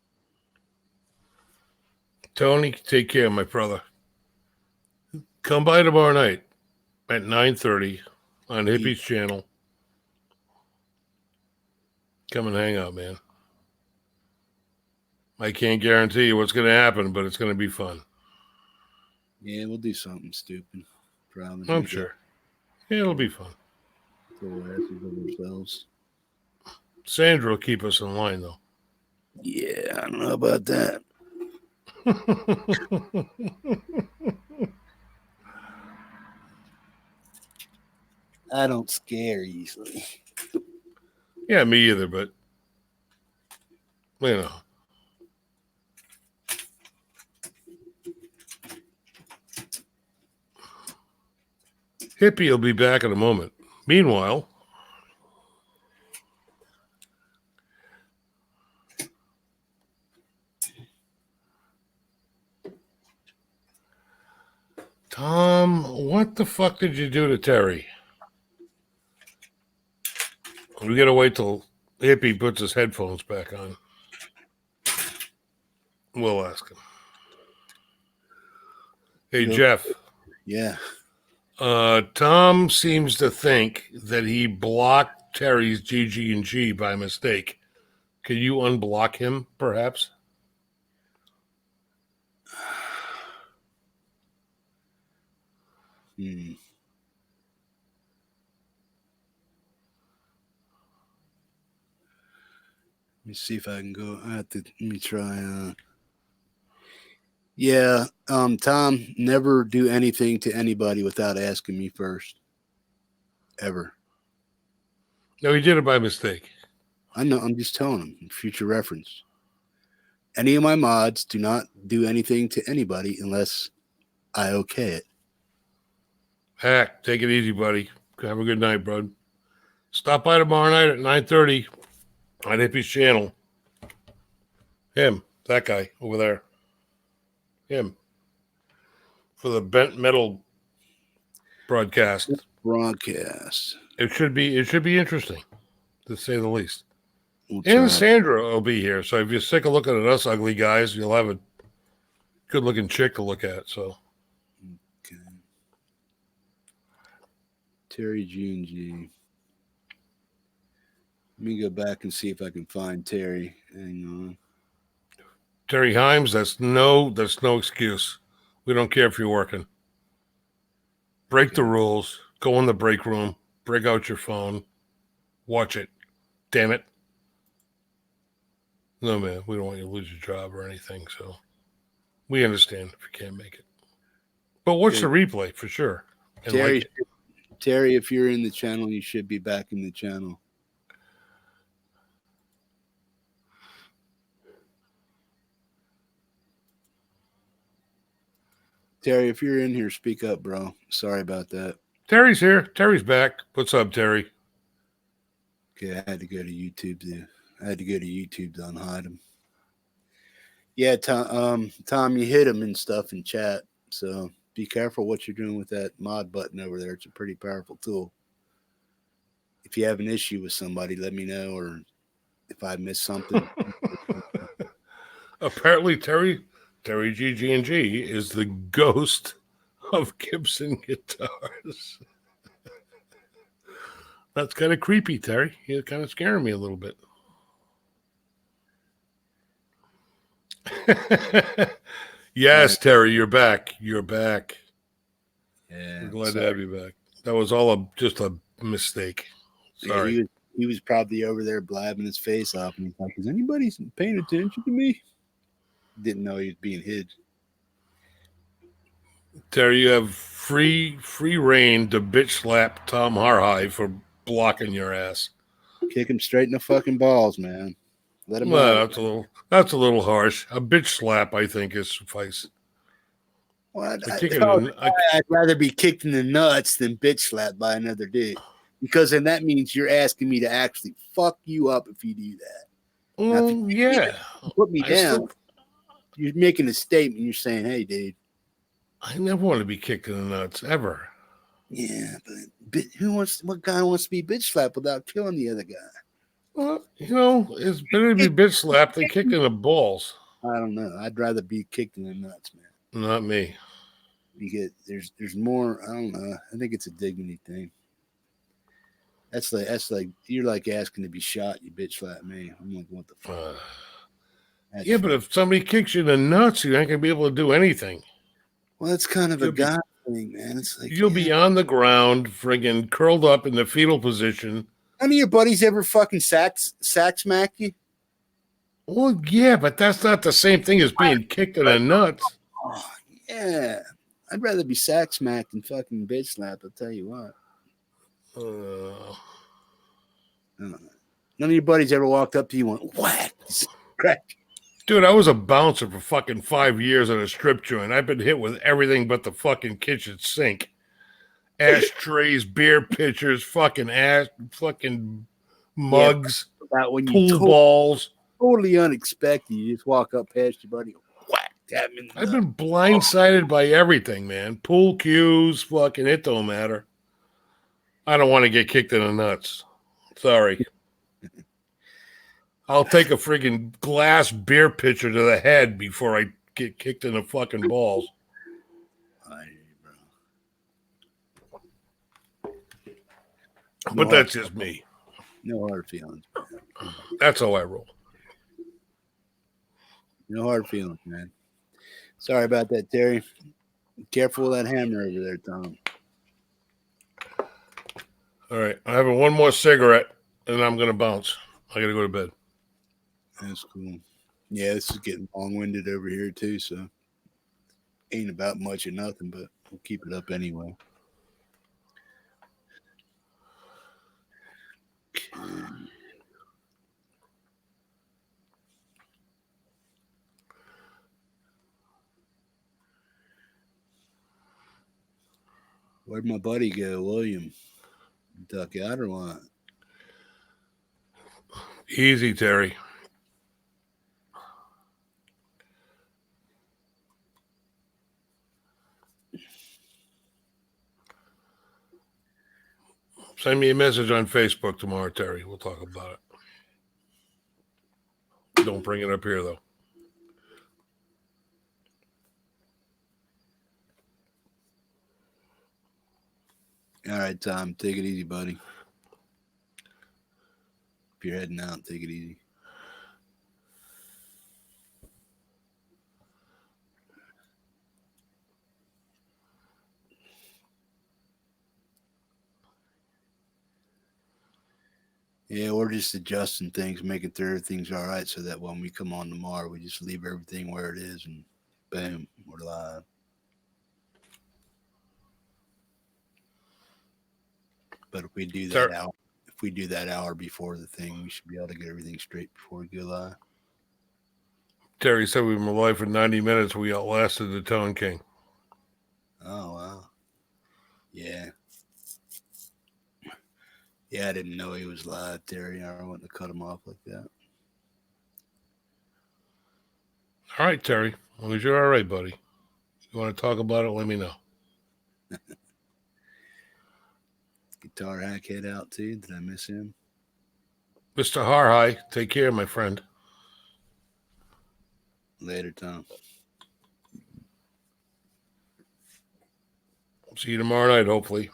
Speaker 1: Tony, take care, my brother. Come by tomorrow night at 9:30 on Hippie's channel. Come and hang out, man. I can't guarantee you what's going to happen, but it's going to be fun.
Speaker 2: Yeah, we'll do something stupid. Probably.
Speaker 1: I'm sure. Yeah, it'll be fun.
Speaker 2: Throw asses of ourselves.
Speaker 1: Sandra will keep us in line, though.
Speaker 2: Yeah, I don't know about that. I don't scare easily.
Speaker 1: Yeah, me either, but you know. Hippie will be back in a moment. Meanwhile, Tom, what the fuck did you do to Terry? We gotta wait till Hippie puts his headphones back on. We'll ask him. Hey,
Speaker 2: Yep.
Speaker 1: Jeff.
Speaker 2: Yeah.
Speaker 1: Tom seems to think that he blocked Terry's GG&G by mistake. Can you unblock him, perhaps?
Speaker 2: Let me see if I can go. Let me try. Yeah. Tom, never do anything to anybody without asking me first. Ever.
Speaker 1: No, he did it by mistake.
Speaker 2: I know. I'm just telling him. Future reference. Any of my mods do not do anything to anybody unless I okay it.
Speaker 1: Heck, take it easy, buddy. Have a good night, bud. Stop by tomorrow night at 9:30 on Hippie's channel. Him, that guy over there. Him. For the bent metal broadcast.
Speaker 2: Broadcast.
Speaker 1: It should be interesting, to say the least.
Speaker 2: We'll
Speaker 1: And
Speaker 2: try.
Speaker 1: Sandra will be here. So if you're sick of looking at us ugly guys, you'll have a good looking chick to look at. So
Speaker 2: Okay. Terry G&G. Let me go back and see if I can find Terry. Hang on.
Speaker 1: Terry Himes, that's no excuse. We don't care if you're working. Break the rules. Go in the break room. Break out your phone. Watch it. Damn it. No, man, we don't want you to lose your job or anything. So we understand if you can't make it. But watch the replay for sure. And
Speaker 2: Terry,
Speaker 1: like it.
Speaker 2: Terry, if you're in the channel, you should be back in the channel. Terry, if you're in here, speak up, bro. Sorry about that.
Speaker 1: Terry's here. Terry's back. What's up, Terry?
Speaker 2: Okay, I had to go to YouTube to unhide him. Yeah, Tom, you hit him and stuff in chat. So be careful what you're doing with that mod button over there. It's a pretty powerful tool. If you have an issue with somebody, let me know, or if I missed something.
Speaker 1: Apparently, Terry GG&G is the ghost of Gibson guitars. That's kind of creepy, Terry. You're kind of scaring me a little bit. Yes, Terry, you're back. You're back.
Speaker 2: Yeah,
Speaker 1: I'm glad to have you back. That was all just a mistake. Sorry.
Speaker 2: Yeah, he was probably over there blabbing his face off, and he's like, "Is anybody paying attention to me?" Didn't know he was being hid.
Speaker 1: Terry, you have free reign to bitch slap Tom Harhide for blocking your ass.
Speaker 2: Kick him straight in the fucking balls, man. Let him
Speaker 1: Well,
Speaker 2: out.
Speaker 1: that's a little harsh. A bitch slap, I think, is suffice.
Speaker 2: Well,
Speaker 1: I'd
Speaker 2: I'd rather be kicked in the nuts than bitch slapped by another dude, because then that means you're asking me to actually fuck you up if you do that. Now, if you put me down. You're making a statement. You're saying, "Hey, dude,
Speaker 1: I never want to be kicked in the nuts ever."
Speaker 2: Yeah, but what guy wants to be bitch slapped without killing the other guy?
Speaker 1: Well, you know, it's better to be bitch slapped than kicked in the balls.
Speaker 2: I don't know. I'd rather be kicked in the nuts, man.
Speaker 1: Not me.
Speaker 2: Because there's more. I don't know. I think it's a dignity thing. That's like you're like asking to be shot. You bitch slap me. I'm like, what the fuck?
Speaker 1: Yeah, but if somebody kicks you in the nuts, you ain't gonna be able to do anything.
Speaker 2: Well, that's kind of
Speaker 1: You'll
Speaker 2: a
Speaker 1: be-
Speaker 2: guy thing, man. It's like
Speaker 1: You'll be on the ground, friggin' curled up in the fetal position.
Speaker 2: None of your buddies ever fucking sack smack you?
Speaker 1: Well, yeah, but that's not the same thing as being kicked in the nuts.
Speaker 2: Oh, yeah. I'd rather be sack smacked than fucking bitch slapped, I'll tell you what. None of your buddies ever walked up to you and went, whack, crack.
Speaker 1: Dude, I was a bouncer for fucking 5 years at a strip joint. I've been hit with everything but the fucking kitchen sink. Ashtrays, beer pitchers, fucking mugs,
Speaker 2: About when
Speaker 1: pool
Speaker 2: you
Speaker 1: balls.
Speaker 2: totally unexpected, you just walk up past your buddy, whack, tap him in the
Speaker 1: I've
Speaker 2: nut.
Speaker 1: been blindsided by everything, man. Pool cues, fucking, it don't matter. I don't want to get kicked in the nuts. Sorry. I'll take a friggin' glass beer pitcher to the head before I get kicked in the fucking balls. But that's just me.
Speaker 2: No hard feelings, man.
Speaker 1: That's how I roll.
Speaker 2: No hard feelings, man. Sorry about that, Terry. Careful with that hammer over there, Tom.
Speaker 1: All right. I'm having one more cigarette and I'm going to bounce. I got to go to bed.
Speaker 2: That's cool. Yeah, this is getting long-winded over here, too, so ain't about much of nothing, but we'll keep it up anyway. Okay. Where'd my buddy go, William? Duck out or what?
Speaker 1: Easy, Terry. Send me a message on Facebook tomorrow, Terry. We'll talk about it. Don't bring it up here, though.
Speaker 2: All right, Tom. Take it easy, buddy. If you're heading out, take it easy. Yeah, we're just adjusting things, making sure everything's all right so that when we come on tomorrow, we just leave everything where it is and boom, we're live. But if we do that hour before the thing, we should be able to get everything straight before we go live.
Speaker 1: Terry said we've been alive for 90 minutes. We outlasted the Tone King.
Speaker 2: Oh, wow. Yeah. Yeah, I didn't know he was live, Terry. I wouldn't have cut him off like that.
Speaker 1: All right, Terry. As long as you're all right, buddy. You want to talk about it, let me know.
Speaker 2: Guitar Hackhead out too. Did I miss him?
Speaker 1: Mr. Harhigh, take care, my friend.
Speaker 2: Later, Tom.
Speaker 1: See you tomorrow night, hopefully.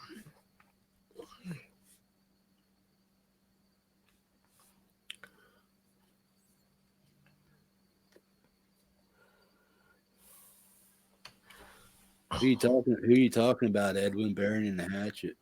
Speaker 2: Who you talking about, Edwin Barron and the Hatchet?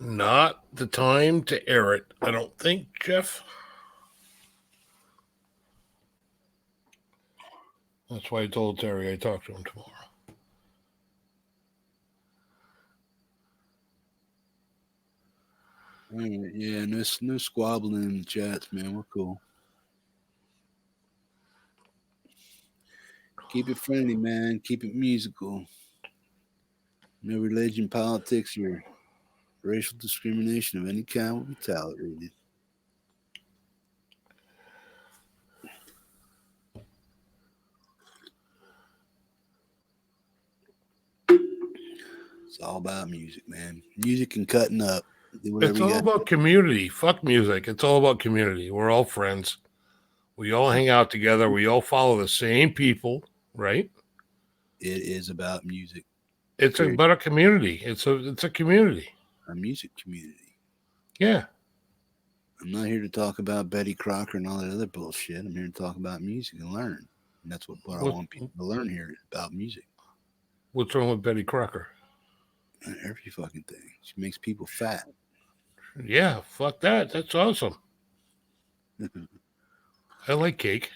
Speaker 1: Not the time to air it, I don't think, Jeff. That's why I told Terry I'd talk to him tomorrow.
Speaker 2: Yeah, no squabbling in the chats, man. We're cool. Keep it friendly, man. Keep it musical. No religion, politics, or racial discrimination of any kind will be tolerated. It's all about music, man. Music and cutting up. Do whatever
Speaker 1: It's
Speaker 2: you
Speaker 1: all
Speaker 2: got.
Speaker 1: about community. Fuck music. It's all about community. We're all friends. We all hang out together. We all follow the same people, right?
Speaker 2: It is about music.
Speaker 1: It's about a community. It's a community.
Speaker 2: A music community.
Speaker 1: Yeah.
Speaker 2: I'm not here to talk about Betty Crocker and all that other bullshit. I'm here to talk about music and learn. And that's what I want people to learn here about music.
Speaker 1: What's wrong with Betty Crocker?
Speaker 2: Every fucking thing. She makes people fat.
Speaker 1: Yeah, fuck that. That's awesome. I like cake.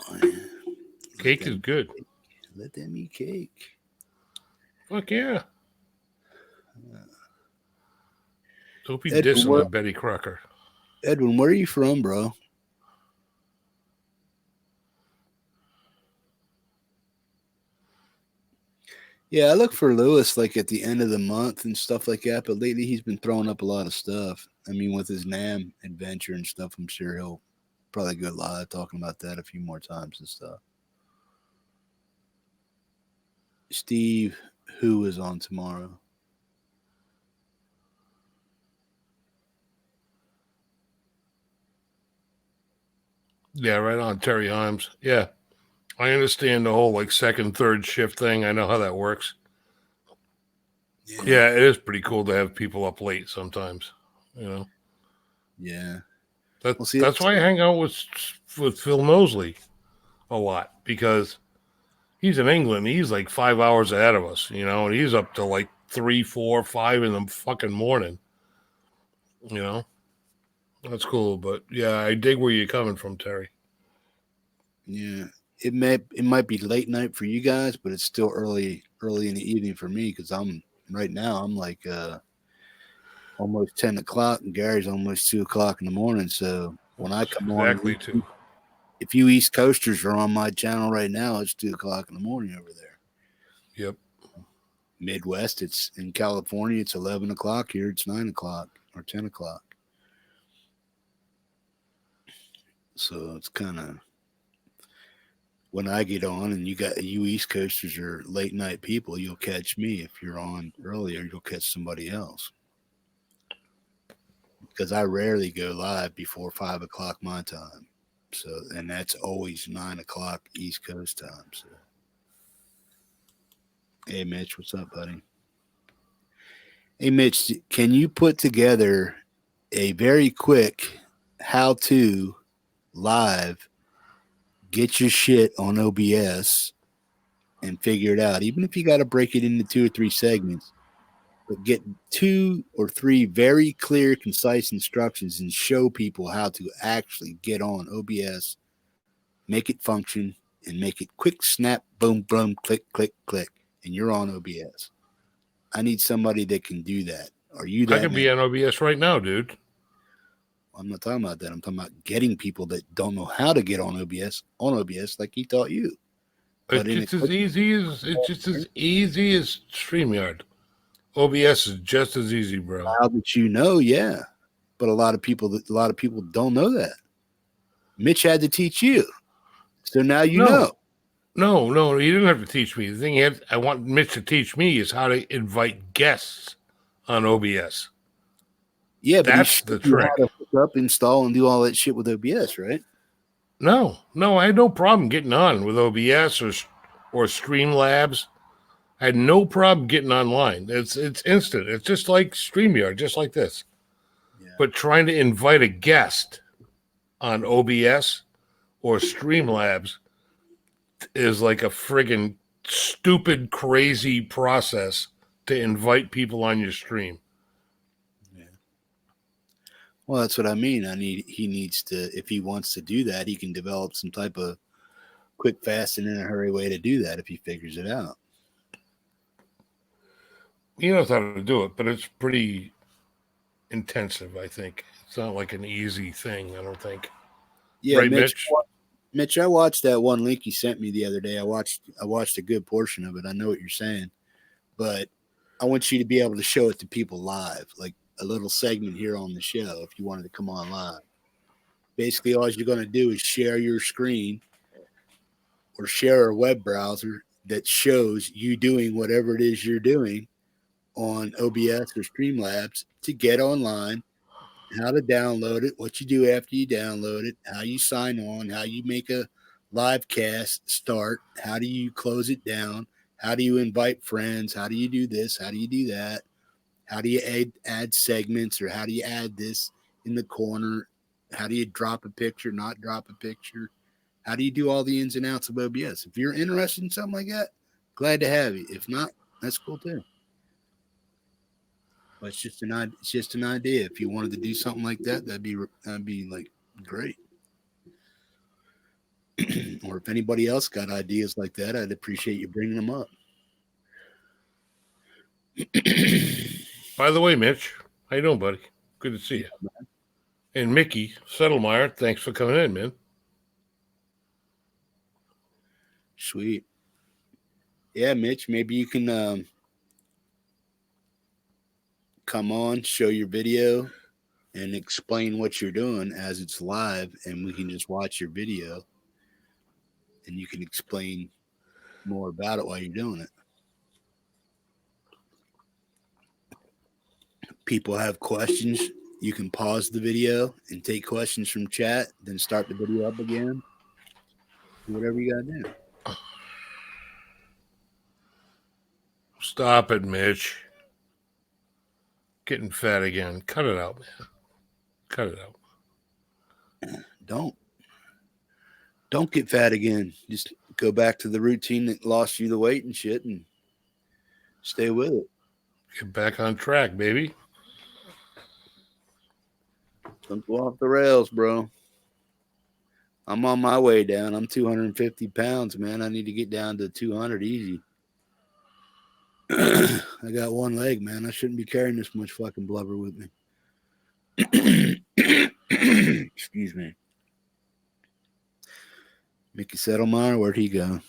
Speaker 2: Oh, yeah.
Speaker 1: Cake is good.
Speaker 2: Let them eat cake.
Speaker 1: Fuck yeah. Don't be
Speaker 2: Edwin,
Speaker 1: dissing on Betty Crocker.
Speaker 2: Edwin, where are you from, bro? Yeah, I look for Lewis like at the end of the month and stuff like that, but lately he's been throwing up a lot of stuff. I mean, with his NAM adventure and stuff, I'm sure he'll probably go live talking about that a few more times and stuff. Steve, who is on tomorrow?
Speaker 1: Yeah, right on, Terry Himes. Yeah. I understand the whole like second, third shift thing. I know how that works. Yeah, it is pretty cool to have people up late sometimes, you know.
Speaker 2: Yeah.
Speaker 1: That's why I hang out with Phil Mosley a lot, because he's in England. He's like 5 hours ahead of us, you know, and he's up to like 3, 4, 5 in the fucking morning. You know, that's cool. But yeah, I dig where you're coming from, Terry.
Speaker 2: Yeah, it might be late night for you guys, but it's still early in the evening for me, because I'm like almost 10 o'clock, and Gary's almost 2 o'clock in the morning. So when I come on,
Speaker 1: exactly too.
Speaker 2: If you East Coasters are on my channel right now, it's 2 o'clock in the morning over there.
Speaker 1: Yep.
Speaker 2: Midwest, it's in California, it's 11 o'clock. Here it's 9 o'clock or 10 o'clock. So it's kind of, when I get on and you East Coasters are late night people, you'll catch me. If you're on earlier, you'll catch somebody else. Because I rarely go live before 5 o'clock my time. So, and that's always 9 o'clock East Coast time. So, hey, Mitch, what's up, buddy? Hey, Mitch, can you put together a very quick how-to live, get your shit on OBS and figure it out? Even if you got to break it into 2 or 3 segments, but get 2 or 3 very clear, concise instructions and show people how to actually get on OBS, make it function, and make it quick, snap, boom, boom, click, click, click, and you're on OBS. I need somebody that can do that. Are you that?
Speaker 1: I can be on OBS right now, dude.
Speaker 2: I'm not talking about that. I'm talking about getting people that don't know how to get on OBS like he taught you.
Speaker 1: It's just as easy as StreamYard. OBS is just as easy, bro.
Speaker 2: Now that you know, yeah. But a lot of people don't know that. Mitch had to teach you. So now you know.
Speaker 1: No, he didn't have to teach me. The thing I want Mitch to teach me is how to invite guests on OBS.
Speaker 2: Yeah, but
Speaker 1: that's the trick.
Speaker 2: How to hook up, install, and do all that shit with OBS, right?
Speaker 1: No, I had no problem getting on with OBS or Streamlabs. I had no problem getting online. It's instant. It's just like StreamYard, just like this. Yeah. But trying to invite a guest on OBS or Streamlabs is like a friggin' stupid, crazy process to invite people on your stream.
Speaker 2: Yeah. Well, that's what I mean. He needs to, if he wants to do that, he can develop some type of quick, fast, and in a hurry way to do that if he figures it out.
Speaker 1: He knows how to do it, but it's pretty intensive, I think. It's not like an easy thing, I don't think.
Speaker 2: Yeah,
Speaker 1: right,
Speaker 2: Mitch? Mitch, I watched that one link you sent me the other day. I watched a good portion of it. I know what you're saying, but I want you to be able to show it to people live, like a little segment here on the show. If you wanted to come on live, basically all you're going to do is share your screen or share a web browser that shows you doing whatever it is you're doing on OBS or Streamlabs to get online, how to download it, what you do after you download it, how you sign on, how you make a live cast start, how do you close it down, how do you invite friends, how do you do this, how do you do that, how do you add segments, or how do you add this in the corner, how do you drop a picture, not drop a picture, how do you do all the ins and outs of OBS. If you're interested in something like that, glad to have you. If not, that's cool too. But it's just an idea. If you wanted to do something like that, that'd be like great. Or if anybody else got ideas like that, I'd appreciate you bringing them up.
Speaker 1: By the way, Mitch, how you doing, buddy? Good to see you. And Mickey Settlemeyer, thanks for coming in, man.
Speaker 2: Sweet. Yeah, Mitch, maybe you can come on, show your video, and explain what you're doing as it's live, and we can just watch your video, and you can explain more about it while you're doing it. People have questions, you can pause the video and take questions from chat, then start the video up again. Whatever you gotta do.
Speaker 1: Stop it, Mitch. Getting fat again. Cut it out, man. Cut it out.
Speaker 2: Don't get fat again. Just go back to the routine that lost you the weight and shit and stay with it.
Speaker 1: Get back on track, baby.
Speaker 2: Don't go off the rails, bro. I'm on my way down. I'm 250 pounds, man. I need to get down to 200 easy. I got one leg, man. I shouldn't be carrying this much fucking blubber with me. Excuse me. Mickey Settlemeyer, where'd he go?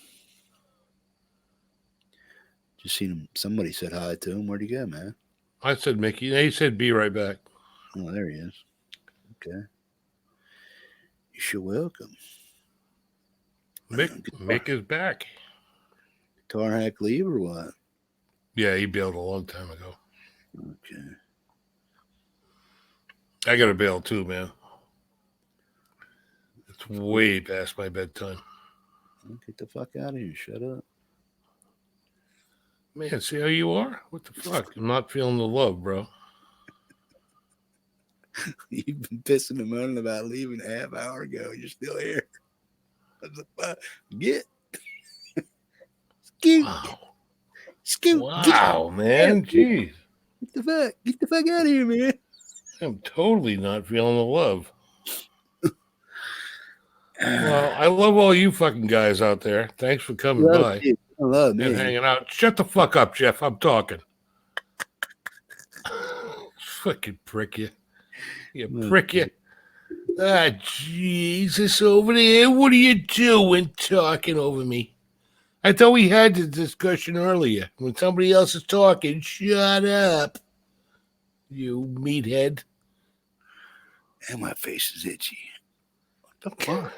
Speaker 2: Just seen him. Somebody said hi to him. Where'd he go, man?
Speaker 1: I said Mickey. He said be right back.
Speaker 2: Oh, there he is. Okay. You're welcome.
Speaker 1: Mick is back.
Speaker 2: Guitar hack leave or what?
Speaker 1: Yeah, he bailed a long time ago.
Speaker 2: Okay.
Speaker 1: I got to bail too, man. It's way past my bedtime.
Speaker 2: Get the fuck out of here. Shut up.
Speaker 1: Man, see how you are? What the fuck? I'm not feeling the love, bro.
Speaker 2: You've been pissing and moaning about leaving a half hour ago. You're still here. What the fuck? Get. Scoot.
Speaker 1: Wow.
Speaker 2: Scoot.
Speaker 1: Wow, man. Jeez.
Speaker 2: Get the fuck out of here, man.
Speaker 1: I'm totally not feeling the love. Well, I love all you fucking guys out there. Thanks for coming by
Speaker 2: I love
Speaker 1: and
Speaker 2: me.
Speaker 1: hanging out. Shut the fuck up, Jeff. I'm talking. Fucking prick you. You prick you. Ah, Jesus, over there. What are you doing talking over me? I thought we had the discussion earlier. When somebody else is talking, shut up. You meathead.
Speaker 2: And my face is itchy. What the fuck?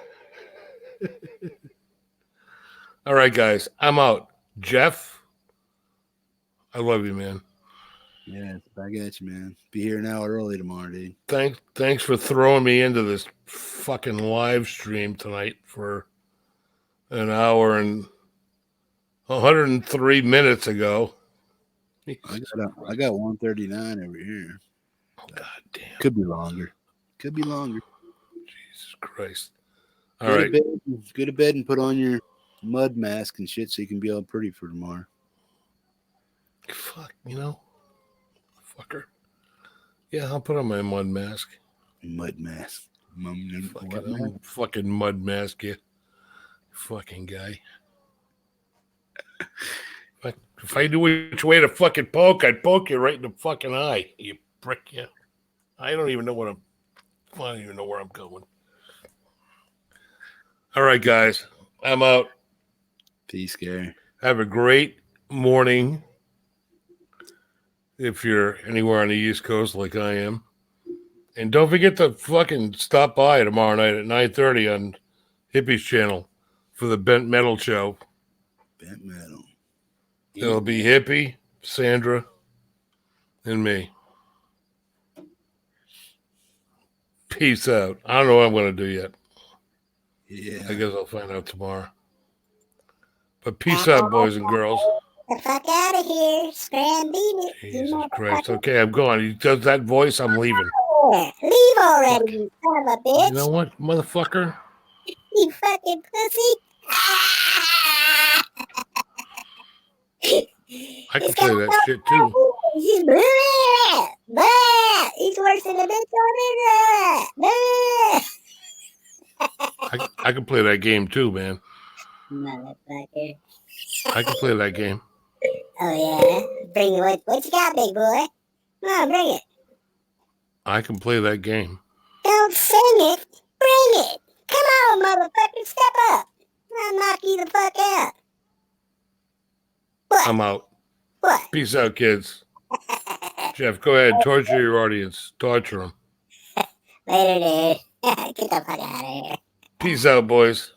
Speaker 1: All right, guys. I'm out. Jeff, I love you, man.
Speaker 2: Yeah, back at you, man. Be here an hour early tomorrow, dude.
Speaker 1: Thanks for throwing me into this fucking live stream tonight for an hour and 103 minutes ago.
Speaker 2: I got 139 over here.
Speaker 1: Oh, God damn.
Speaker 2: Could be longer.
Speaker 1: Jesus Christ. All right.
Speaker 2: Go to bed and put on your mud mask and shit so you can be all pretty for tomorrow.
Speaker 1: Fuck, fucker. Yeah, I'll put on my mud mask.
Speaker 2: Mud mask.
Speaker 1: Fucking mud mask, you fucking guy. If I knew which way to fucking poke, I'd poke you right in the fucking eye, you prick, you. I don't even know where I'm going. All right, guys. I'm out.
Speaker 2: Peace, Gary.
Speaker 1: Have a great morning if you're anywhere on the East Coast like I am. And don't forget to fucking stop by tomorrow night at 9:30 on Hippie's channel for the Bent Metal show.
Speaker 2: Bent metal.
Speaker 1: It'll be Hippie, Sandra, and me. Peace out. I don't know what I'm going to do yet.
Speaker 2: Yeah.
Speaker 1: I guess I'll find out tomorrow. But peace out, boys and girls.
Speaker 4: The fuck out of here. Scram beat it.
Speaker 1: Jesus Christ. Okay, I'm going. He does that voice, I'm leaving.
Speaker 4: Leave already, you son of a bitch.
Speaker 1: You know what, motherfucker?
Speaker 4: You fucking pussy.
Speaker 1: I can play that shit too.
Speaker 4: He's blah, blah. He's worse than a bitch on it.
Speaker 1: I can play that game too, man.
Speaker 4: Motherfucker.
Speaker 1: I can play that game.
Speaker 4: Oh, yeah. Bring it. What you got, big boy? Come on, bring it.
Speaker 1: I can play that game.
Speaker 4: Don't sing it. Bring it. Come on, motherfucker. Step up. I'll knock you the fuck out. What?
Speaker 1: I'm out.
Speaker 4: What?
Speaker 1: Peace out, kids. Jeff, go ahead. Torture your audience. Torture them.
Speaker 4: Later, dude. Get the fuck out of here.
Speaker 1: Peace out, boys.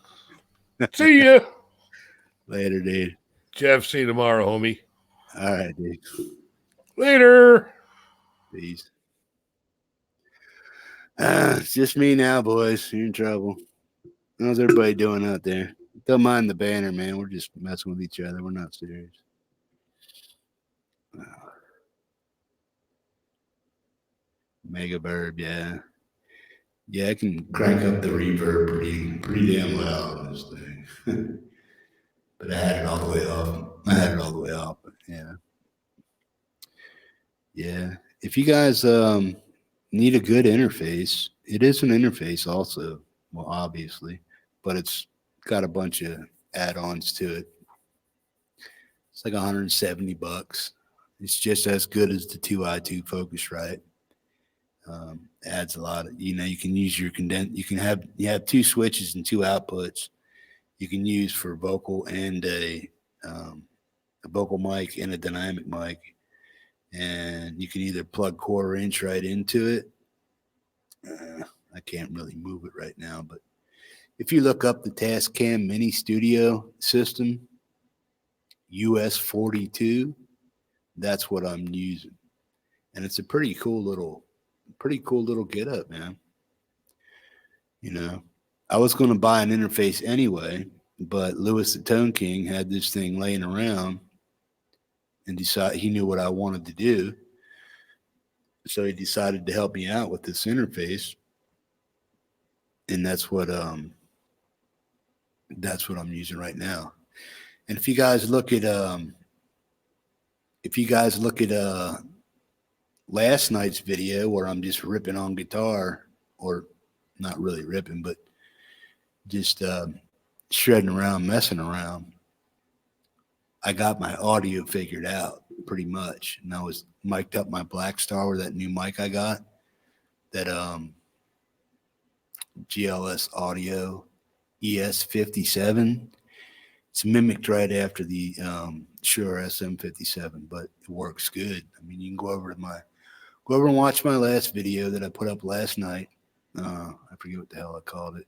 Speaker 1: See ya.
Speaker 2: Later, dude.
Speaker 1: Jeff, see you tomorrow, homie.
Speaker 2: All right, dude.
Speaker 1: Later.
Speaker 2: Peace. It's just me now, boys. You're in trouble. How's everybody doing out there? Don't mind the banner, man. We're just messing with each other. We're not serious. Mega Verb, yeah. Yeah, I can crank up the reverb pretty damn loud on this thing. But I had it all the way off. But yeah. Yeah. If you guys need a good interface, it is an interface also. Well, obviously, but it's got a bunch of add-ons to it. It's like $170. It's just as good as the 2i2 Focusrite. Adds a lot of, you can use your you have two switches and two outputs you can use for vocal and a vocal mic and a dynamic mic, and you can either plug 1/4 inch right into it. I can't really move it right now, but if you look up the Tascam Mini Studio system US 42, that's what I'm using, and it's a pretty cool little get up, man. I was going to buy an interface anyway, but Lewis the Tone King had this thing laying around and decided he knew what I wanted to do. So he decided to help me out with this interface. And that's what I'm using right now. And if you guys look at last night's video where I'm just ripping on guitar, or not really ripping, but just shredding around, messing around, I got my audio figured out pretty much. And I was mic'd up my Black Star with that new mic I got, that GLS Audio ES57. It's mimicked right after the Shure SM57, but it works good. I mean, you can go over and watch my last video that I put up last night. I forget what the hell I called it,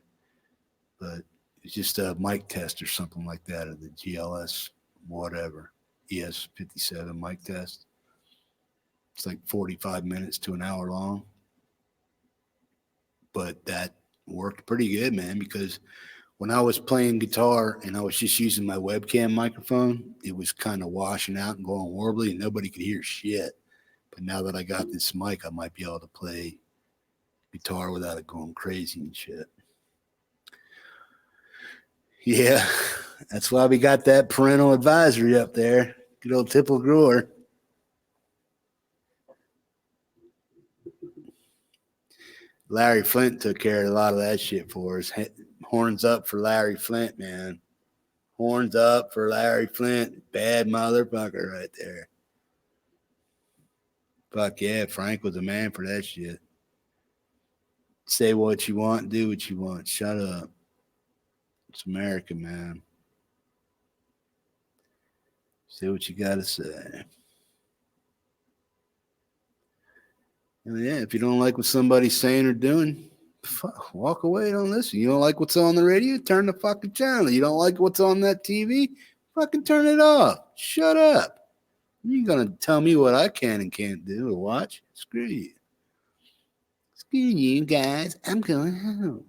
Speaker 2: but it's just a mic test or something like that, of the GLS whatever ES57 mic test. It's like 45 minutes to an hour long, but that worked pretty good, man, because when I was playing guitar and I was just using my webcam microphone, it was kind of washing out and going horribly and nobody could hear shit. But now that I got this mic, I might be able to play guitar without it going crazy and shit. Yeah, that's why we got that parental advisory up there. Good old Tipple Grower. Larry Flint took care of a lot of that shit for us. Horns up for Larry Flint, man. Horns up for Larry Flint. Bad motherfucker right there. Fuck yeah, Frank was a man for that shit. Say what you want, do what you want. Shut up. It's America, man. Say what you got to say. And yeah, if you don't like what somebody's saying or doing, walk away. Don't listen. You don't like what's on the radio? Turn the fucking channel. You don't like what's on that TV? Fucking turn it off. Shut up. You're going to tell me what I can and can't do or watch? Screw you. Screw you guys. I'm going home.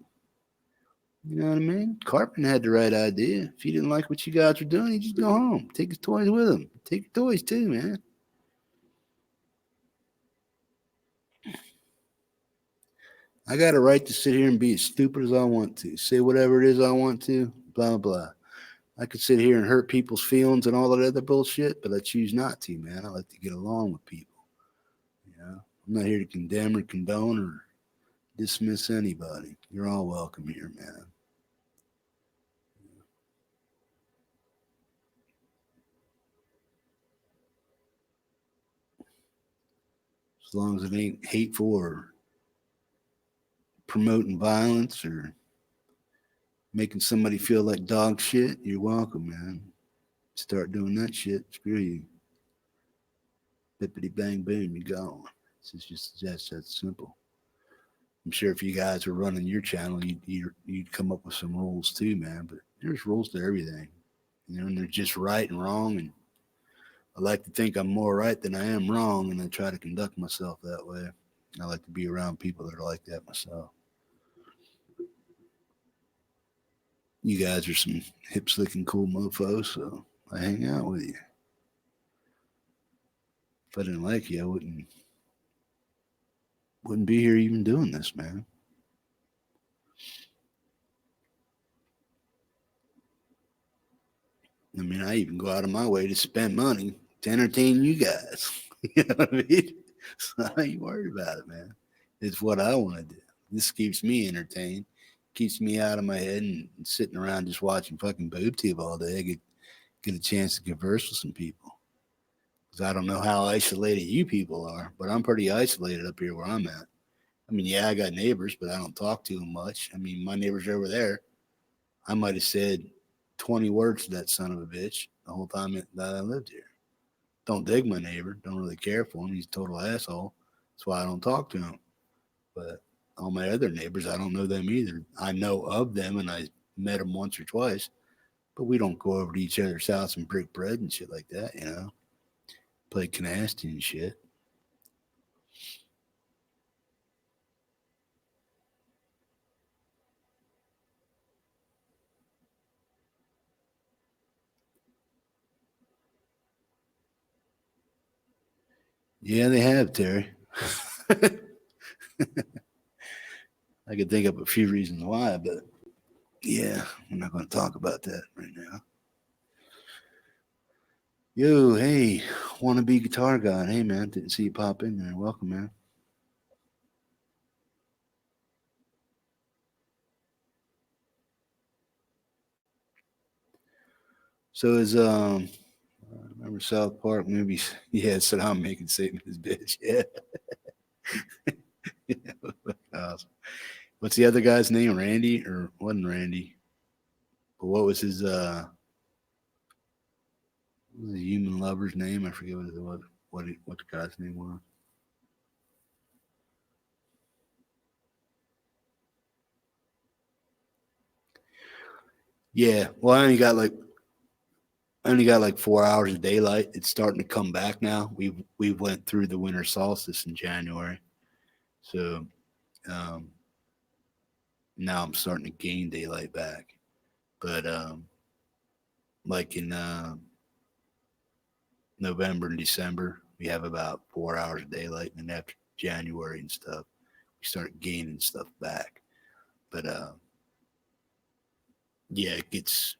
Speaker 2: You know what I mean? Cartman had the right idea. If he didn't like what you guys were doing, he just go home. Take his toys with him. Take your toys too, man. I got a right to sit here and be as stupid as I want to. Say whatever it is I want to. Blah, blah. I could sit here and hurt people's feelings and all that other bullshit, but I choose not to, man. I like to get along with people. You know? I'm not here to condemn or condone or dismiss anybody. You're all welcome here, man. As long as it ain't hateful or promoting violence or making somebody feel like dog shit, you're welcome, man. Start doing that shit, screw you. Bippity bang boom, you gone. It's just that simple. I'm sure if you guys were running your channel, you'd come up with some rules too, man. But there's rules to everything, you know, and they're just right and wrong. And I like to think I'm more right than I am wrong, and I try to conduct myself that way. I like to be around people that are like that myself. You guys are some hip, slick, and cool mofos, so I hang out with you. If I didn't like you, I wouldn't be here even doing this, man. I mean, I even go out of my way to spend money to entertain you guys. You know what I mean? So I ain't worried about it, man. It's what I want to do. This keeps me entertained, keeps me out of my head and sitting around just watching fucking boob tube all day. I get a chance to converse with some people. Because I don't know how isolated you people are, but I'm pretty isolated up here where I'm at. I mean, yeah, I got neighbors, but I don't talk to them much. I mean, my neighbors over there, I might have said 20 words to that son of a bitch the whole time that I lived here. Don't dig my neighbor. Don't really care for him. He's a total asshole. That's why I don't talk to him. But all my other neighbors, I don't know them either. I know of them, and I met them once or twice. But we don't go over to each other's house and break bread and shit like that, you know. Play canasta and shit. Yeah, they have, Terry. I could think of a few reasons why, but yeah, we're not going to talk about that right now. Yo, hey, wannabe guitar god. Hey, man, didn't see you pop in there. Welcome, man. So is remember South Park movies? Yeah, Saddam making statement his bitch. Yeah. Awesome. What's the other guy's name? Randy, or wasn't Randy? But what was his the human lover's name? I forget what the guy's name was. Yeah, well, I only got like 4 hours of daylight. It's starting to come back now. We went through the winter solstice in January, so now I'm starting to gain daylight back. But like in November and December, we have about 4 hours of daylight, and then after January and stuff, we start gaining stuff back. But yeah, it gets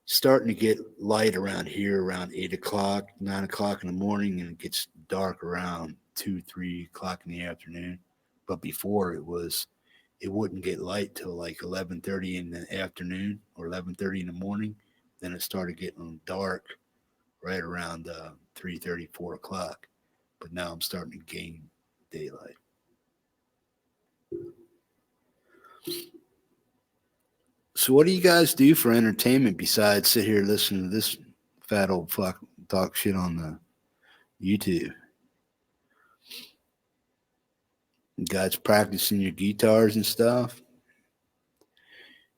Speaker 2: starting to get light around here around 8 o'clock, 9 o'clock in the morning, and it gets dark around 2, 3 o'clock in the afternoon. But before it wouldn't get light till like 11:30 in the afternoon or 11:30 in the morning. Then it started getting dark right around 3:30, 4 o'clock. But now I'm starting to gain daylight. So what do you guys do for entertainment besides sit here listening to this fat old fuck talk shit on the YouTube? You guys practicing your guitars and stuff?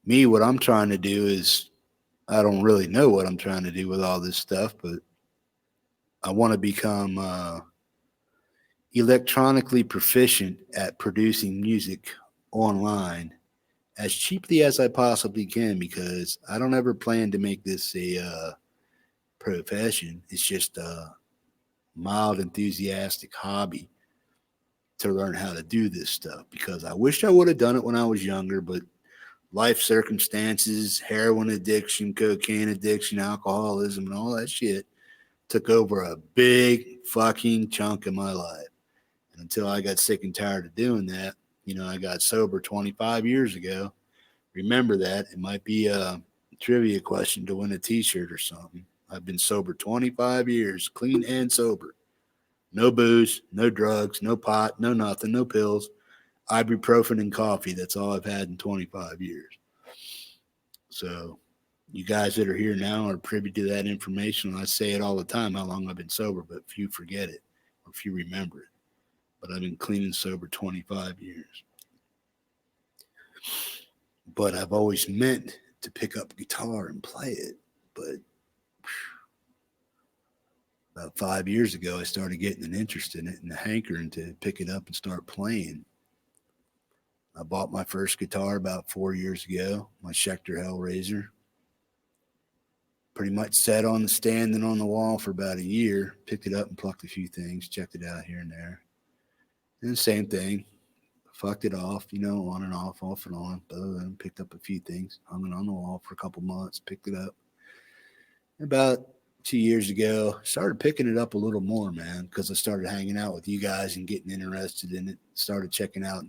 Speaker 2: Me, what I'm trying to do is, I don't really know what I'm trying to do with all this stuff, but I want to become electronically proficient at producing music online as cheaply as I possibly can, because I don't ever plan to make this a profession. It's just a mild, enthusiastic hobby to learn how to do this stuff, because I wish I would have done it when I was younger, but life circumstances, heroin addiction, cocaine addiction, alcoholism, and all that shit took over a big fucking chunk of my life. And until I got sick and tired of doing that, I got sober 25 years ago. Remember that. It might be a trivia question to win a t-shirt or something. I've been sober 25 years, clean and sober. No booze, no drugs, no pot, no nothing, no pills. Ibuprofen and coffee. That's all I've had in 25 years. So you guys that are here now are privy to that information. I say it all the time, how long I've been sober, but few forget it or few remember it. But I've been clean and sober 25 years. But I've always meant to pick up a guitar and play it. But about 5 years ago, I started getting an interest in it and a hankering to pick it up and start playing. I bought my first guitar about 4 years ago, my Schecter Hellraiser. Pretty much sat on the stand and on the wall for about a year. Picked it up and plucked a few things, checked it out here and there. And the same thing. Fucked it off, on and off and on. But picked up a few things, hung it on the wall for a couple months, picked it up. About 2 years ago, started picking it up a little more, man, because I started hanging out with you guys and getting interested in it. Started checking out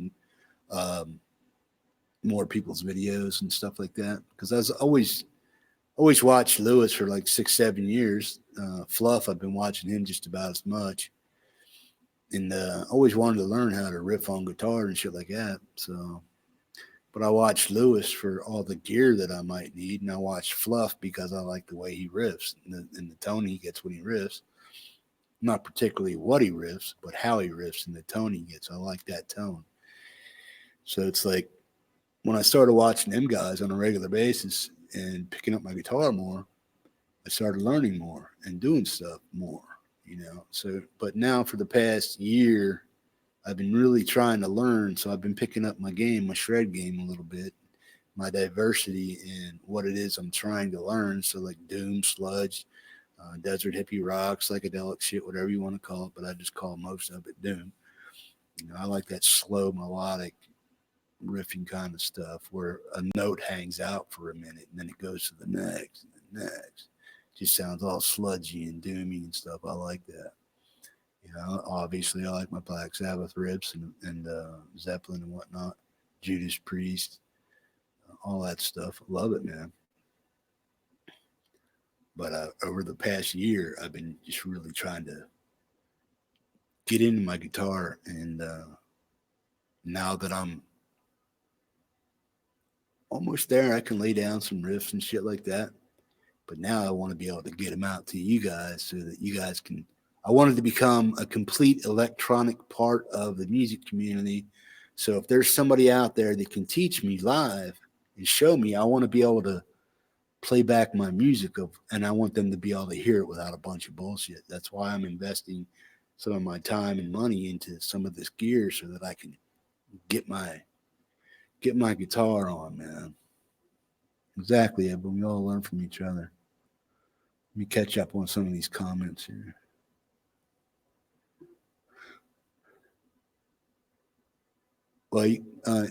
Speaker 2: more people's videos and stuff like that. Because I was always watched Lewis for like 6-7 years. Fluff, I've been watching him just about as much. And always wanted to learn how to riff on guitar and shit like that. So, but I watched Lewis for all the gear that I might need, and I watched Fluff because I like the way he riffs and the tone he gets when he riffs. Not particularly what he riffs, but how he riffs and the tone he gets. I like that tone. So it's like when I started watching them guys on a regular basis and picking up my guitar more, I started learning more and doing stuff more. So, but now for the past year, I've been really trying to learn. So I've been picking up my shred game a little bit, my diversity in what it is I'm trying to learn. So like doom, sludge, desert hippie rock, psychedelic shit, whatever you want to call it. But I just call most of it doom. I like that slow melodic riffing kind of stuff where a note hangs out for a minute and then it goes to the next and the next. Just sounds all sludgy and doomy and stuff. I like that. Obviously I like my Black Sabbath riffs and Zeppelin and whatnot, Judas Priest, all that stuff. I love it, man. But over the past year, I've been just really trying to get into my guitar, and now that I'm almost there, I can lay down some riffs and shit like that. But now I want to be able to get them out to you guys so that you guys can. I wanted to become a complete electronic part of the music community. So if there's somebody out there that can teach me live and show me, I want to be able to play back my music and I want them to be able to hear it without a bunch of bullshit. That's why I'm investing some of my time and money into some of this gear so that I can get my guitar on, man. Exactly, Evan. We all learn from each other. Let me catch up on some of these comments here. Well,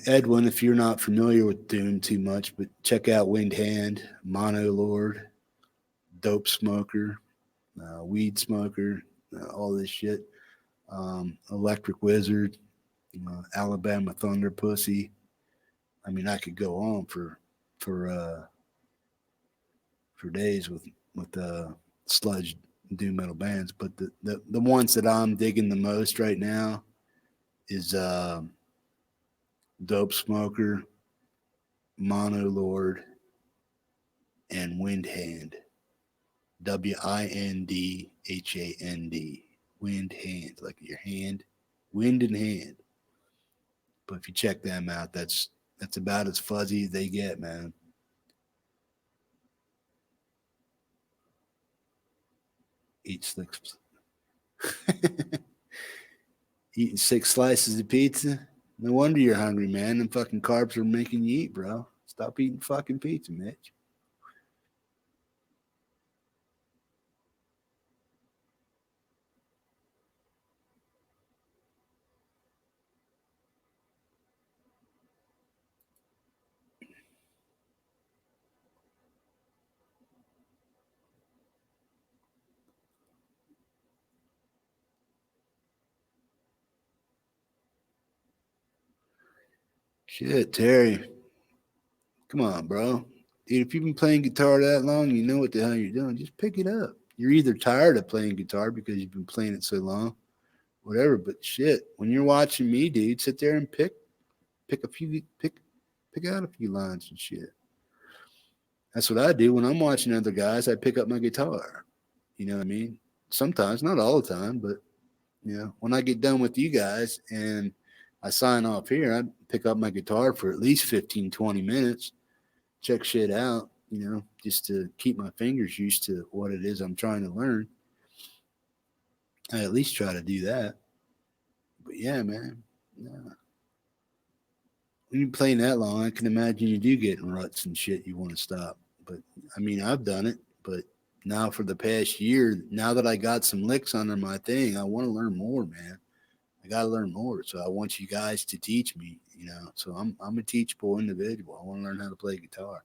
Speaker 2: Edwin, if you're not familiar with Doom too much, but check out Winged Hand, Mono Lord, Dope Smoker, Weed Smoker, all this shit. Electric Wizard, Alabama Thunder Pussy. I mean, I could go on for days with sludge doom metal bands, but the ones that I'm digging the most right now is Dope Smoker, Mono Lord, and wind hand. WINDHAND. Wind hand, like your hand, wind and hand. But if you check them out, that's about as fuzzy as they get, man. Eat six, eating 6 slices of pizza. No wonder you're hungry, man. Them fucking carbs are making you eat, bro. Stop eating fucking pizza, Mitch. Shit, Terry. Come on, bro. Dude, if you've been playing guitar that long, you know what the hell you're doing. Just pick it up. You're either tired of playing guitar because you've been playing it so long, whatever. But shit, when you're watching me, dude, sit there and pick out a few lines and shit. That's what I do when I'm watching other guys. I pick up my guitar. You know what I mean? Sometimes, not all the time, but you know, when I get done with you guys and I sign off here, I pick up my guitar for at least 15, 20 minutes, check shit out, you know, just to keep my fingers used to what it is I'm trying to learn. I at least try to do that. But yeah, man. Yeah. When you're playing that long, I can imagine you do get in ruts and shit you want to stop. But I mean, I've done it. But now for the past year, now that I got some licks under my thing, I want to learn more, man. I got to learn more. So I want you guys to teach me, you know. So I'm a teachable individual. I want to learn how to play guitar.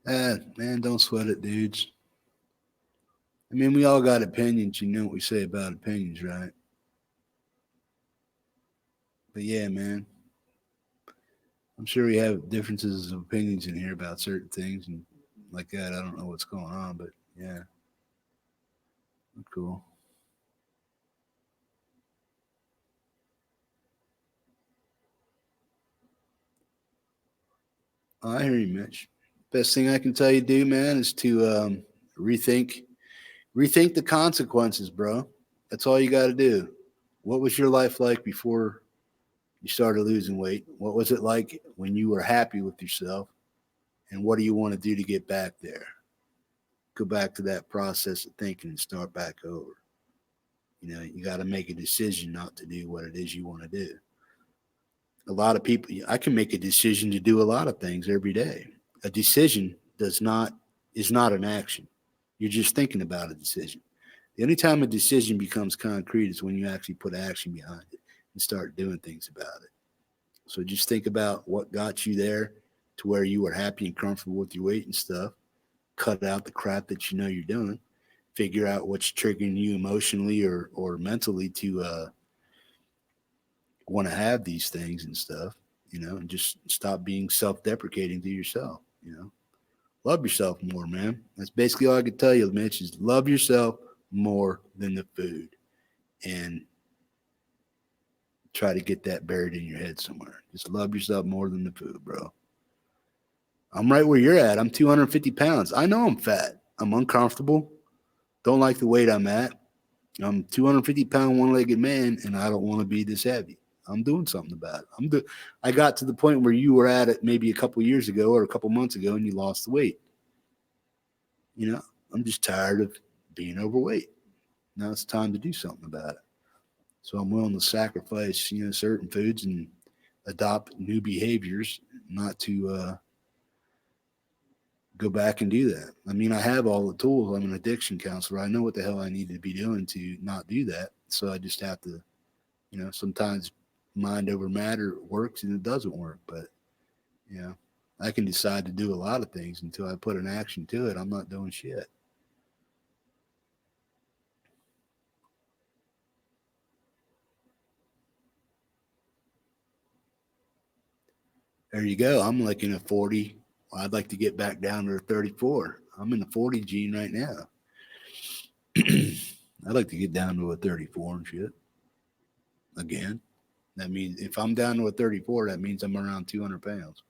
Speaker 2: Man, don't sweat it, dudes. I mean, we all got opinions. You know what we say about opinions, right? But yeah, man. I'm sure we have differences of opinions in here about certain things and like that. I don't know what's going on, but yeah. Cool. Oh, I hear you, Mitch. Best thing I can tell you to do, man, is to rethink the consequences, bro. That's all you got to do. What was your life like before you started losing weight? What was it like when you were happy with yourself? And what do you want to do to get back there? Go back to that process of thinking and start back over. You know, you got to make a decision not to do what it is you want to do. A lot of people, I can make a decision to do a lot of things every day. A decision is not an action. You're just thinking about a decision. The only time a decision becomes concrete is when you actually put action behind it and start doing things about it. So just think about what got you there to where you were happy and comfortable with your weight and stuff. Cut out the crap that you know you're doing. Figure out what's triggering you emotionally or mentally to want to have these things and stuff, you know, and just stop being self-deprecating to yourself, you know. Love yourself more, man. That's basically all I can tell you, Mitch, is love yourself more than the food and try to get that buried in your head somewhere. Just love yourself more than the food, bro. I'm right where you're at. I'm 250 pounds. I know I'm fat. I'm uncomfortable. Don't like the weight I'm at. I'm 250-pound one-legged man, and I don't want to be this heavy. I'm doing something about it. I got to the point where you were at it maybe a couple years ago or a couple months ago, and you lost the weight. You know, I'm just tired of being overweight. Now it's time to do something about it. So I'm willing to sacrifice, you know, certain foods and adopt new behaviors, not to go back and do that. I mean, I have all the tools. I'm an addiction counselor. I know what the hell I need to be doing to not do that. So I just have to, you know, sometimes mind over matter works and it doesn't work. But, you know, I can decide to do a lot of things until I put an action to it. I'm not doing shit. There you go. I'm looking at 40. I'd like to get back down to 34. I'm in the 40 gene right now. I'd like to get down to a 34 and shit. Again, that means if I'm down to a 34, that means I'm around 200 pounds.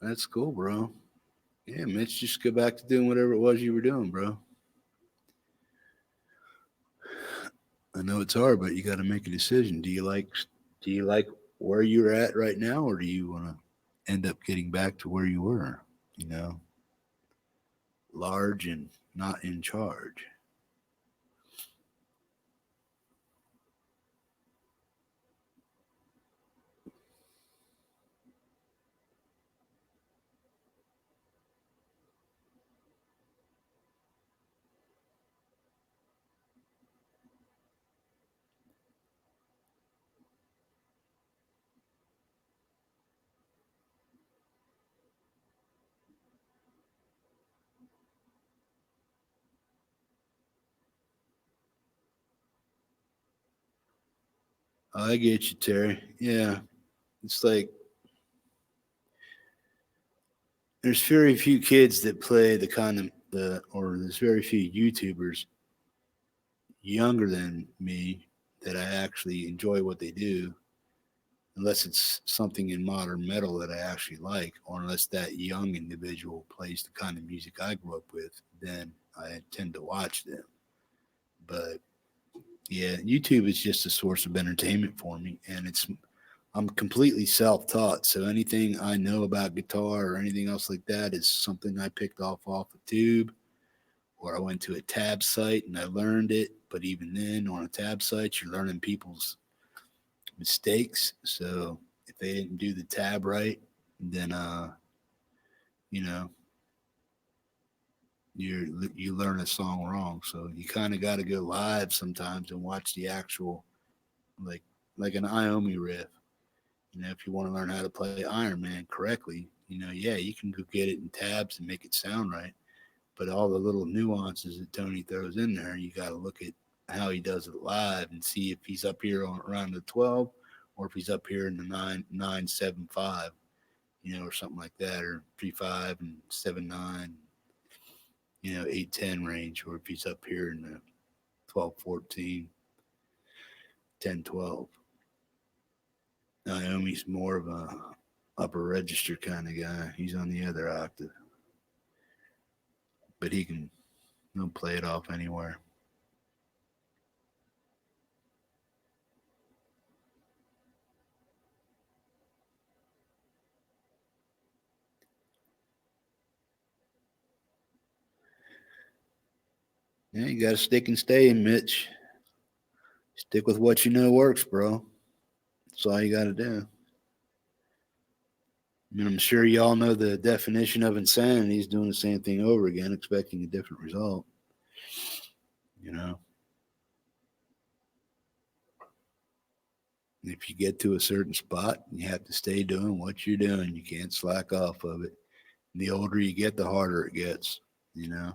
Speaker 2: That's cool, bro. Yeah, Mitch, just go back to doing whatever it was you were doing, bro. I know it's hard, but you got to make a decision. Do you like where you're at right now, or do you want to end up getting back to where you were? You know, large and not in charge. I get you, Terry. Yeah, it's like there's very few kids that play the kind of or there's very few YouTubers younger than me that I actually enjoy what they do, unless it's something in modern metal that I actually like, or unless that young individual plays the kind of music I grew up with, then I tend to watch them. But yeah, YouTube is just a source of entertainment for me, and I'm completely self-taught. So anything I know about guitar or anything else like that is something I picked off a tube, or I went to a tab site and I learned it. But even then, on a tab site, you're learning people's mistakes. So if they didn't do the tab right, then you know, you learn a song wrong. So you kind of got to go live sometimes and watch the actual like an Iommi riff. You know, if you want to learn how to play Iron Man correctly, you know, yeah, you can go get it in tabs and make it sound right. But all the little nuances that Tony throws in there, you got to look at how he does it live and see if he's up here on around the 12 or if he's up here in the 9.975, you know, or something like that, or 3.5 and 7.9, you know, 8.10 range, or if he's up here in the 12.14, 10.12. Naomi's more of a upper register kind of guy. He's on the other octave, but he'll play it off anywhere. Yeah, you got to stick and stay, Mitch. Stick with what you know works, bro. That's all you got to do. I mean, I'm sure y'all know the definition of insanity. He's doing the same thing over again, expecting a different result. You know, if you get to a certain spot, you have to stay doing what you're doing. You can't slack off of it. And the older you get, the harder it gets, you know.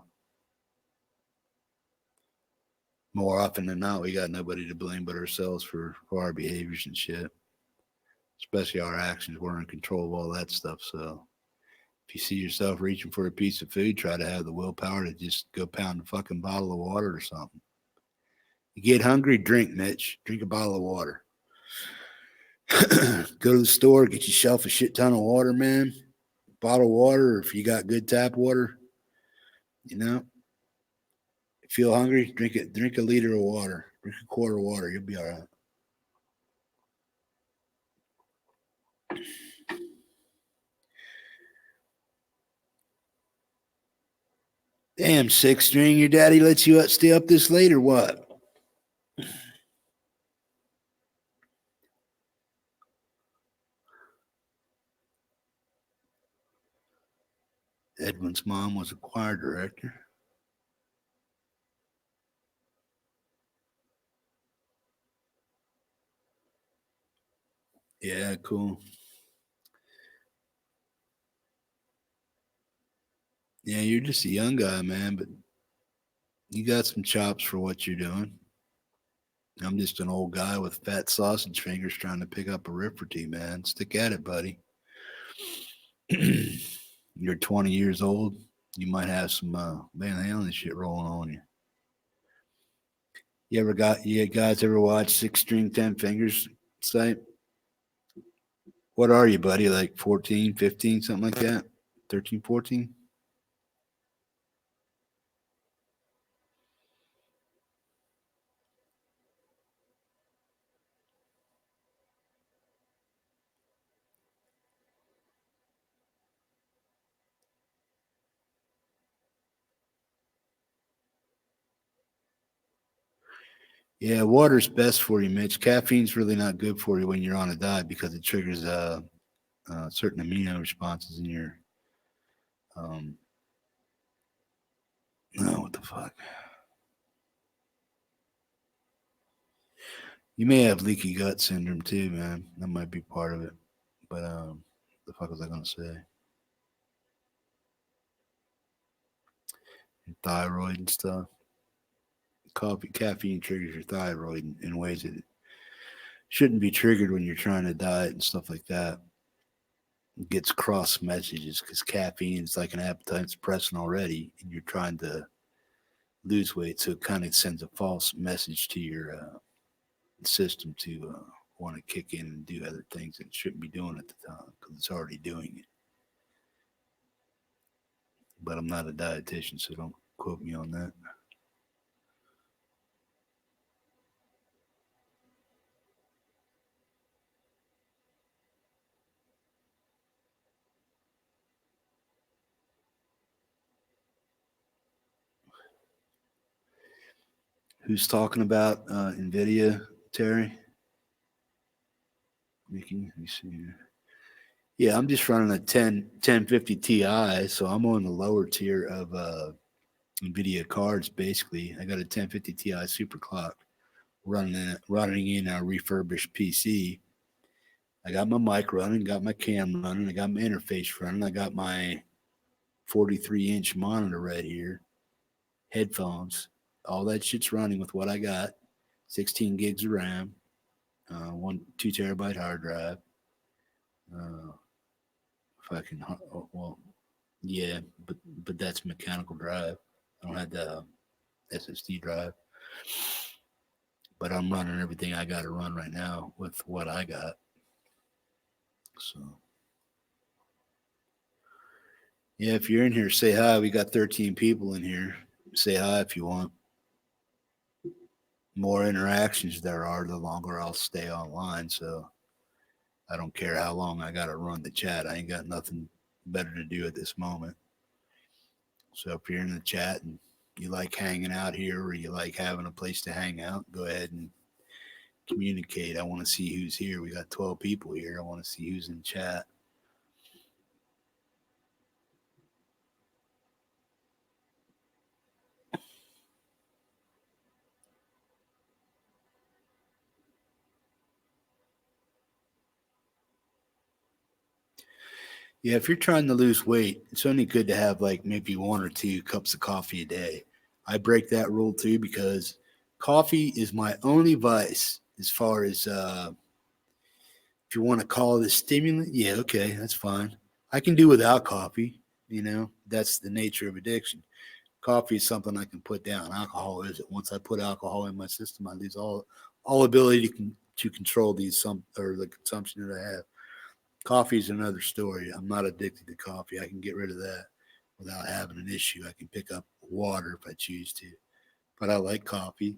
Speaker 2: More often than not, we got nobody to blame but ourselves for our behaviors and shit. especially our actions. We're in control of all that stuff. So if you see yourself reaching for a piece of food, try to have the willpower to just go pound a fucking bottle of water or something. You get hungry, drink, Mitch. Drink a bottle of water. Go to the store, get yourself a shit ton of water, man. Bottle of water, or if you got good tap water, you know. Feel hungry? Drink it. Drink a liter of water. Drink a quart of water. You'll be all right. Damn, six string. Your daddy lets you stay up this late or what? Edwin's mom was a choir director. Yeah, cool. Yeah, you're just a young guy, man, but you got some chops for what you're doing. I'm just an old guy with fat sausage fingers trying to pick up a rip or two, man. Stick at it, buddy. You're 20 years old. You might have some Van Halen shit rolling on you. You guys ever watch Six String 10 Fingers site? What are you, buddy? Like 14, 15, something like that? 13, 14? Yeah, water's best for you, Mitch. Caffeine's really not good for you when you're on a diet because it triggers certain amino responses in your what the fuck? You may have leaky gut syndrome too, man. That might be part of it. But the fuck was I gonna say? Your thyroid and stuff. Caffeine triggers your thyroid in ways that it shouldn't be triggered when you're trying to diet and stuff like that. It gets cross messages because caffeine is like an appetite suppressant already, and you're trying to lose weight, so it kind of sends a false message to your system to want to kick in and do other things that it shouldn't be doing at the time because it's already doing it. But I'm not a dietitian, so don't quote me on that. Who's talking about NVIDIA, Terry? Mickey, let me see here. Yeah, I'm just running a 1050 Ti, so I'm on the lower tier of NVIDIA cards, basically. I got a 1050 Ti super clock running in a refurbished PC. I got my mic running, got my cam running, I got my interface running, I got my 43-inch monitor right here, headphones. All that shit's running with what I got. 16 gigs of RAM, 2 terabyte hard drive. Yeah, but that's mechanical drive. I don't have the SSD drive. But I'm running everything I got to run right now with what I got. So, yeah, if you're in here, say hi. We got 13 people in here. Say hi if you want. More interactions there are, the longer I'll stay online. So I don't care how long I got to run the chat. I ain't got nothing better to do at this moment. So if you're in the chat and you like hanging out here or you like having a place to hang out, go ahead and communicate. I want to see who's here. We got 12 people here. I want to see who's in chat. Yeah, if you're trying to lose weight, it's only good to have like maybe 1 or 2 cups of coffee a day. I break that rule too because coffee is my only vice as far as If you want to call it a stimulant, yeah, okay, that's fine. I can do without coffee. That's the nature of addiction. Coffee is something I can put down. Alcohol isn't. Once I put alcohol in my system, I lose all ability to control the consumption that I have. Coffee is another story. I'm not addicted to coffee. I can get rid of that without having an issue. I can pick up water if I choose to, but I like coffee.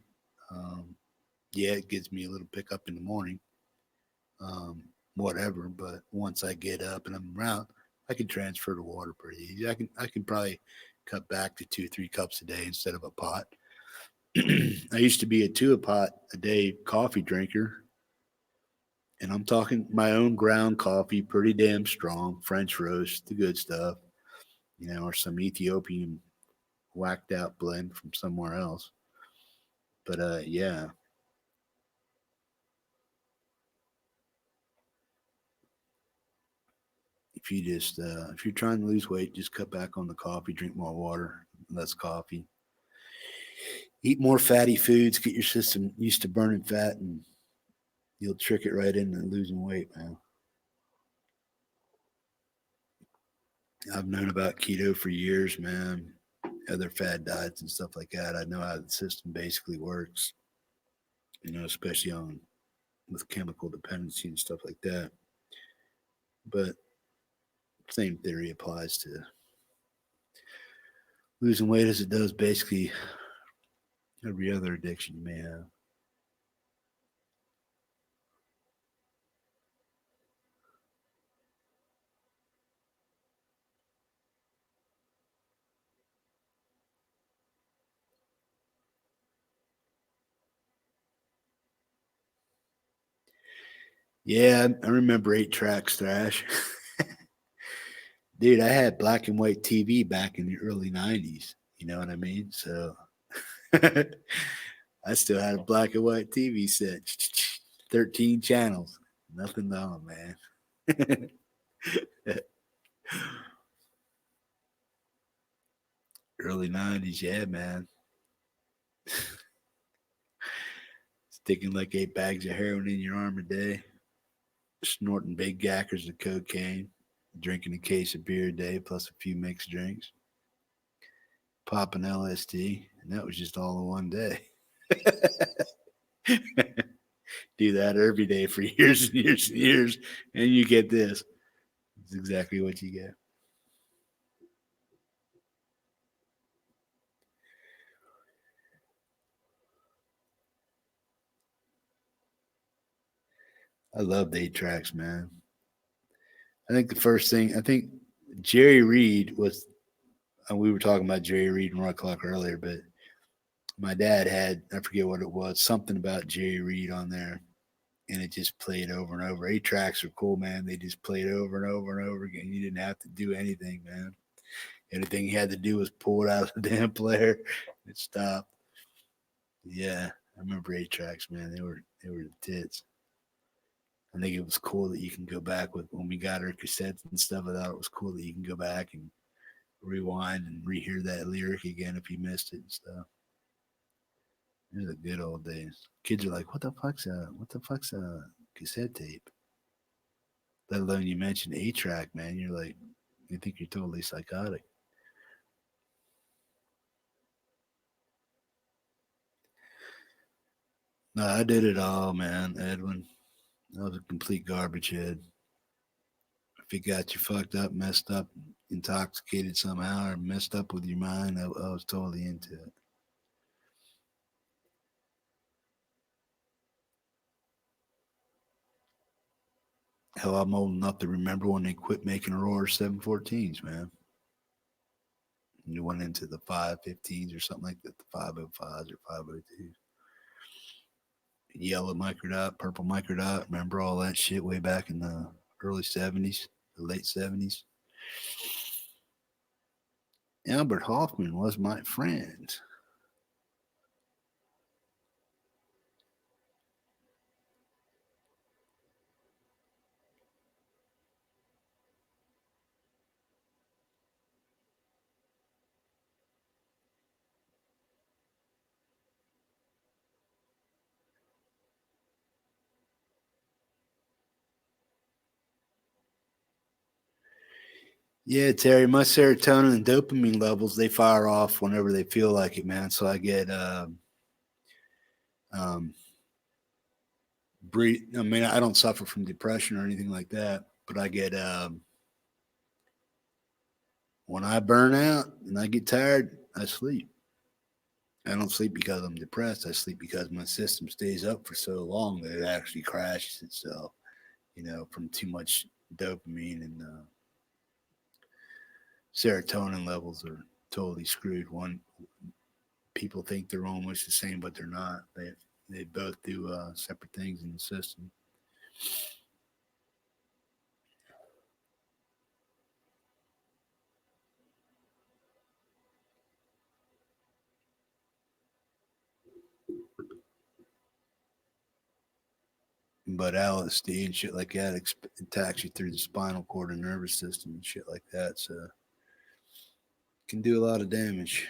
Speaker 2: Yeah, it gives me a little pickup in the morning, whatever. But once I get up and I'm around, I can transfer to water pretty easy. I can probably cut back to 2-3 cups a day instead of a pot. I used to be a 2 pot a day coffee drinker. And I'm talking my own ground coffee, pretty damn strong, French roast, the good stuff, or some Ethiopian whacked out blend from somewhere else. But yeah. If you're trying to lose weight, just cut back on the coffee, drink more water, less coffee. Eat more fatty foods, get your system used to burning fat, and you'll trick it right into losing weight, man. I've known about keto for years, man. Other fad diets and stuff like that. I know how the system basically works, especially with chemical dependency and stuff like that. But same theory applies to losing weight as it does basically every other addiction you may have. Yeah, I remember 8-track thrash. Dude, I had black and white TV back in the early 90s. You know what I mean? So I still had a black and white TV set, 13 channels. Nothing on, man. Early 90s, yeah, man. Sticking like 8 bags of heroin in your arm a day, snorting big gackers of cocaine, drinking a case of beer a day plus a few mixed drinks, popping LSD, and that was just all in one day. Do that every day for years and years and years, and you get this. It's exactly what you get. I love the 8-tracks, man. I think Jerry Reed was, and we were talking about Jerry Reed and Roy Clark earlier, but my dad had, I forget what it was, something about Jerry Reed on there, and it just played over and over. 8-tracks are cool, man. They just played over and over and over again. You didn't have to do anything, man. Anything you had to do was pull it out of the damn player. It stopped. Yeah, I remember 8-tracks, man. They were the tits. I think it was cool that you can go back with when we got our cassettes and stuff. I thought it was cool that you can go back and rewind and rehear that lyric again if you missed it and stuff. It was the good old days. Kids are like, what the fuck's a cassette tape? Let alone you mentioned 8-track, man. You're like, you think you're totally psychotic. No, I did it all, man, Edwin. I was a complete garbage head. If it got you fucked up, messed up, intoxicated somehow, or messed up with your mind, I was totally into it. Hell, I'm old enough to remember when they quit making Aurora 714s, man. And you went into the 515s or something like that, the 505s or 502s. Yellow microdot, purple microdot. Remember all that shit way back in the early 70s, the late 70s? Albert Hoffman was my friend. Yeah, Terry, my serotonin and dopamine levels, they fire off whenever they feel like it, man. So I get I mean, I don't suffer from depression or anything like that, but I get when I burn out and I get tired, I sleep. I don't sleep because I'm depressed. I sleep because my system stays up for so long that it actually crashes itself, from too much dopamine and serotonin levels are totally screwed. One people think they're almost the same, but they're not. They both do separate things in the system. But LSD and shit like that attacks you through the spinal cord and nervous system and shit like that. So it can do a lot of damage.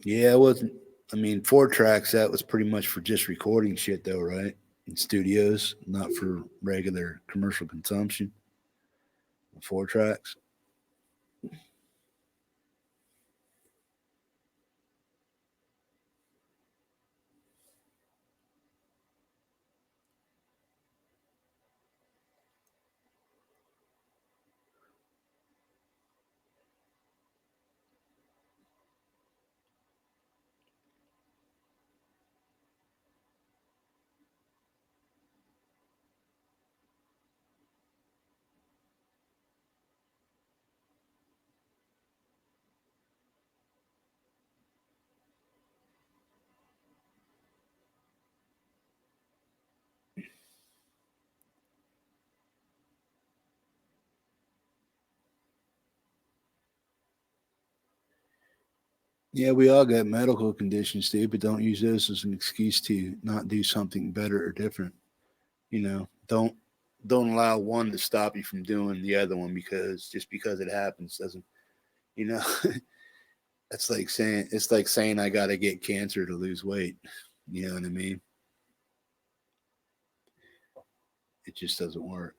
Speaker 2: Yeah, it wasn't. I mean, 4 tracks, that was pretty much for just recording shit, though, right? In studios, not for regular commercial consumption. 4 tracks. Yeah, we all got medical conditions, Steve, but don't use those as an excuse to not do something better or different. Don't allow one to stop you from doing the other one because just because it happens doesn't, you know. It's like saying I got to get cancer to lose weight. You know what I mean? It just doesn't work.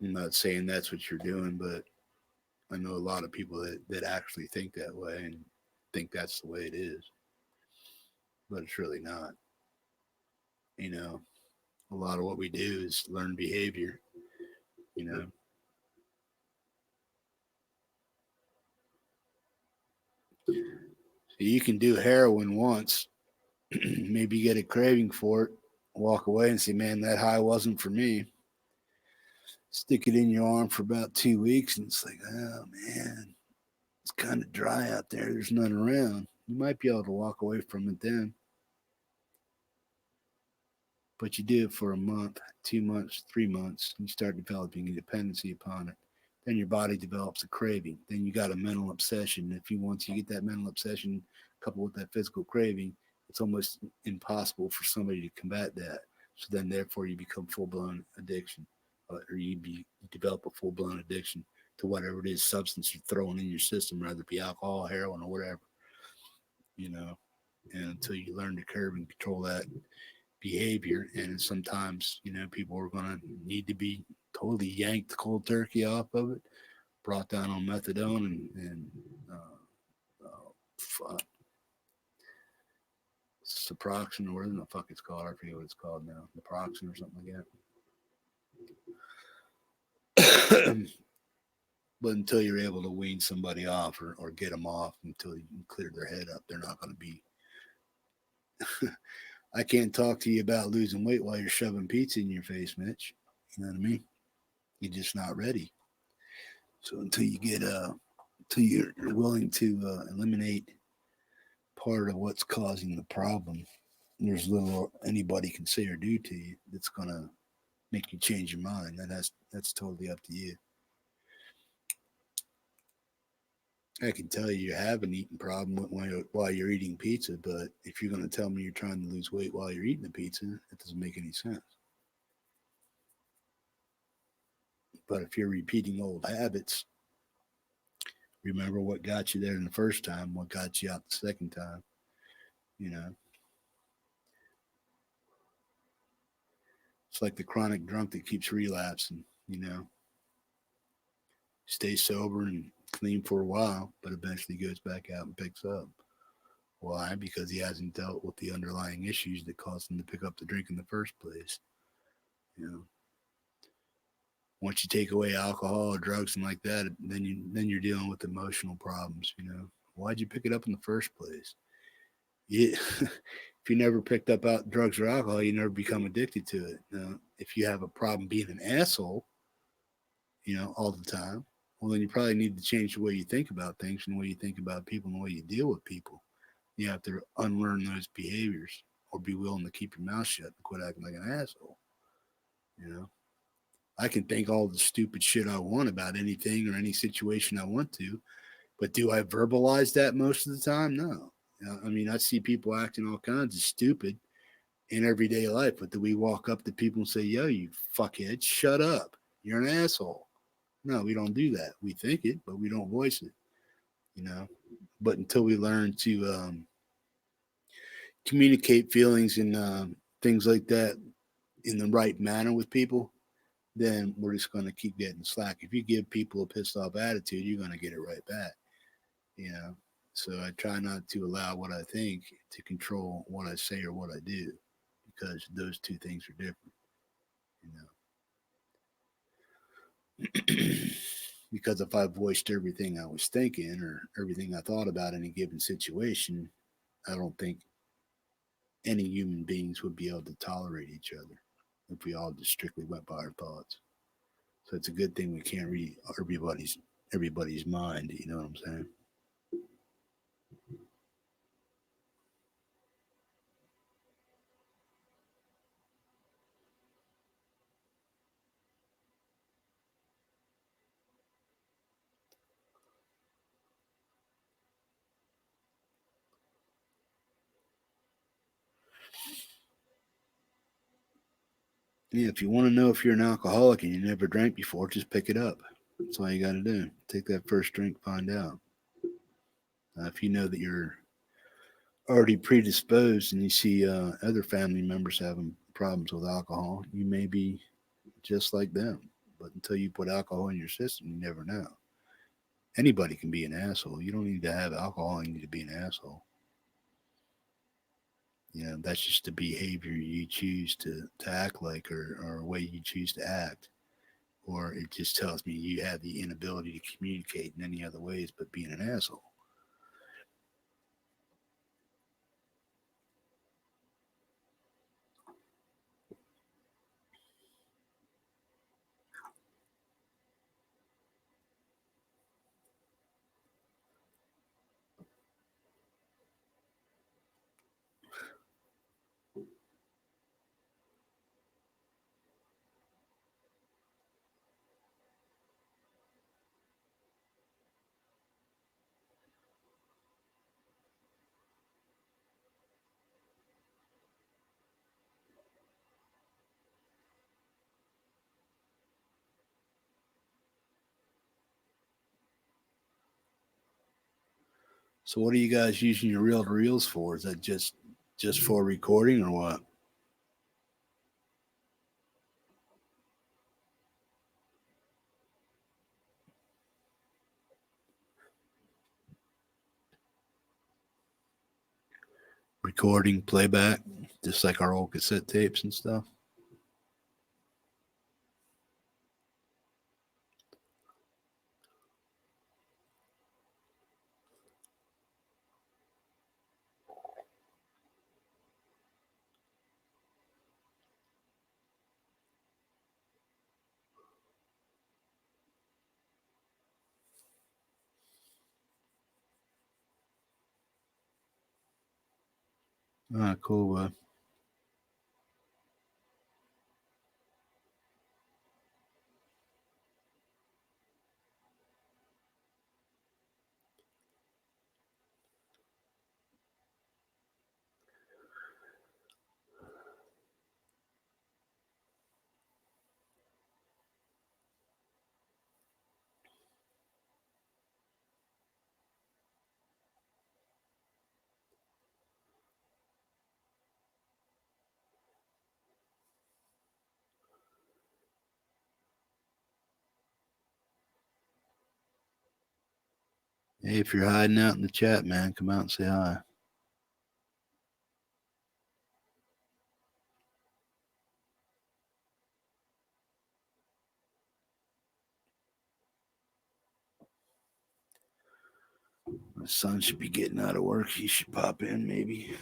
Speaker 2: I'm not saying that's what you're doing, but I know a lot of people that actually think that way and think that's the way it is, but it's really not. You know, a lot of what we do is learn behavior. You know, so you can do heroin once, maybe get a craving for it, walk away and say, "Man, that high wasn't for me." Stick it in your arm for about 2 weeks, and it's like, oh man, it's kind of dry out there. There's none around. You might be able to walk away from it then. But you do it for a month, 2 months, 3 months, and you start developing a dependency upon it. Then your body develops a craving. Then you got a mental obsession. If you once you get that mental obsession coupled with that physical craving, it's almost impossible for somebody to combat that. So then, therefore, you become full blown addiction, or you develop a full blown addiction to whatever it is substance you're throwing in your system, whether it be alcohol, heroin, or whatever. You know, and until you learn to curb and control that behavior, and sometimes people are going to need to be totally yanked cold turkey off of it, brought down on methadone and Suproxen, or whatever the fuck it's called. I forget what it's called now, naproxen or something like that. But until you're able to wean somebody off or get them off until you can clear their head up, they're not going to be. I can't talk to you about losing weight while you're shoving pizza in your face, Mitch. You know what I mean? You're just not ready. So until you're willing to eliminate part of what's causing the problem, there's little anybody can say or do to you that's gonna make you change your mind. That's totally up to you. I can tell you have an eating problem while you're eating pizza, but if you're going to tell me you're trying to lose weight while you're eating a pizza, it doesn't make any sense. But if you're repeating old habits, Remember what got you there in the first time, what got you out the second time, you know. It's like the chronic drunk that keeps relapsing, you know. Stays sober and clean for a while, but eventually goes back out and picks up. Why? Because he hasn't dealt with the underlying issues that caused him to pick up the drink in the first place. You know, once you take away alcohol or drugs and like that, then you're dealing with emotional problems. You know, why'd you pick it up in the first place? Yeah, if you never picked up out drugs or alcohol, you never become addicted to it. If you have a problem being an asshole, you know, all the time, well, then you probably need to change the way you think about things and the way you think about people and the way you deal with people. You have to unlearn those behaviors or be willing to keep your mouth shut and quit acting like an asshole. You know, I can think all the stupid shit I want about anything or any situation I want to, but do I verbalize that most of the time? No. I mean, I see people acting all kinds of stupid in everyday life, but do we walk up to people and say, yo, you fuckhead, shut up. You're an asshole. No, we don't do that. We think it, but we don't voice it, you know. But until we learn to communicate feelings and things like that in the right manner with people, then we're just going to keep getting slack. If you give people a pissed off attitude, you're going to get it right back, you know. So I try not to allow what I think to control what I say or what I do, because those two things are different, you know. Because if I voiced everything I was thinking or everything I thought about any given situation, I don't think any human beings would be able to tolerate each other if we all just strictly went by our thoughts. So it's a good thing we can't read everybody's mind. You know what I'm saying? Yeah, if you want to know if you're an alcoholic and you never drank before, just pick it up. That's all you got to do. Take that first drink, find out. If you know that you're already predisposed and you see other family members having problems with alcohol, you may be just like them. But until you put alcohol in your system, you never know. Anybody can be an asshole. You don't need to have alcohol. You need to be an asshole. You know, that's just the behavior you choose to act like, or a way you choose to act. Or it just tells me you have the inability to communicate in any other ways but being an asshole. So what are you guys using your reel to reels for? Is that just for recording or what? Recording, playback, just like our old cassette tapes and stuff. Ah, cool. Hey, if you're hiding out in the chat, man, come out and say hi. My son should be getting out of work. He should pop in, maybe.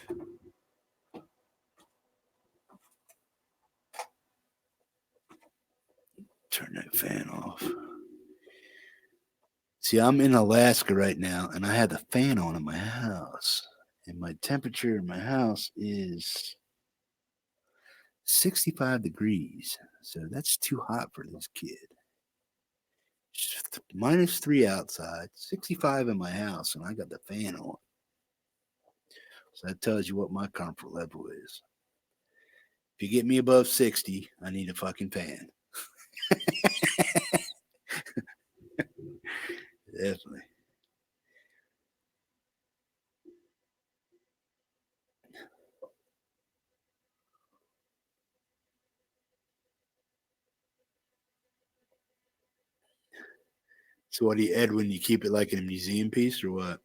Speaker 2: Turn that fan off. See, I'm in Alaska right now, and I had the fan on in my house. And my temperature in my house is 65 degrees. So that's too hot for this kid. -3 outside, 65 in my house, and I got the fan on. So that tells you what my comfort level is. If you get me above 60, I need a fucking fan. Definitely. So what do you, Edwin, you keep it like in a museum piece or what?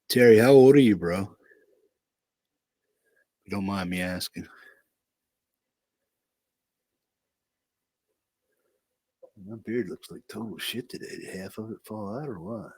Speaker 2: Terry, how old are you, bro? If you don't mind me asking. My beard looks like total shit today. Did half of it fall out or what?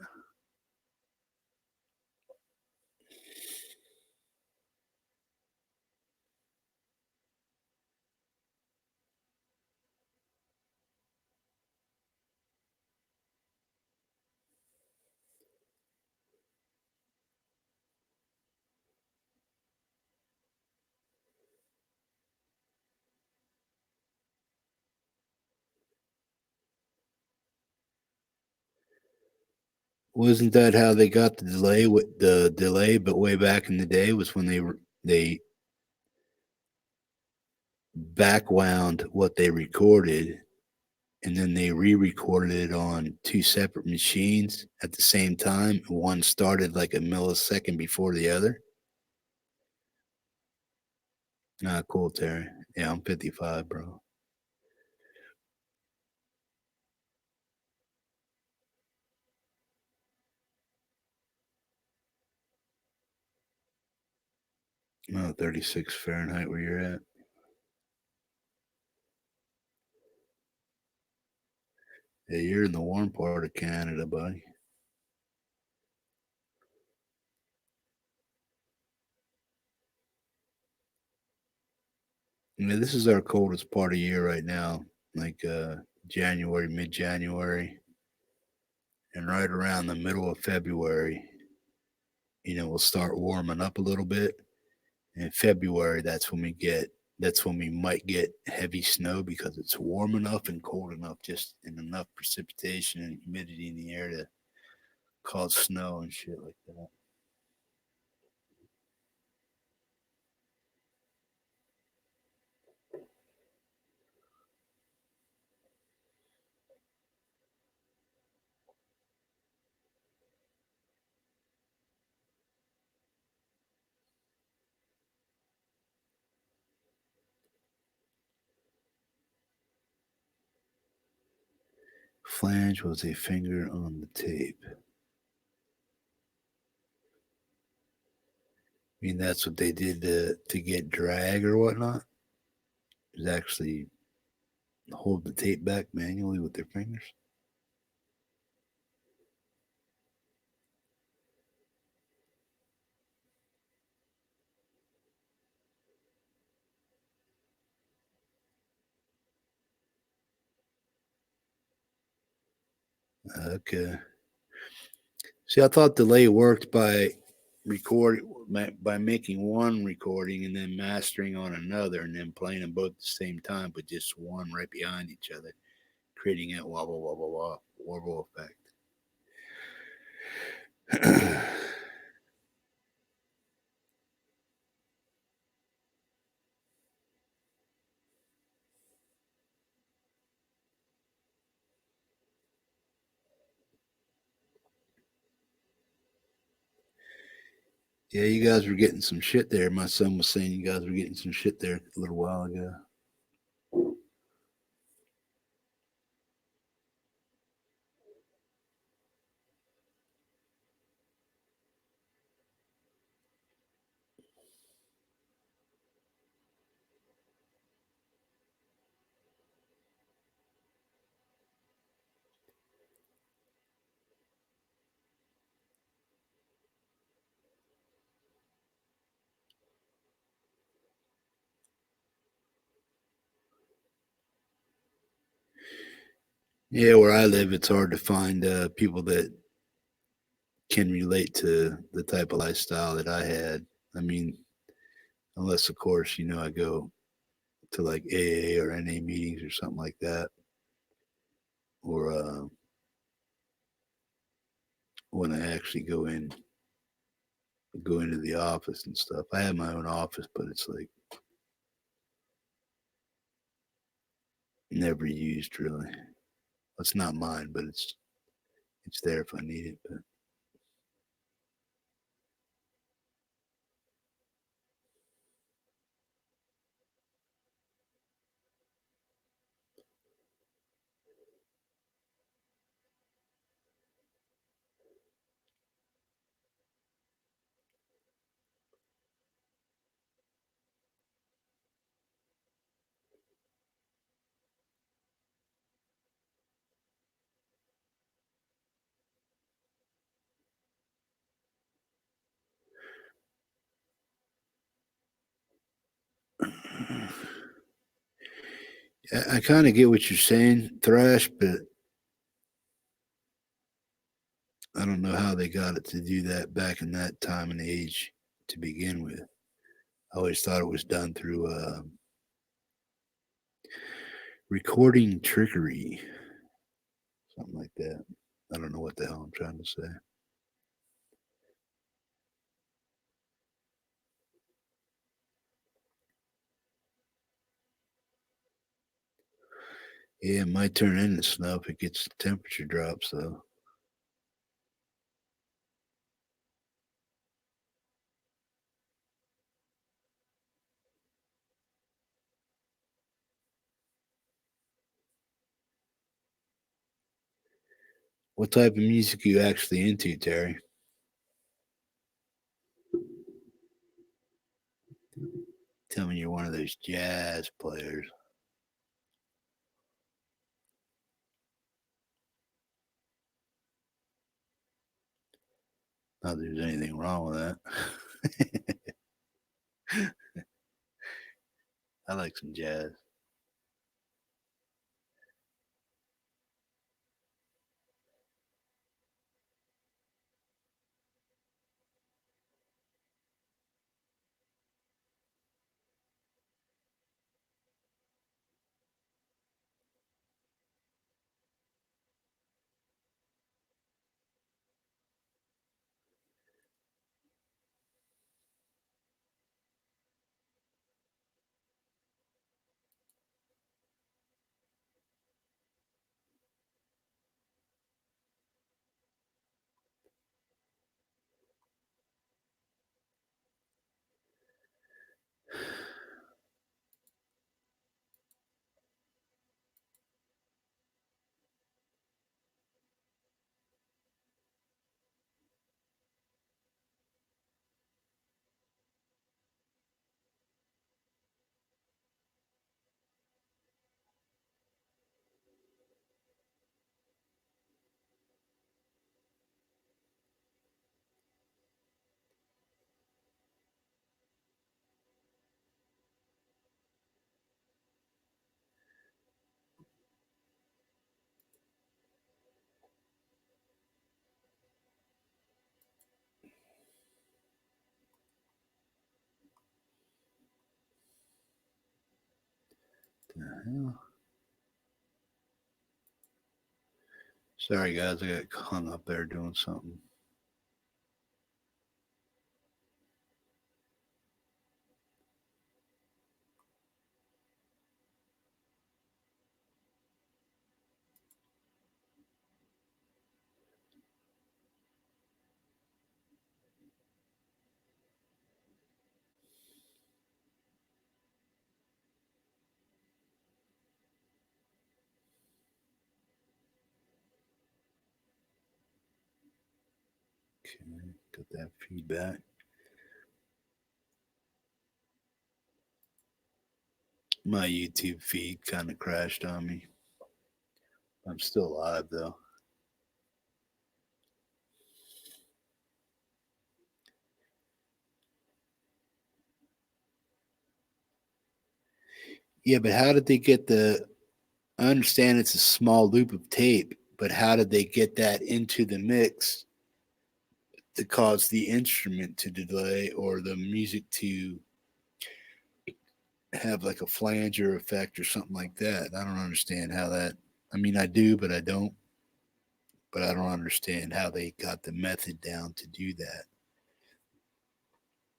Speaker 2: Wasn't that how they got the delay? With the delay, but way back in the day was when they backwound what they recorded, and then they re-recorded it on two separate machines at the same time. One started like a millisecond before the other. Ah, cool, Terry. Yeah, I'm 55, bro. Oh, 36 Fahrenheit where you're at. Yeah, you're in the warm part of Canada, buddy. Yeah, this is our coldest part of year right now, like January, mid-January, and right around the middle of February, we'll start warming up a little bit. In February, that's when we might get heavy snow because it's warm enough and cold enough, just in enough precipitation and humidity in the air to cause snow and shit like that. Flange was a finger on the tape. I mean, that's what they did to get drag or whatnot. Is actually hold the tape back manually with their fingers. Okay. See, I thought delay worked by making one recording and then mastering on another and then playing them both at the same time, but just one right behind each other, creating that wobble, wobble, wobble, wobble effect. Yeah, you guys were getting some shit there. My son was saying you guys were getting some shit there a little while ago. Yeah, where I live, it's hard to find people that can relate to the type of lifestyle that I had. I mean, unless, of course, I go to like AA or NA meetings or something like that, or when I actually go into the office and stuff. I have my own office, but it's like never used really. It's not mine, but it's there if I need it. But I kind of get what you're saying, Thrash, but I don't know how they got it to do that back in that time and age to begin with. I always thought it was done through recording trickery, something like that. I don't know what the hell I'm trying to say. Yeah, it might turn into snow if it gets the temperature drops, though. What type of music are you actually into, Terry? Tell me you're one of those jazz players. Not that there's anything wrong with that. I like some jazz. Hell? Sorry, guys, I got hung up there doing something. Okay, got that feedback. My YouTube feed kind of crashed on me. I'm still live though. Yeah, but how did they get the? I understand it's a small loop of tape, but how did they get that into the mix to cause the instrument to delay or the music to have like a flanger effect or something like that? I don't understand how that. I mean, I do, but I don't. But I don't understand how they got the method down to do that.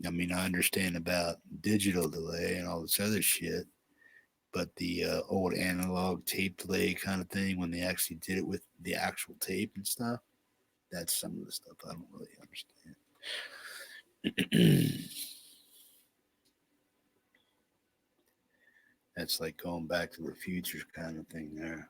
Speaker 2: I mean, I understand about digital delay and all this other shit, but the old analog tape delay kind of thing, when they actually did it with the actual tape and stuff, that's some of the stuff I don't really understand. That's like going back to the future kind of thing there.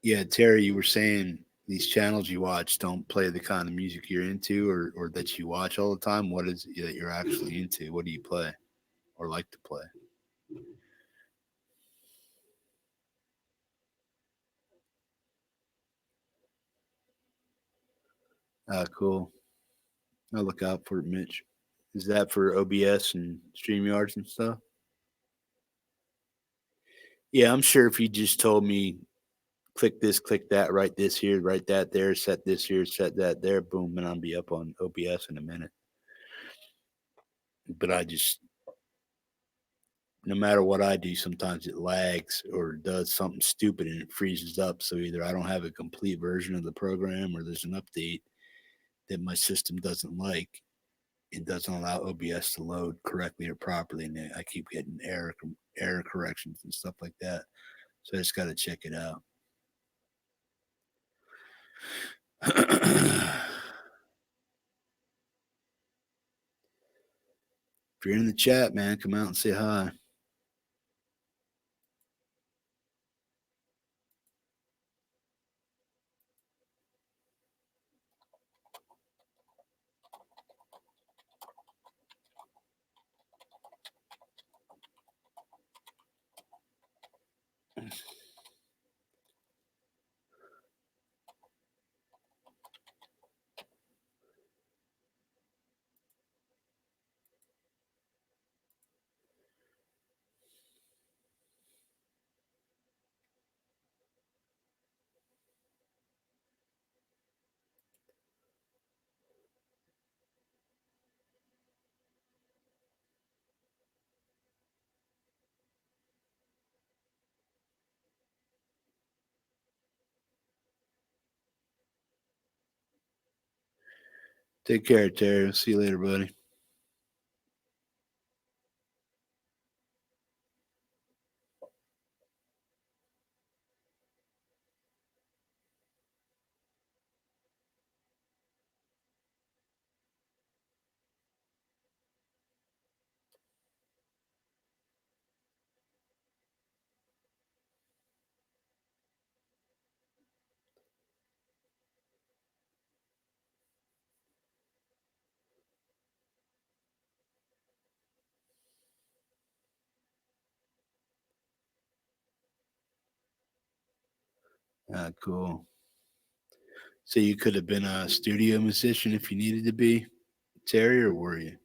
Speaker 2: Yeah, Terry, you were saying these channels you watch don't play the kind of music you're into or that you watch all the time. What is it that you're actually into? What do you play or like to play? Cool. I'll look out for it, Mitch. Is that for OBS and StreamYards and stuff? Yeah, I'm sure if you just told me click this, click that, write this here, write that there, set this here, set that there, boom, and I'll be up on OBS in a minute. But I just, no matter what I do, sometimes it lags or does something stupid and it freezes up. So either I don't have a complete version of the program or there's an update that my system doesn't like. It doesn't allow OBS to load correctly or properly, and I keep getting error corrections and stuff like that. So I just got to check it out. If you're in the chat, man, come out and say hi. Take care, Terry. See you later, buddy. Cool. So you could have been a studio musician if you needed to be, Terry, or were you?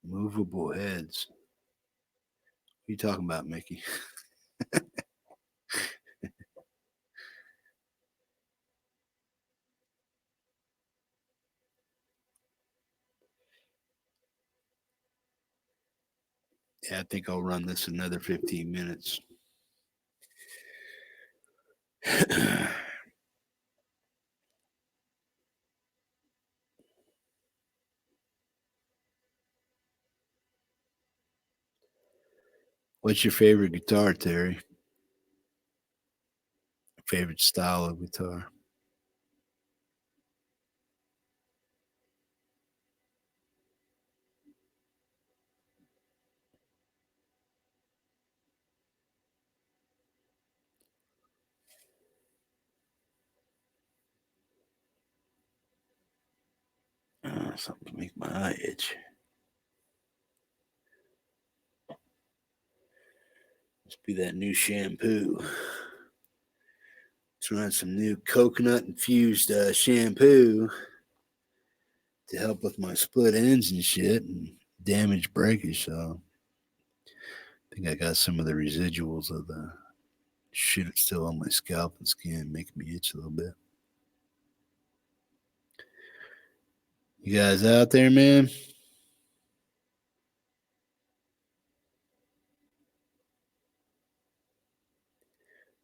Speaker 2: Movable heads. What are you talking about, Mickey? Yeah, I think I'll run this another 15 minutes. What's your favorite guitar, Terry? Favorite style of guitar? Something to make my eye itch. Must be that new shampoo. Trying some new coconut infused shampoo to help with my split ends and shit and damaged breakage. So I think I got some of the residuals of the shit still on my scalp and skin, making me itch a little bit. You guys out there, man?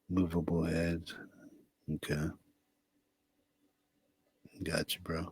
Speaker 2: Movable heads. Okay. Gotcha, bro.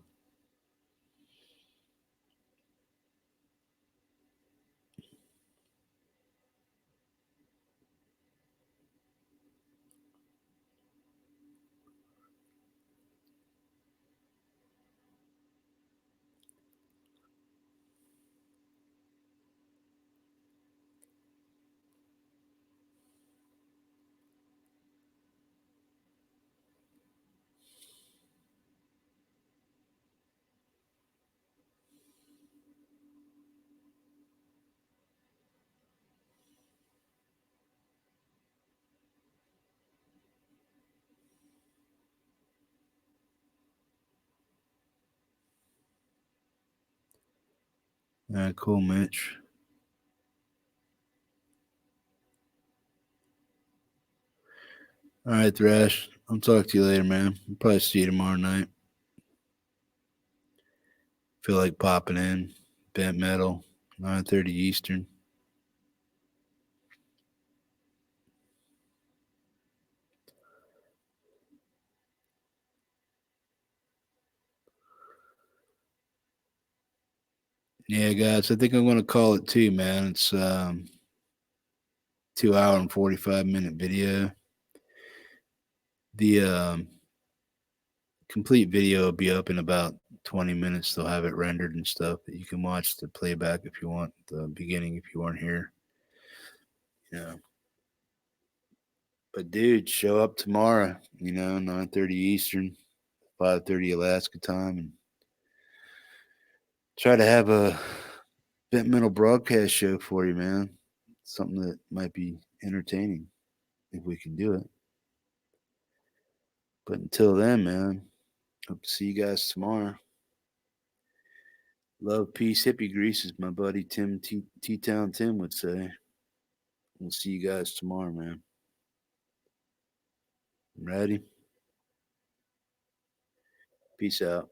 Speaker 2: All right, cool, Mitch. All right, Thrash. I'll talk to you later, man. I'll probably see you tomorrow night. Feel like popping in. Bent Metal, 9:30 Eastern. Yeah, guys, I think I'm going to call it too, man. It's 2 hour and 45-minute video. The complete video will be up in about 20 minutes. They'll have it rendered and stuff that you can watch the playback if you want, the beginning if you weren't here. Yeah. But dude, show up tomorrow, 9:30 Eastern, 5:30 Alaska time, and try to have a bent metal broadcast show for you, man. Something that might be entertaining if we can do it. But until then, man, hope to see you guys tomorrow. Love, peace, hippie grease, as my buddy Tim T-Town Tim would say. We'll see you guys tomorrow, man. Ready? Peace out.